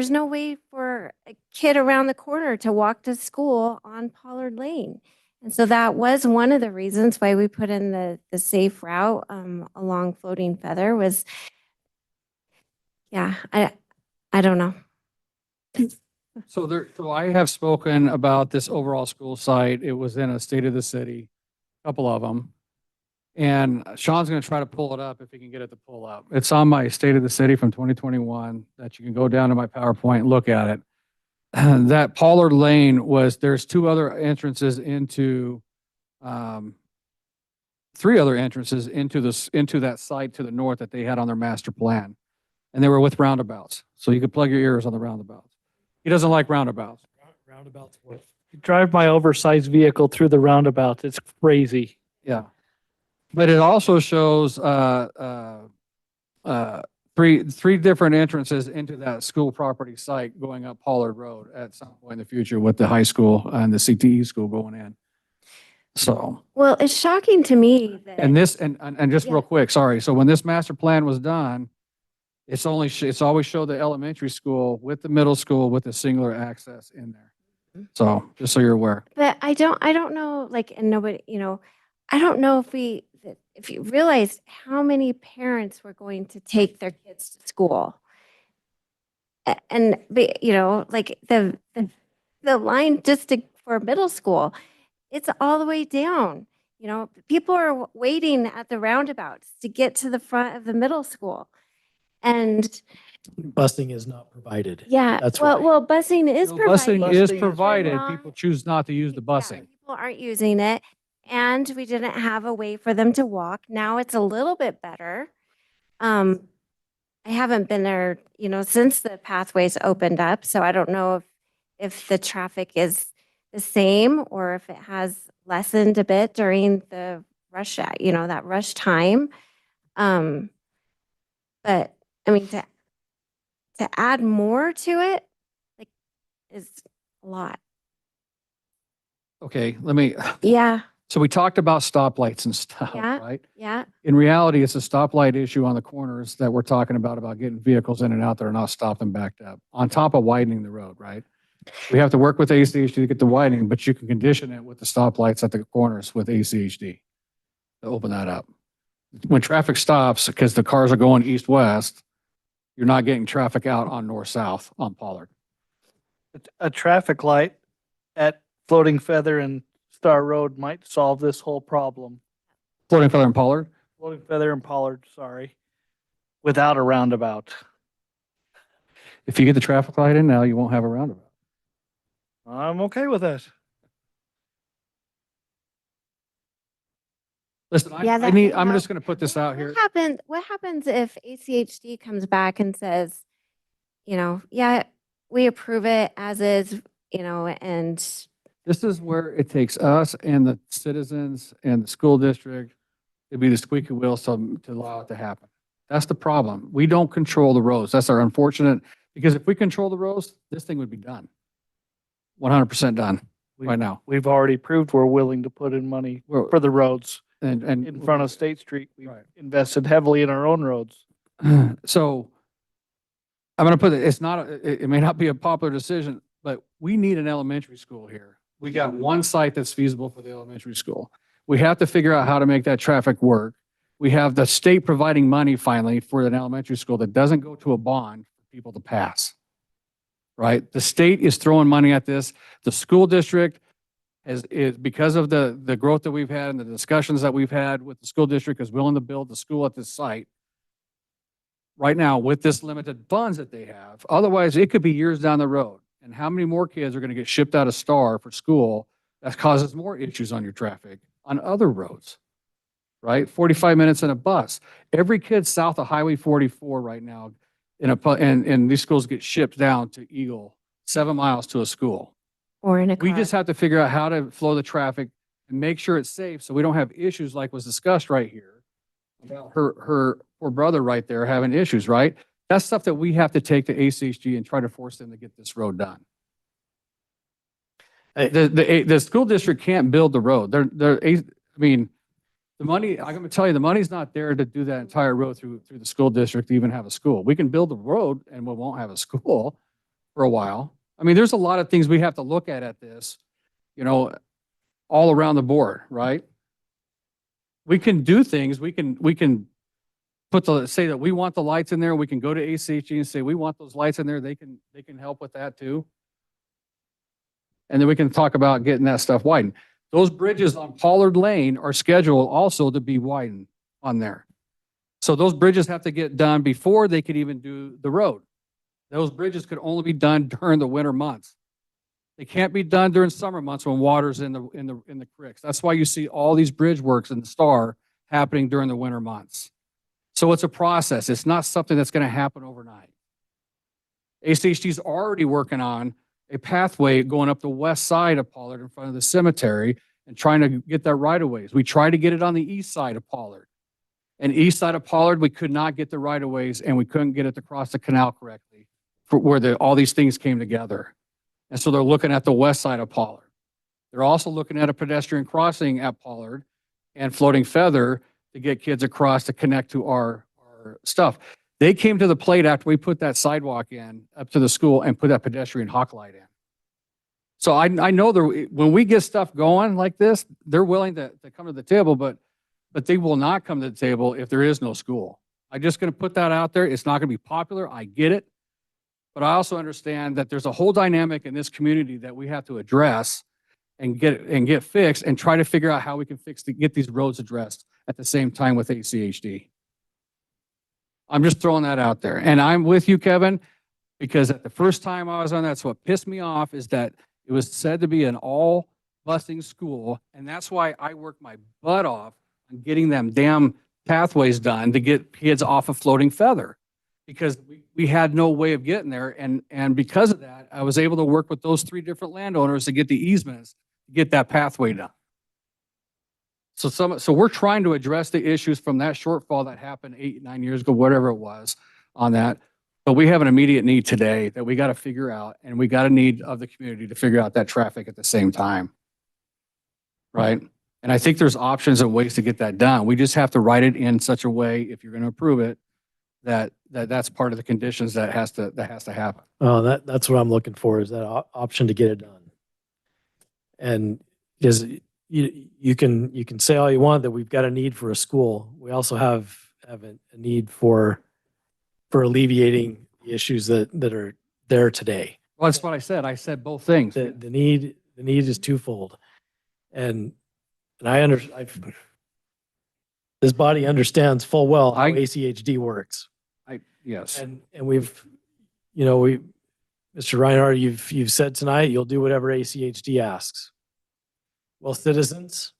no way for a kid around the corner to walk to school on Pollard Lane. And so that was one of the reasons why we put in the safe route along Floating Feather was, yeah, I don't know. So I have spoken about this overall school site. It was in a state of the city, a couple of them. And Sean's going to try to pull it up if he can get it to pull up. It's on my State of the City from 2021 that you can go down to my PowerPoint and look at it. That Pollard Lane there's two other entrances into, three other entrances into that site to the north that they had on their master plan. And they were with roundabouts. So you could plug your ears on the roundabouts. He doesn't like roundabouts. Roundabouts work. You drive my oversized vehicle through the roundabout. It's crazy. Yeah. But it also shows three different entrances into that school property site going up Pollard Road at some point in the future with the high school and the CTE school going in. So, Well, it's shocking to me that. and this, and just real quick, sorry. So when this master plan was done, it's always showed the elementary school with the middle school with a singular access in there. So just so you're aware. But I don't know, like, and nobody, you know, I don't know if you realize how many parents were going to take their kids to school. And, you know, like the line for middle school, it's all the way down. You know, people are waiting at the roundabouts to get to the front of the middle school. And Busing is not provided. yeah, That's well, busing is provided. Busing is Busing is provided. provided. People choose not to use the busing. People aren't using it. And we didn't have a way for them to walk. Now it's a little bit better. I haven't been there, you know, since the pathways opened up. So I don't know if the traffic is the same or if it has lessened a bit during the rush, you know, that rush time. But I mean, to add more to it, like, is a lot. Okay, Yeah, so we talked about stoplights and stuff, Yeah. right? yeah. In reality, it's a stoplight issue on the corners that we're talking about getting vehicles in and out that are not stopped and backed up, on top of widening the road, right? We have to work with ACHD to get the widening, but you can condition it with the stoplights at the corners with ACHD to open that up. When traffic stops, because the cars are going east-west, you're not getting traffic out on north-south on Pollard. A traffic light at Floating Feather and Star Road might solve this whole problem. Floating Feather and Pollard? Floating Feather and Pollard, sorry, without a roundabout. If you get the traffic light in now, you won't have a roundabout. I'm okay with that. Listen, Yeah, I'm just going to put this out here. What happens if ACHD comes back and says, you know, yeah, we approve it as is, you know, and This is where it takes us and the citizens and the school district to be the squeaky wheel to allow it to happen. That's the problem. We don't control the roads. That's our unfortunate, because if we control the roads, this thing would be done. 100% done right now. We've already proved we're willing to put in money We're- for the roads And in front of State Street. We've Right. invested heavily in our own roads. So I'm going to put it may not be a popular decision, but we need an elementary school here. We got one site that's feasible for the elementary school. We have to figure out how to make that traffic work. We have the state providing money finally for an elementary school that doesn't go to a bond for people to pass. Right? The state is throwing money at this. The school district is because of the growth that we've had and the discussions that we've had with the school district is willing to build the school at this site right now with this limited funds that they have. Otherwise, it could be years down the road. And how many more kids are going to get shipped out of Star for school? That causes more issues on your traffic on other roads, right? 45 minutes in a bus. Every kid south of Highway 44 right now and these schools get shipped down to Eagle, 7 miles to a school. or in a car. We just have to figure out how to flow the traffic and make sure it's safe so we don't have issues like was discussed right here about her poor brother right there having issues, right? That's stuff that we have to take to ACHG and try to force them to get this road done. The school district can't build the road. I mean, the money, I'm going to tell you, the money's not there to do that entire road through the school district to even have a school. We can build the road and we won't have a school for a while. I mean, there's a lot of things we have to look at this, you know, all around the board, right? We can do things. We can say that we want the lights in there. We can go to ACHG and say, we want those lights in there. They can help with that too. And then we can talk about getting that stuff widened. Those bridges on Pollard Lane are scheduled also to be widened on there. So those bridges have to get done before they could even do the road. Those bridges could only be done during the winter months. They can't be done during summer months when water's in the creeks. That's why you see all these bridge works in the Star happening during the winter months. So it's a process. It's not something that's going to happen overnight. ACHD's already working on a pathway going up the west side of Pollard in front of the cemetery and trying to get that right of ways. We tried to get it on the east side of Pollard. And east side of Pollard, we could not get the right of ways and we couldn't get it to cross the canal correctly for where all these things came together. And so they're looking at the west side of Pollard. They're also looking at a pedestrian crossing at Pollard and Floating Feather to get kids across to connect to our stuff. They came to the plate after we put that sidewalk in up to the school and put that pedestrian hawk light in. So I know when we get stuff going like this, they're willing to come to the table, but they will not come to the table if there is no school. I'm just going to put that out there. It's not going to be popular. I get it. But I also understand that there's a whole dynamic in this community that we have to address and get fixed and try to figure out how we can get these roads addressed at the same time with ACHD. I'm just throwing that out there. And I'm with you, Kevin, because at the first time I was on, that's what pissed me off is that it was said to be an all busing school. And that's why I worked my butt off on getting them damn pathways done to get kids off of Floating Feather because we had no way of getting there. And because of that, I was able to work with those 3 different landowners to get the easements to get that pathway done. So we're trying to address the issues from that shortfall that happened 8, 9 years ago, whatever it was on that. But we have an immediate need today that we got to figure out, and we got a need of the community to figure out that traffic at the same time. Right? And I think there's options and ways to get that done. We just have to write it in such a way, if you're going to approve it, that's part of the conditions that has to happen. Oh, that's what I'm looking for is that option to get it done. And because you can say all you want that we've got a need for a school. We also have a need for alleviating the issues that are there today. Well, that's what I said. I said both things. The need is twofold. And this body understands full well how ACHD works. Yes. And Mr. Reinhardt, you've said tonight you'll do whatever ACHD asks. Well, citizens,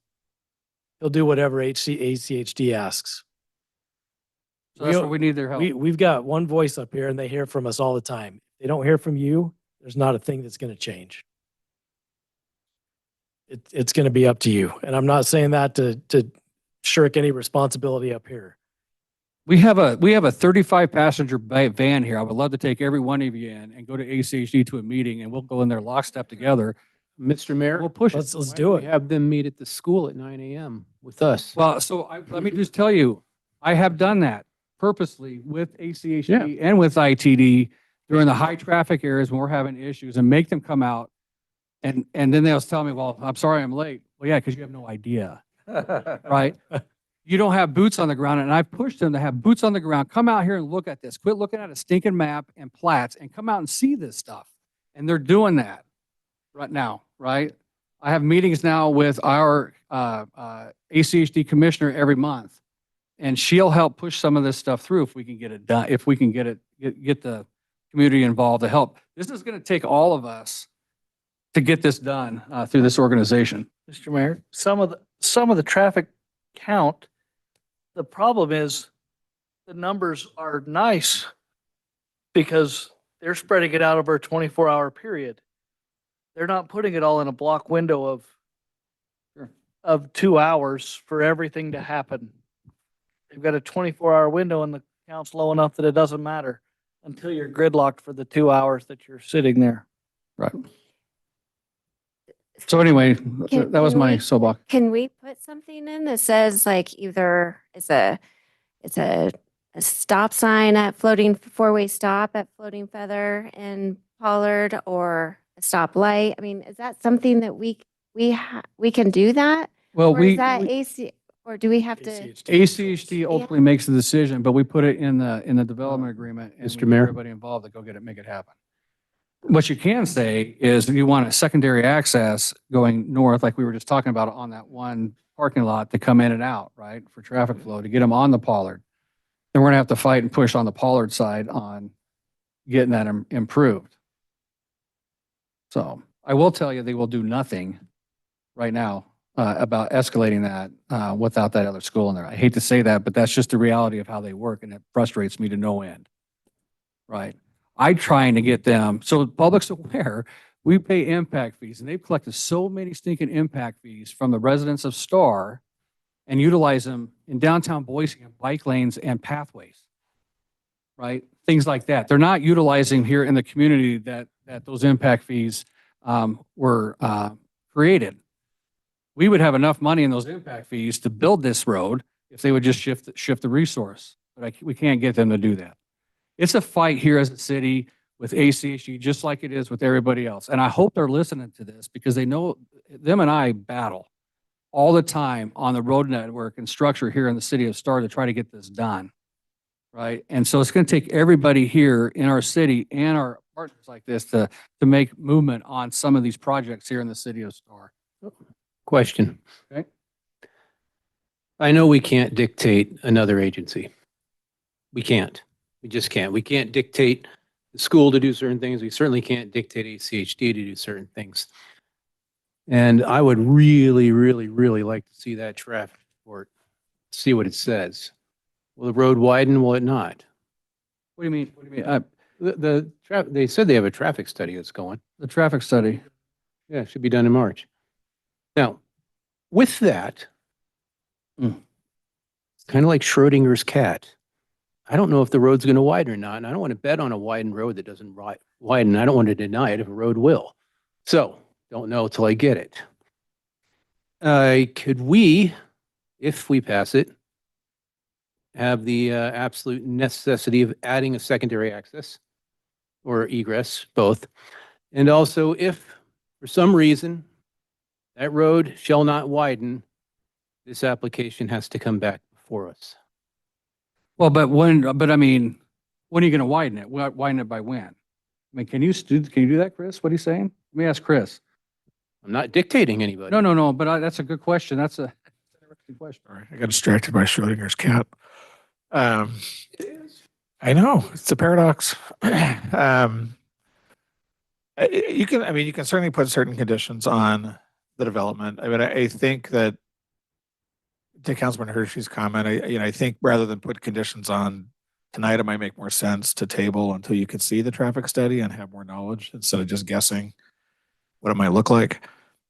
he'll do whatever ACHD asks. So that's where we need their help. We've got one voice up here and they hear from us all the time. If they don't hear from you, there's not a thing that's going to change. It's going to be up to you. And I'm not saying that to shirk any responsibility up here. We have a 35 passenger van here. I would love to take every one of you in and go to ACHD to a meeting and we'll go in there lockstep together. Mr. Mayor, We'll push it. Let's do it. Have them meet at the school at 9 a.m. with us. Well, let me just tell you, I have done that purposely with ACHD and with ITD during the high traffic areas when we're having issues and make them come out. And then they'll tell me, well, I'm sorry I'm late. Well, yeah, because you have no idea, right? You don't have boots on the ground. And I've pushed them to have boots on the ground. Come out here and look at this. Quit looking at a stinking map and plats and come out and see this stuff. And they're doing that right now, right? I have meetings now with our ACHD commissioner every month. And she'll help push some of this stuff through if we can get it done, if we can get the community involved to help. This is going to take all of us to get this done through this organization. Mr. Mayor, some of the traffic count, the problem is the numbers are nice because they're spreading it out over a 24-hour period. They're not putting it all in a block window of 2 hours for everything to happen. They've got a 24-hour window and the count's low enough that it doesn't matter. until you're gridlocked for the 2 hours that you're sitting there. Right. So anyway, Can- that was can my we- soapbox. Can we put something in that says like either it's a stop sign at floating, four-way stop at Floating Feather and Pollard, or a stop light? I mean, is that something that we can do that? Well, Or is that AC, or do we have to? ACHD ultimately makes the decision, but we put it in the development agreement. And we Mr. get Mayor? everybody involved to go get it, make it happen. What you can say is you want a secondary access going north, like we were just talking about on that one parking lot to come in and out, right? For traffic flow, to get them on the Pollard. Then we're gonna have to fight and push on the Pollard side on getting that improved. So I will tell you, they will do nothing right now about escalating that without that other school in there. I hate to say that, but that's just the reality of how they work, and it frustrates me to no end. Right? I'm trying to get them, so the public's aware, we pay impact fees, and they've collected so many stinking impact fees from the residents of Star and utilize them in downtown Boise and bike lanes and pathways. Right? Things like that. They're not utilizing here in the community that those impact fees were created. We would have enough money in those impact fees to build this road if they would just shift the resource, but we can't get them to do that. It's a fight here as a city with ACHG, just like it is with everybody else. And I hope they're listening to this because they know them and I battle all the time on the road network and structure here in the city of Star to try to get this done. Right? And so it's going to take everybody here in our city and our partners like this to make movement on some of these projects here in the city of Star. Question. Okay. I know we can't dictate another agency. We can't. We just can't. We can't dictate the school to do certain things. We certainly can't dictate ACHD to do certain things. And I would really, really, really like to see that traffic report, see what it says. Will the road widen? Will it not? What do you mean? What do you mean? They said they have a traffic study that's going. The traffic study. Yeah, it should be done in March. Now, with that, it's kind of like Schrodinger's cat. I don't know if the road's going to widen or not, and I don't want to bet on a widened road that doesn't widen. I don't want to deny it if a road will. So, don't know till I get it. Could we, if we pass it, have the absolute necessity of adding a secondary access or egress, both? And also, if for some reason that road shall not widen, this application has to come back before us. Well, but I mean, when are you going to widen it? Widen it by when? I mean, can you do that, Chris? What are you saying? Let me ask Chris. I'm not dictating anybody. No, but that's a good question. That's an interesting question. Sorry, I got distracted by Schrodinger's cat. I know, it's a paradox. You can certainly put certain conditions on the development. I mean, I think that to Councilman Hershey's comment, I think rather than put conditions on tonight, it might make more sense to table until you can see the traffic study and have more knowledge instead of just guessing what it might look like.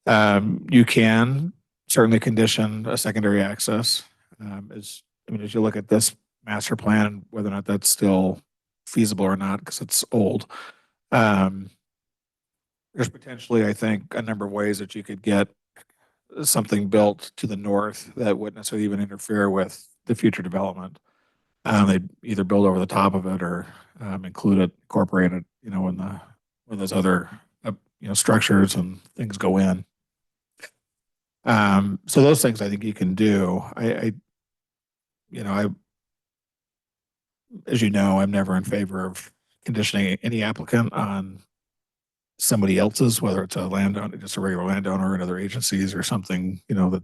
You can certainly condition a secondary access. As you look at this master plan and whether or not that's still feasible or not, because it's old. There's potentially, I think, a number of ways that you could get something built to the north that wouldn't necessarily even interfere with the future development. They'd either build over the top of it or include it, incorporate it, where those other structures and things go in. So those things I think you can do. As you know, I'm never in favor of conditioning any applicant on somebody else's, whether it's a landowner, just a regular landowner and other agencies or something, that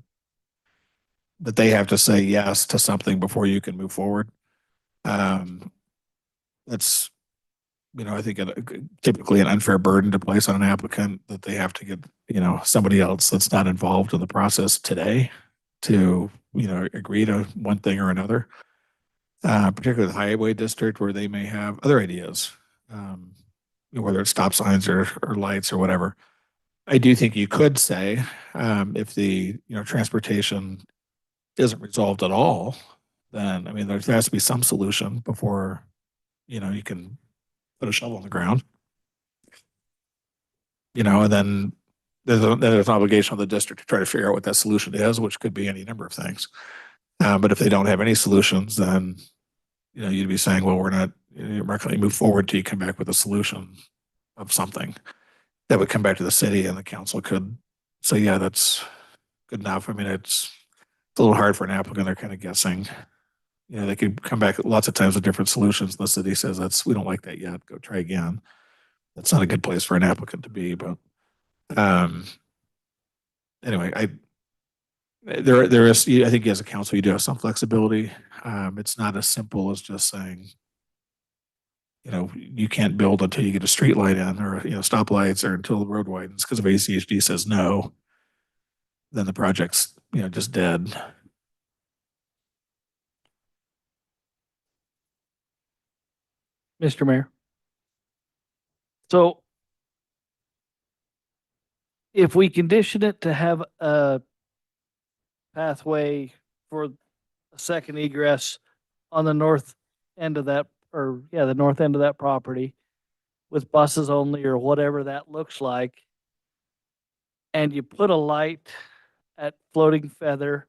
they have to say yes to something before you can move forward. That's, I think typically an unfair burden to place on an applicant that they have to get, somebody else that's not involved in the process today to, agree to one thing or another. Particularly the highway district where they may have other ideas, whether it's stop signs or lights or whatever. I do think you could say, if the, transportation isn't resolved at all, then, there has to be some solution before, you can put a shovel in the ground. You know, and then there's an obligation on the district to try to figure out what that solution is, which could be any number of things. But if they don't have any solutions, then, you know, you'd be saying, well, we're not going to move forward till you come back with a solution of something that would come back to the city, and the council could say, yeah, that's good enough. I mean, it's a little hard for an applicant. They're kind of guessing. You know, they could come back lots of times with different solutions. And the city says, we don't like that yet. Go try again. That's not a good place for an applicant to be, but anyway, there is, I think as a council, you do have some flexibility. It's not as simple as just saying, you know, you can't build until you get a street light in, or, you know, stoplights, or until the road widens, because if ACHD says no, then the project's, you know, just dead. Mr. Mayor. So if we condition it to have a pathway for a second egress on the north end of that, or yeah, the north end of that property with buses only, or whatever that looks like, and you put a light at Floating Feather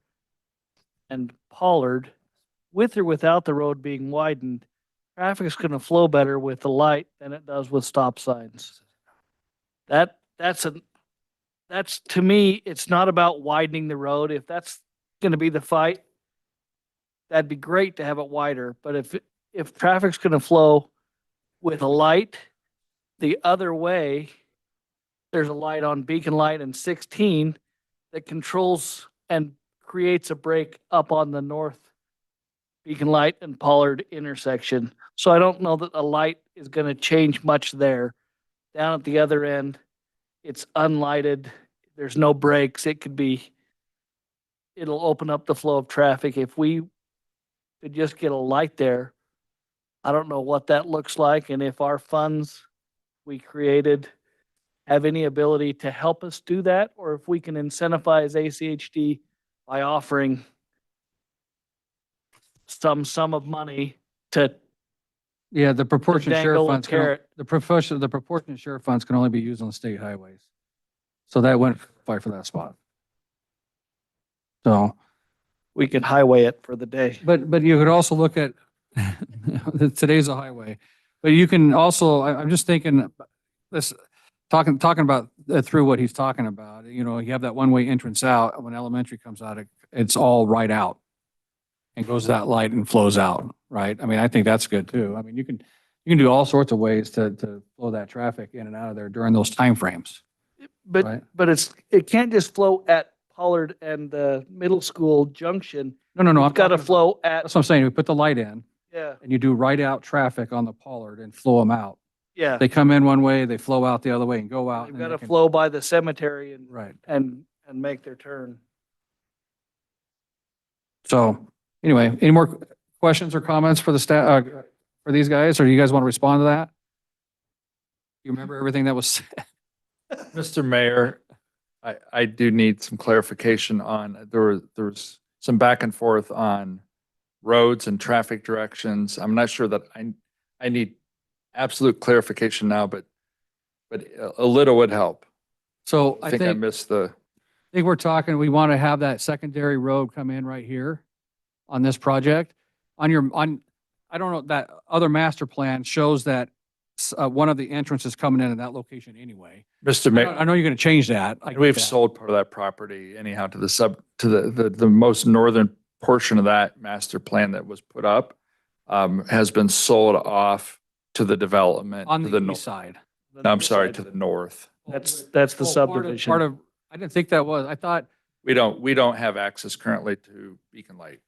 and Pollard, with or without the road being widened, traffic's going to flow better with the light than it does with stop signs. That's to me, it's not about widening the road. If that's going to be the fight, that'd be great to have it wider. But if traffic's going to flow with a light the other way, there's a light on Beacon Light and 16 that controls and creates a break up on the north Beacon Light and Pollard intersection. So I don't know that a light is going to change much there. Down at the other end, it's unlighted. There's no brakes. It'll open up the flow of traffic. If we could just get a light there, I don't know what that looks like, and if our funds we created have any ability to help us do that, or if we can incentivize ACHD by offering some sum of money to Yeah, the proportionate share dangle a funds, carrot. the proportionate share funds can only be used on state highways. So that went fight for that spot. So, we could highway it for the day. but you could also look at, today's a highway, but you can also, I'm just thinking this, talking about through what he's talking about, you know, you have that one-way entrance out. When elementary comes out, it's all right out and goes to that light and flows out, right? I mean, I think that's good too. I mean, you can do all sorts of ways to flow that traffic in and out of there during those timeframes. Right. But it can't just flow at Pollard and the middle school junction. No, It's I'm got to talking- flow at, That's what I'm saying. We put the light in yeah, and you do right out traffic on the Pollard and flow them out. yeah. They come in one way, they flow out the other way and go out. They've and got they to can- flow by the cemetery Right. and make their turn. So anyway, any more questions or comments for the staff, for these guys, or do you guys want to respond to that? You remember everything that was said? Mr. Mayor, I do need some clarification on, there was some back and forth on roads and traffic directions. I'm not sure that I need absolute clarification now, but a little would help. So I think I missed the, I think we're talking, we want to have that secondary road come in right here on this project. I don't know, that other master plan shows that one of the entrances coming in that location anyway. Mr. Mayor. I know you're going to change that. I get We've that. sold part of that property anyhow to the most northern portion of that master plan that was put up, has been sold off to the development. On to the north. east side. No, I'm sorry, to the north. That's the subdivision. Part of, I didn't think that was, I thought, We don't have access currently to Beacon Light.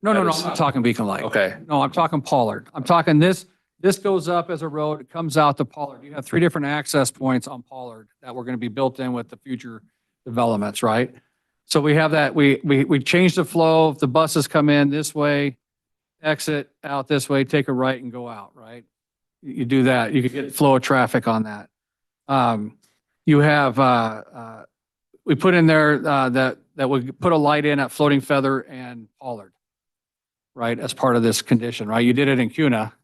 no, That I'm is- not talking Beacon Light. Okay. No, I'm talking Pollard. I'm talking this goes up as a road, it comes out to Pollard. You have 3 different access points on Pollard that were going to be built in with the future developments, right? So we have that, we change the flow. If the buses come in this way, exit out this way, take a right and go out, right? You do that, you could get flow of traffic on that. You have, we put in there, that would put a light in at Floating Feather and Pollard, right? As part of this condition, right? You did it in CUNA.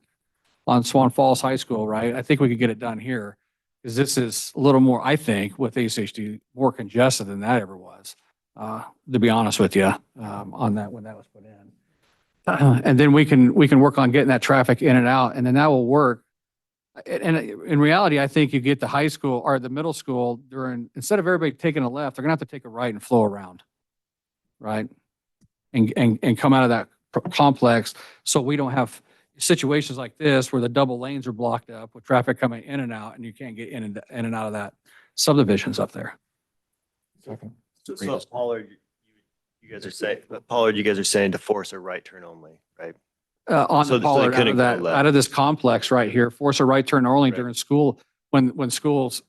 on Swan Falls High School, right? I think we could get it done here. Because this is a little more, I think, with ACHD, more congested than that ever was, to be honest with you, on that, when that was put in. And then we can work on getting that traffic in and out, and then that will work. And in reality, I think you get the high school or the middle school instead of everybody taking a left, they're gonna have to take a right and flow around, right? And come out of that complex, so we don't have situations like this where the double lanes are blocked up with traffic coming in and out, and you can't get in and out of that subdivisions up there. So Pollard, you guys are saying to force a right turn only, right? On So the they Pollard, couldn't go left. out of this complex right here, force a right turn only Right. during school, when schools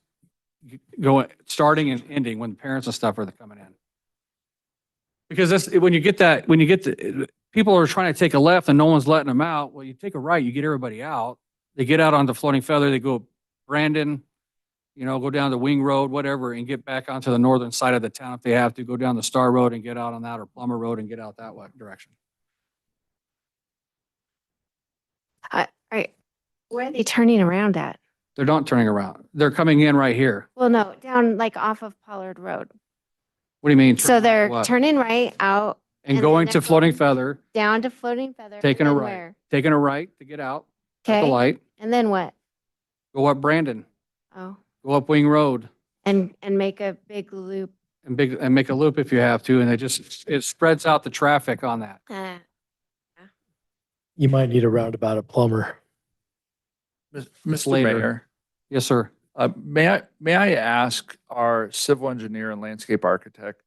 starting and ending, when parents and stuff are coming in. Because when you get people are trying to take a left and no one's letting them out, well, you take a right, you get everybody out. They get out onto Floating Feather, they go Brandon, go down the Wing Road, whatever, and get back onto the northern side of the town if they have to, go down the Star Road and get out on that, or Plummer Road and get out that direction. Where are they turning around at? They're not turning around. They're coming in right here. Well, no, down like off of Pollard Road. What do you mean? So they're what? turning right out. And then going they're to Floating going Feather, Down to Floating Feather. taking a and then right, where? taking a right to get out at the Okay. light, And then what? go up Brandon, Oh, go up Wing Road and make a big loop. and make a loop if you have to. And it spreads out the traffic on that. You might need a roundabout at Plummer. Mr. later. Mayor, Yes, sir. may I ask our civil engineer and landscape architect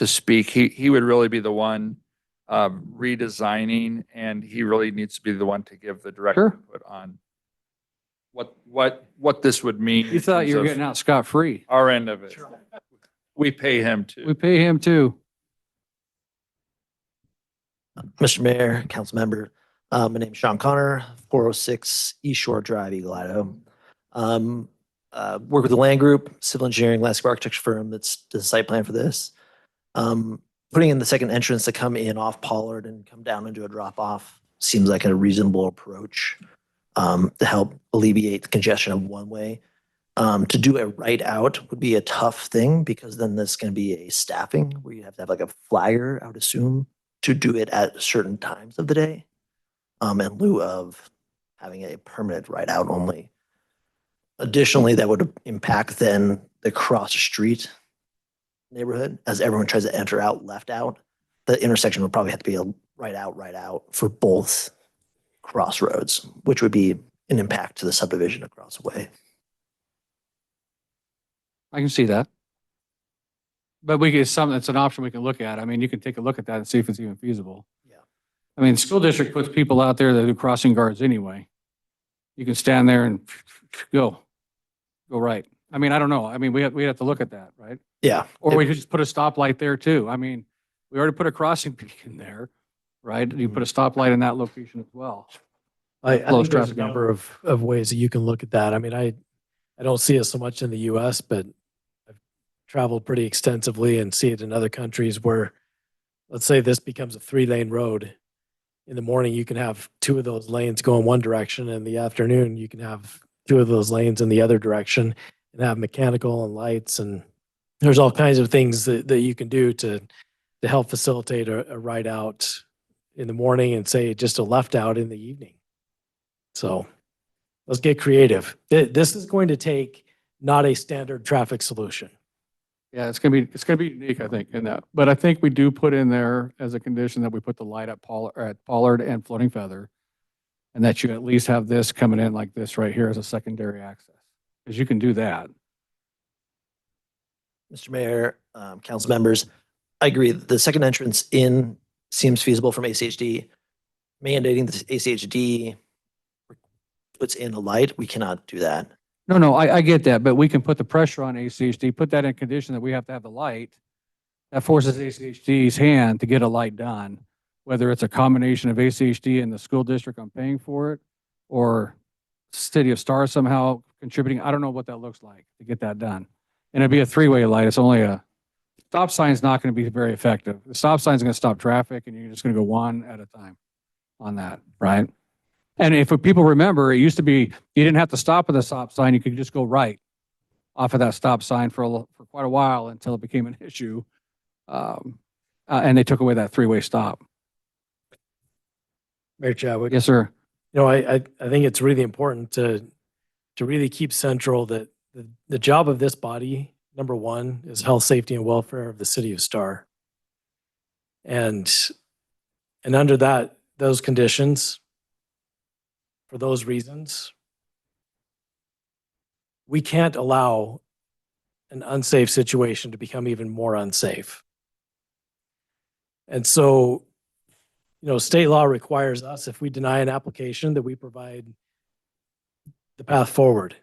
to speak? He would really be the one redesigning, and he really needs to be the one to give the direct Sure. input on what this would mean. You in thought terms you were of getting out scot-free. our end of it. We pay him We to. pay him too. Mr. Mayor, council member, my name is Sean Connor, 406 East Shore Drive, Eagle, Idaho. Work with the land group, civil engineering, landscape architecture firm that's does the site plan for this. Putting in the second entrance to come in off Pollard and come down into a drop off seems like a reasonable approach to help alleviate the congestion of one way. To do a right out would be a tough thing because then there's going to be a staffing where you have to have like a flagger, I would assume, to do it at certain times of the day, in lieu of having a permanent right out only. Additionally, that would impact then the cross street neighborhood as everyone tries to enter out, left out. The intersection would probably have to be a right out for both crossroads, which would be an impact to the subdivision across the way. I can see that. But it's an option we can look at. I mean, you can take a look at that and see if it's even feasible. Yeah. I mean, the school district puts people out there that do crossing guards anyway. You can stand there and go right. I mean, I don't know. I mean, we have to look at that, right? Yeah. Or we could just put a stoplight there too. I mean, we already put a crossing beacon there, right? You put a stoplight in that location as well. I Close think there's a traffic. number of ways that you can look at that. I mean, I don't see it so much in the US, but I've traveled pretty extensively and see it in other countries where, let's say this becomes a 3-lane road. In the morning, you can have 2 of those lanes go in one direction. In the afternoon, you can have 2 of those lanes in the other direction and have mechanical and lights. And there's all kinds of things that you can do to help facilitate a ride out in the morning and say just a left out in the evening. So let's get creative. This is going to take not a standard traffic solution. Yeah, it's gonna be unique, I think, in that. But I think we do put in there as a condition that we put the light at Pollard and Floating Feather, and that you at least have this coming in like this right here as a secondary access, because you can do that. Mr. Mayor, council members, I agree. The second entrance in seems feasible from ACHD. Mandating the ACHD puts in a light, we cannot do that. No, I get that, but we can put the pressure on ACHD, put that in condition that we have to have the light. That forces ACHD's hand to get a light done, whether it's a combination of ACHD and the school district on paying for it, or City of Star somehow contributing. I don't know what that looks like to get that done. And it'd be a 3-way light. It's only a stop sign's not going to be very effective. The stop sign's going to stop traffic and you're just going to go one at a time on that, right? And if people remember, it used to be, you didn't have to stop at the stop sign. You could just go right off of that stop sign for quite a while until it became an issue. And they took away that three-way stop. Mayor Chadwick. Yes, sir. You know, I think it's really important to really keep central that the job of this body, number one, is health, safety, and welfare of the city of Star. And under those conditions, for those reasons, we can't allow an unsafe situation to become even more unsafe. And so, you know, state law requires us, if we deny an application, that we provide the path forward.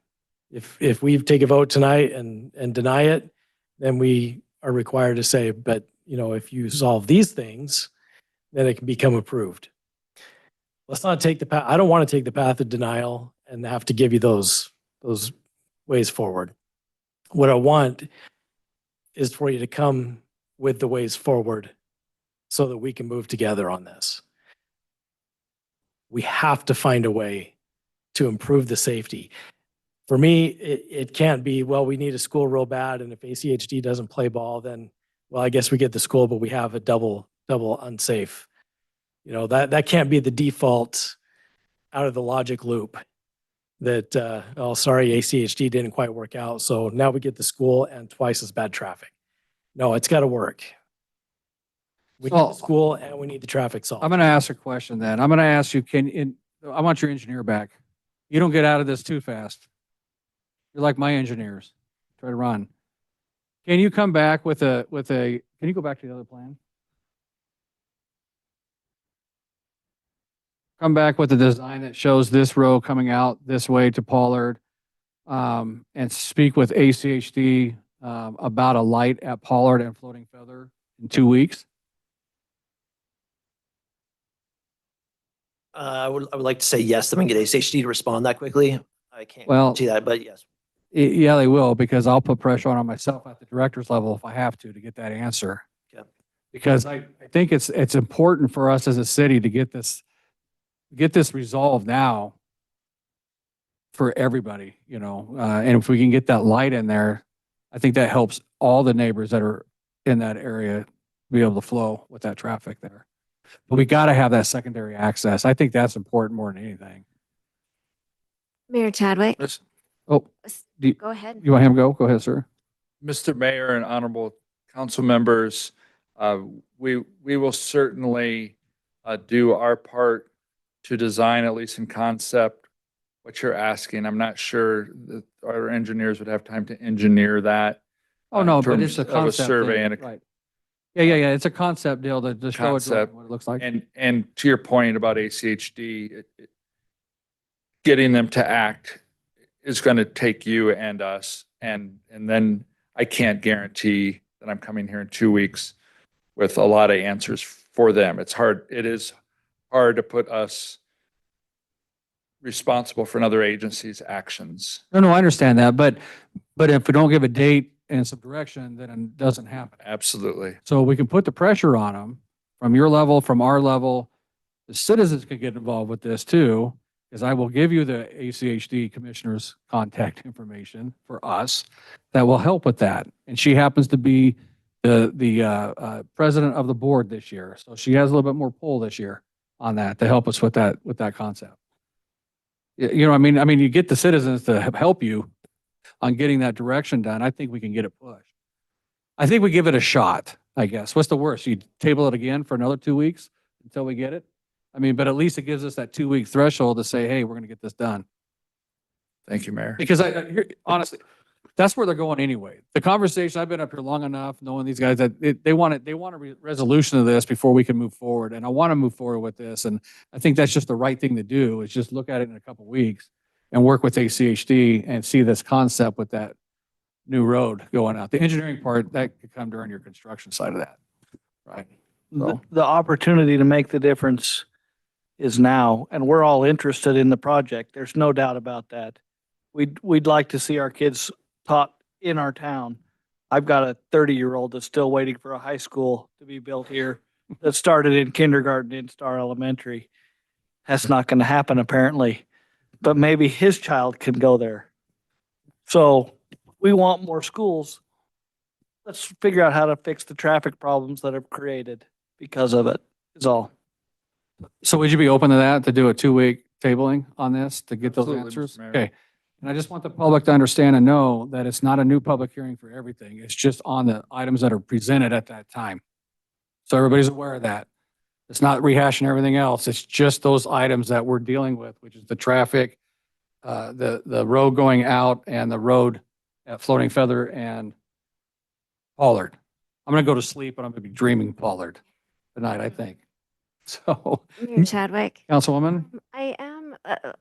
If we take a vote tonight and deny it, then we are required to say, but, you know, if you solve these things, then it can become approved. Let's not take the path. I don't want to take the path of denial and have to give you those ways forward. What I want is for you to come with the ways forward so that we can move together on this. We have to find a way to improve the safety. For me, it can't be, well, we need a school real bad, and if ACHD doesn't play ball, then, well, I guess we get the school, but we have a double unsafe. You know, that can't be the default out of the logic loop that, oh, sorry, ACHD didn't quite work out, so now we get the school and twice as bad traffic. No, it's got to work. We need the school and we need the traffic solved. I'm going to ask a question then. I'm going to ask you, I want your engineer back. You don't get out of this too fast. You're like my engineers. Try to run. Can you come back with can you go back to the other plan? Come back with a design that shows this row coming out this way to Pollard, and speak with ACHD about a light at Pollard and Floating Feather in 2 weeks. I would like to say yes, then we can get ACHD to respond that quickly. I can't Well, see that, but yes. Yeah, they will, because I'll put pressure on myself at the director's level if I have to get that answer. Yeah. Because I think it's important for us as a city to get this resolved now for everybody, you know, and if we can get that light in there, I think that helps all the neighbors that are in that area be able to flow with that traffic there. But we got to have that secondary access. I think that's important more than anything. Mayor Chadwick. Oh, Go ahead. You want him to go? Go ahead, sir. Mr. Mayor and honorable council members, we will certainly do our part to design, at least in concept, what you're asking. I'm not sure that our engineers would have time to engineer that. Oh, no, in but it's terms a of concept. survey thing, and a right. Yeah. It's a concept deal to show it concept. what it looks like. And to your point about ACHD, getting them to act is going to take you and us. And then I can't guarantee that I'm coming here in 2 weeks with a lot of answers for them. It is hard to put us responsible for another agency's actions. No, I understand that, but if we don't give a date and some direction, then it doesn't happen. Absolutely. So we can put the pressure on them from your level, from our level. The citizens can get involved with this too, because I will give you the ACHD commissioner's contact information for us that will help with that. And she happens to be the president of the board this year, so she has a little bit more pull this year on that to help us with that concept. You know, I mean, you get the citizens to help you on getting that direction done. I think we can get it pushed. I think we give it a shot, I guess. What's the worst? You table it again for another 2 weeks until we get it? I mean, but at least it gives us that 2 week threshold to say, hey, we're going to get this done. Thank you, Mayor. Because honestly, that's where they're going anyway. The conversation, I've been up here long enough knowing these guys that they want a resolution of this before we can move forward. And I want to move forward with this. And I think that's just the right thing to do, is just look at it in a couple of weeks and work with ACHD and see this concept with that new road going out. The engineering part, that could come during your construction side of that. Right. So, The opportunity to make the difference is now, and we're all interested in the project. There's no doubt about that. We'd like to see our kids taught in our town. I've got a 30-year-old that's still waiting for a high school to be built here that started in kindergarten in Star Elementary. That's not going to happen apparently, but maybe his child can go there. So we want more schools. Let's figure out how to fix the traffic problems that are created because of it, is all. So would you be open to that, to do a 2-week tabling on this, to get those Absolutely, Mr. answers? Mayor. Okay. And I just want the public to understand and know that it's not a new public hearing for everything. It's just on the items that are presented at that time. So everybody's aware of that. It's not rehashing everything else. It's just those items that we're dealing with, which is the traffic, the road going out and the road at Floating Feather and Pollard. I'm going to go to sleep, but I'm going to be dreaming Pollard tonight, I think. So, Mayor Chadwick. Councilwoman? I am,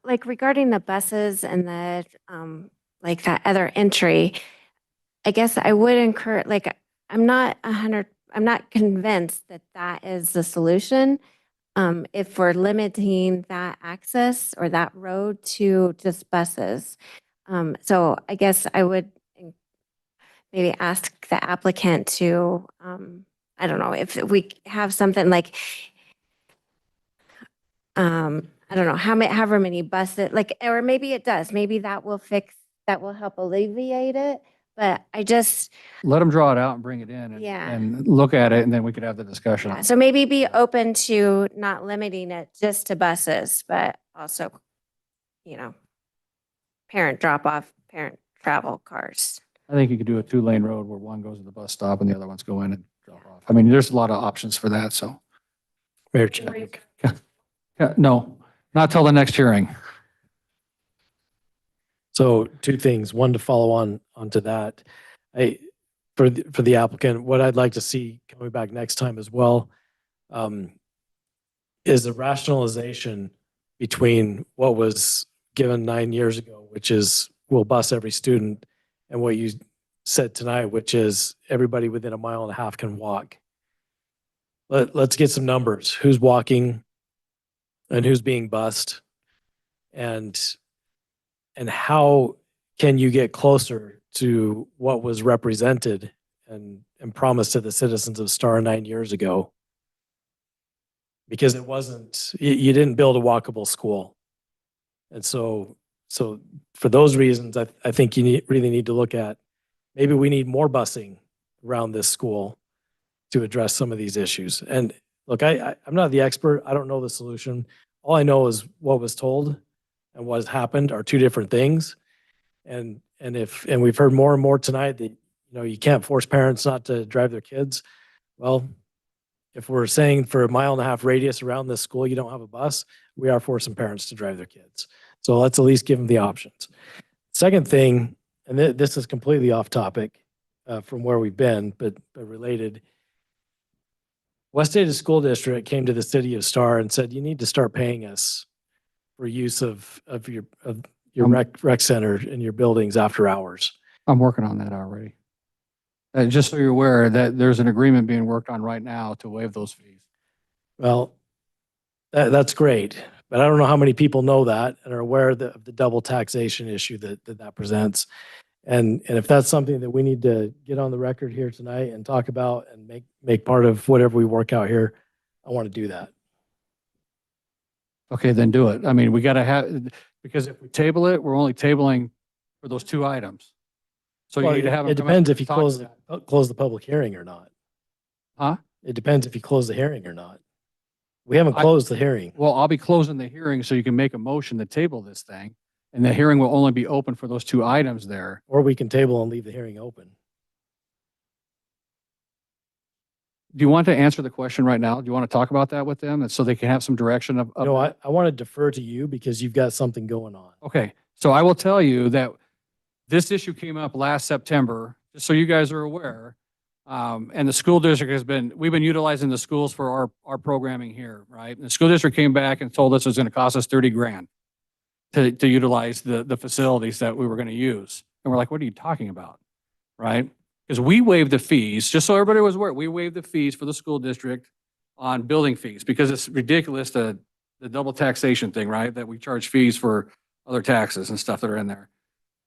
like regarding the buses and the, like that other entry, I guess I would encourage, like, I'm not convinced that that is the solution. If we're limiting that access or that road to just buses. So I guess I would maybe ask the applicant to, I don't know, if we have something like, I don't know, however many buses, like, or maybe it does, maybe that will help alleviate it. But I just, Let them draw it out and bring it in Yeah. and look at it, and then we could have the discussion. on it. so maybe be open to not limiting it just to buses, but also, parent drop off, parent travel cars. I think you could do a 2-lane road where one goes to the bus stop and the other ones go in and drop off. I mean, there's a lot of options for that, so. Mayor Chadwick. No, not till the next hearing. So 2 things, one to follow onto that. For the applicant, what I'd like to see coming back next time as well, is a rationalization between what was given 9 years ago, which is we'll bus every student, and what you said tonight, which is everybody within a mile and a half can walk. Let's get some numbers. Who's walking and who's being bused, and how can you get closer to what was represented and promised to the citizens of Star 9 years ago? Because it wasn't, you didn't build a walkable school. And so for those reasons, I think you really need to look at, maybe we need more busing around this school to address some of these issues. And look, I'm not the expert. I don't know the solution. All I know is what was told and what has happened are 2 different things. And we've heard more and more tonight that, you can't force parents not to drive their kids. Well, if we're saying for a 1.5 mile radius around this school, you don't have a bus, we are forcing parents to drive their kids. So let's at least give them the options. Second thing, and this is completely off topic from where we've been, but related. West Ada School District came to the city of Star and said, you need to start paying us for use of your rec center and your buildings after hours. I'm working on that already. Just so you're aware that there's an agreement being worked on right now to waive those fees. Well, that's great, but I don't know how many people know that and are aware of the double taxation issue that presents. And if that's something that we need to get on the record here tonight and talk about and make part of whatever we work out here, I want to do that. Okay, then do it. I mean, we got to have, because if we table it, we're only tabling for those 2 items. So you Well, need to have them it come depends up if you and talk close the public hearing or not. Huh? It depends if you close the hearing or not. We haven't closed the hearing. Well, I'll be closing the hearing so you can make a motion to table this thing. And the hearing will only be open for those 2 items there. Or we can table and leave the hearing open. Do you want to answer the question right now? Do you want to talk about that with them and so they can have some direction of? No, I want to defer to you because you've got something going on. Okay, so I will tell you that this issue came up last September, just so you guys are aware. And the school district we've been utilizing the schools for our programming here, right? And the school district came back and told us it was going to cost us 30 grand to utilize the facilities that we were going to use. And we're like, what are you talking about? Right? Because we waived the fees, just so everybody was aware, we waived the fees for the school district on building fees because it's ridiculous, the double taxation thing, right? That we charge fees for other taxes and stuff that are in there.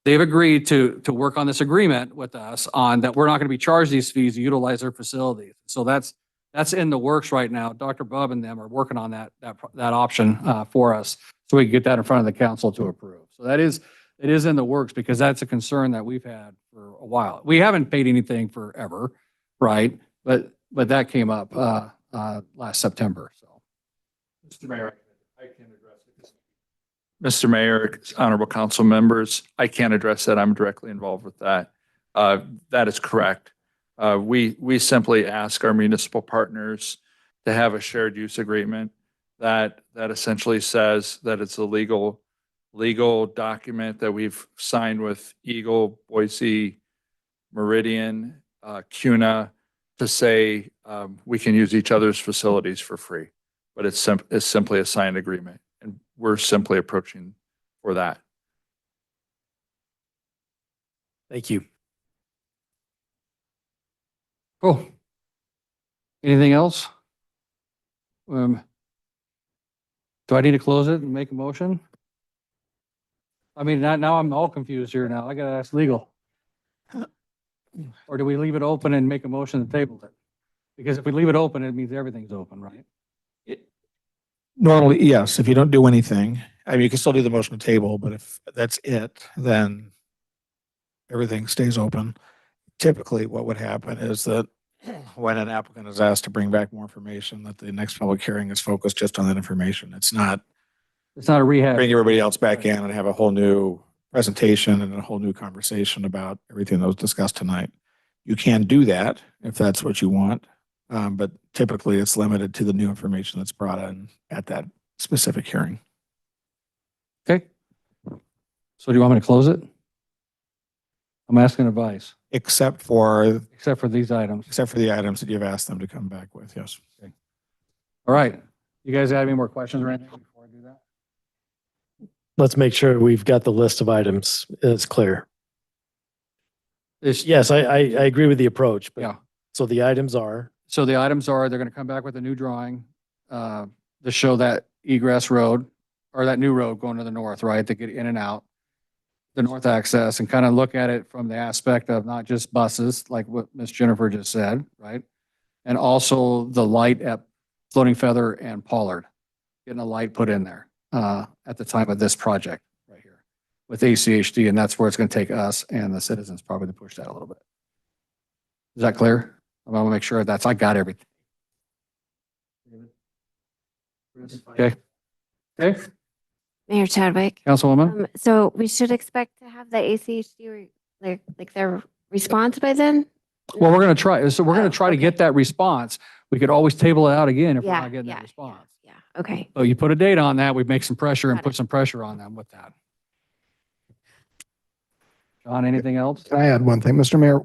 They've agreed to work on this agreement with us on that we're not going to be charged these fees to utilize their facilities. So that's That's in the works right now. Dr. Bub and them are working on that option for us, so we can get that in front of the council to approve. So it is in the works because that's a concern that we've had for a while. We haven't paid anything forever, right? But that came up last September, so. Mr. Mayor, I can address it. Mr. Mayor, honorable council members, I can't address that. I'm directly involved with that. That is correct. We simply ask our municipal partners to have a shared use agreement that essentially says that it's a legal document that we've signed with Eagle, Boise, Meridian, CUNA to say we can use each other's facilities for free. But it's simply a signed agreement, and we're simply approaching for that. Thank you. Cool. Anything else? Do I need to close it and make a motion? I mean, now I'm all confused here now. I gotta ask legal. Or do we leave it open and make a motion to table it? Because if we leave it open, it means everything's open, right? Normally, yes, if you don't do anything, I mean, you can still do the motion to table, but if that's it, then everything stays open. Typically, what would happen is that when an applicant is asked to bring back more information, that the next public hearing is focused just on that information. It's not a rehab. bring everybody else back in and have a whole new presentation and a whole new conversation about everything that was discussed tonight. You can do that if that's what you want. But typically it's limited to the new information that's brought in at that specific hearing. Okay. So do you want me to close it? I'm asking advice. Except for these items. Except for the items that you've asked them to come back with, yes. Okay. All right. You guys have any more questions or anything before I do that? Let's make sure we've got the list of items. It's clear. Yes, I agree with the approach, but Yeah. so the items are, So the items are, they're going to come back with a new drawing to show that egress road or that new road going to the north, right, to get in and out, the north access, and kind of look at it from the aspect of not just buses, like what Miss Jennifer just said, right? And also the light at Floating Feather and Pollard, getting a light put in there at the time of this project right here with ACHD, and that's where it's going to take us and the citizens probably to push that a little bit. Is that clear? I want to make sure I got everything. Okay. Okay. Mayor Chadwick. Councilwoman? So we should expect to have the ACHD, like their response by then? Well, we're going to try. So we're going to try to get that response. We could always table it out again if we're not getting that response. Okay. So you put a date on that, we make some pressure and put some pressure on them with that. John, anything else? Can I add one thing, Mr. Mayor?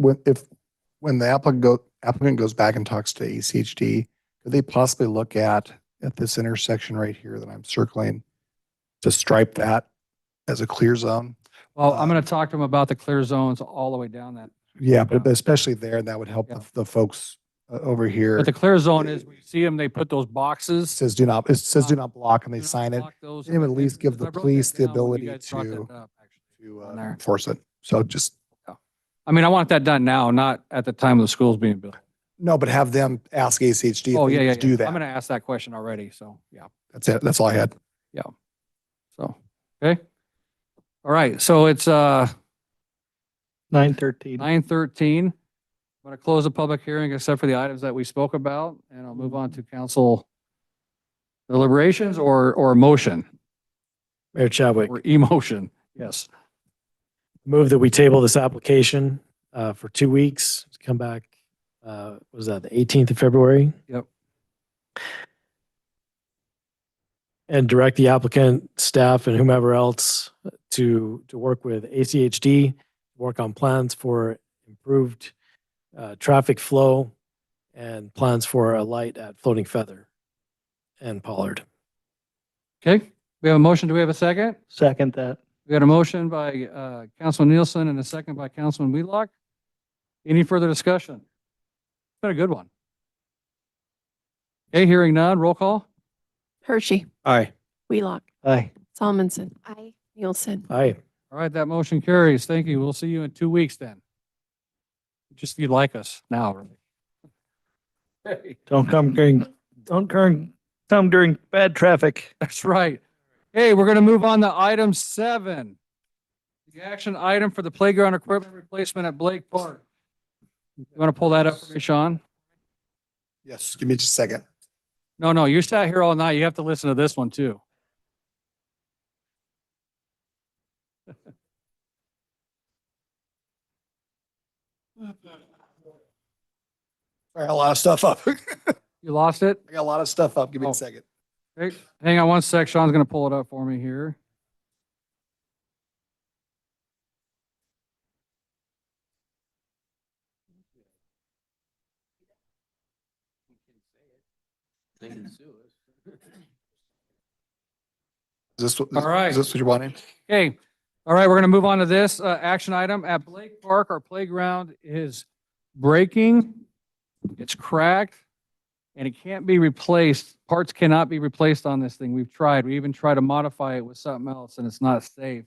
When the applicant goes back and talks to ACHD, could they possibly look at this intersection right here that I'm circling to stripe that as a clear zone? Well, I'm going to talk to them about the clear zones all the way down that. Yeah, but especially there, that would help the folks over here. But the clear zone is, we see them, they put those boxes. It says do not block and they sign it. It would at least give the police the ability to enforce it. So just. I mean, I want that done now, not at the time of the schools being built. No, but have them ask ACHD Oh, if they yeah. do that. I'm going to ask that question already. So, yeah. That's it. That's all I had. Yeah. So, okay. All right. So it's 9:13. 9:13. I'm going to close the public hearing except for the items that we spoke about, and I'll move on to council deliberations or motion Mayor Chadwick, or emotion. Yes. move that we table this application for 2 weeks, to come back, was that the 18th of February? Yep. And direct the applicant, staff, and whomever else to work with ACHD, work on plans for improved traffic flow and plans for a light at Floating Feather and Pollard. Okay. We have a motion. Do we have a second? Second that. We got a motion by Councilman Nielsen and a second by Councilman Wheelock. Any further discussion? It's been a good one. Okay, hearing none, roll call. Hershey. Aye. Wheelock. Aye. Solomon. Aye. Nielsen. Aye. All right, that motion carries. Thank you. We'll see you in 2 weeks then. Just if you'd like us now. Don't come during bad traffic. That's right. Hey, we're going to move on to item 7. The action item for the playground equipment replacement at Blake Park. You want to pull that up for me, Sean? Yes, give me just a second. No, you sat here all night. You have to listen to this one too. I got a lot of stuff up. You lost it? I got a lot of stuff up. Give me Oh. a second. Okay, hang on one sec. Sean's going to pull it up for me here. All right. Is this what you're wanting? Okay. All right, we're going to move on to this action item. At Blake Park, our playground is breaking. It's cracked and it can't be replaced. Parts cannot be replaced on this thing. We've tried. We even tried to modify it with something else and it's not safe.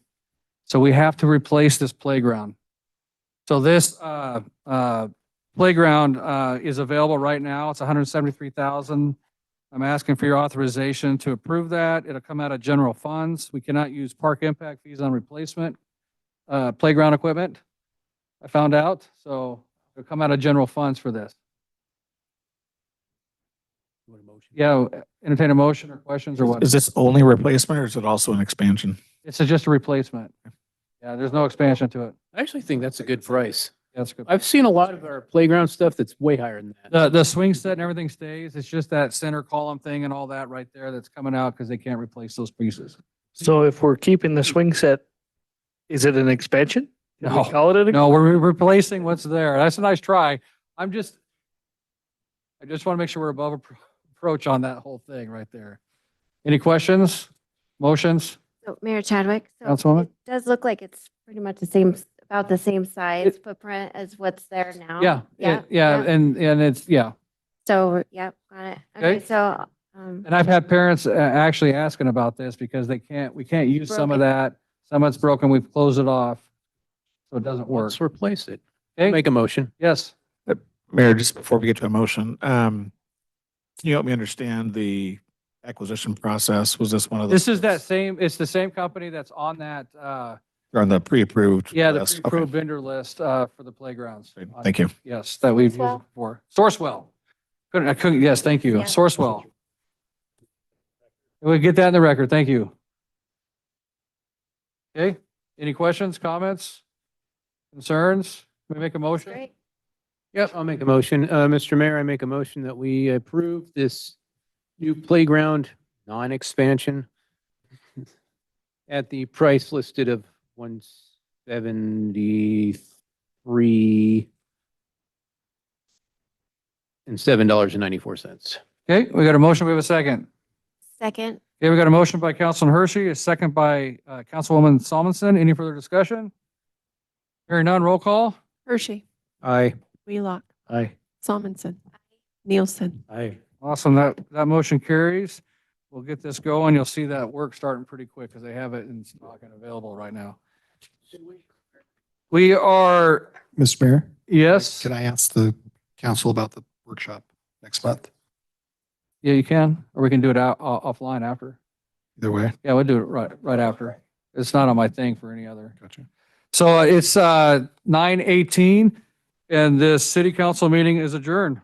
So we have to replace this playground. So this playground is available right now. It's $173,000. I'm asking for your authorization to approve that. It'll come out of general funds. We cannot use park impact fees on replacement playground equipment. I found out, so it'll come out of general funds for this. Yeah, entertain a motion or questions or what? Is this only replacement or is it also an expansion? It's just a replacement. Yeah, there's no expansion to it. I actually think that's a good price. That's good. I've seen a lot of our playground stuff that's way higher than that. The swing set and everything stays. It's just that center column thing and all that right there that's coming out because they can't replace those pieces. So if we're keeping the swing set, is it an expansion? Can we No. call it an? No, we're replacing what's there. That's a nice try. I just want to make sure we're above approach on that whole thing right there. Any questions? Motions? So Mayor Chadwick, so Councilwoman? it does look like it's pretty much about the same size footprint as what's there now. Yeah, and it's, yeah. So, yep, got it. Okay. Okay, so, And I've had parents actually asking about this because we can't use some of that. Some of it's broken. We've closed it off. So it doesn't work. Let's replace it. Okay. Make a motion. Yes. Mayor, just before we get to a motion, can you help me understand the acquisition process? Was this one of This those is it's the same company that's on that, on the pre-approved? yeah, the list? Okay. pre-approved vendor list, for the playgrounds. Thank you. Yes, that we've used Sourcewell? before. Sourcewell. Yes, thank you. Yeah. Sourcewell. We get that in the record. Thank you. Okay, any questions, comments, concerns? Can we make a motion? great. Yep, I'll make a motion. Mr. Mayor, I make a motion that we approve this new playground non-expansion at the price listed of $173 and $7.94. Okay, we got a motion. We have a second. Second, Okay, we got a motion by Councilman Hershey, a second by Councilwoman Solomon. Any further discussion? Hearing none, roll call. Hershey, Aye. Wheelock, Aye. Solomon, Nielsen. Aye. Awesome. That motion carries. We'll get this going. You'll see that work starting pretty quick because they have it in stock and available right now. We are, Mr. Mayor, yes, can I ask the council about the workshop next month? yeah, you can, or we can do it offline after. Either way. Yeah, we'll do it right after. It's not on my thing for any other. Gotcha. So it's 9:18 and this city council meeting is adjourned.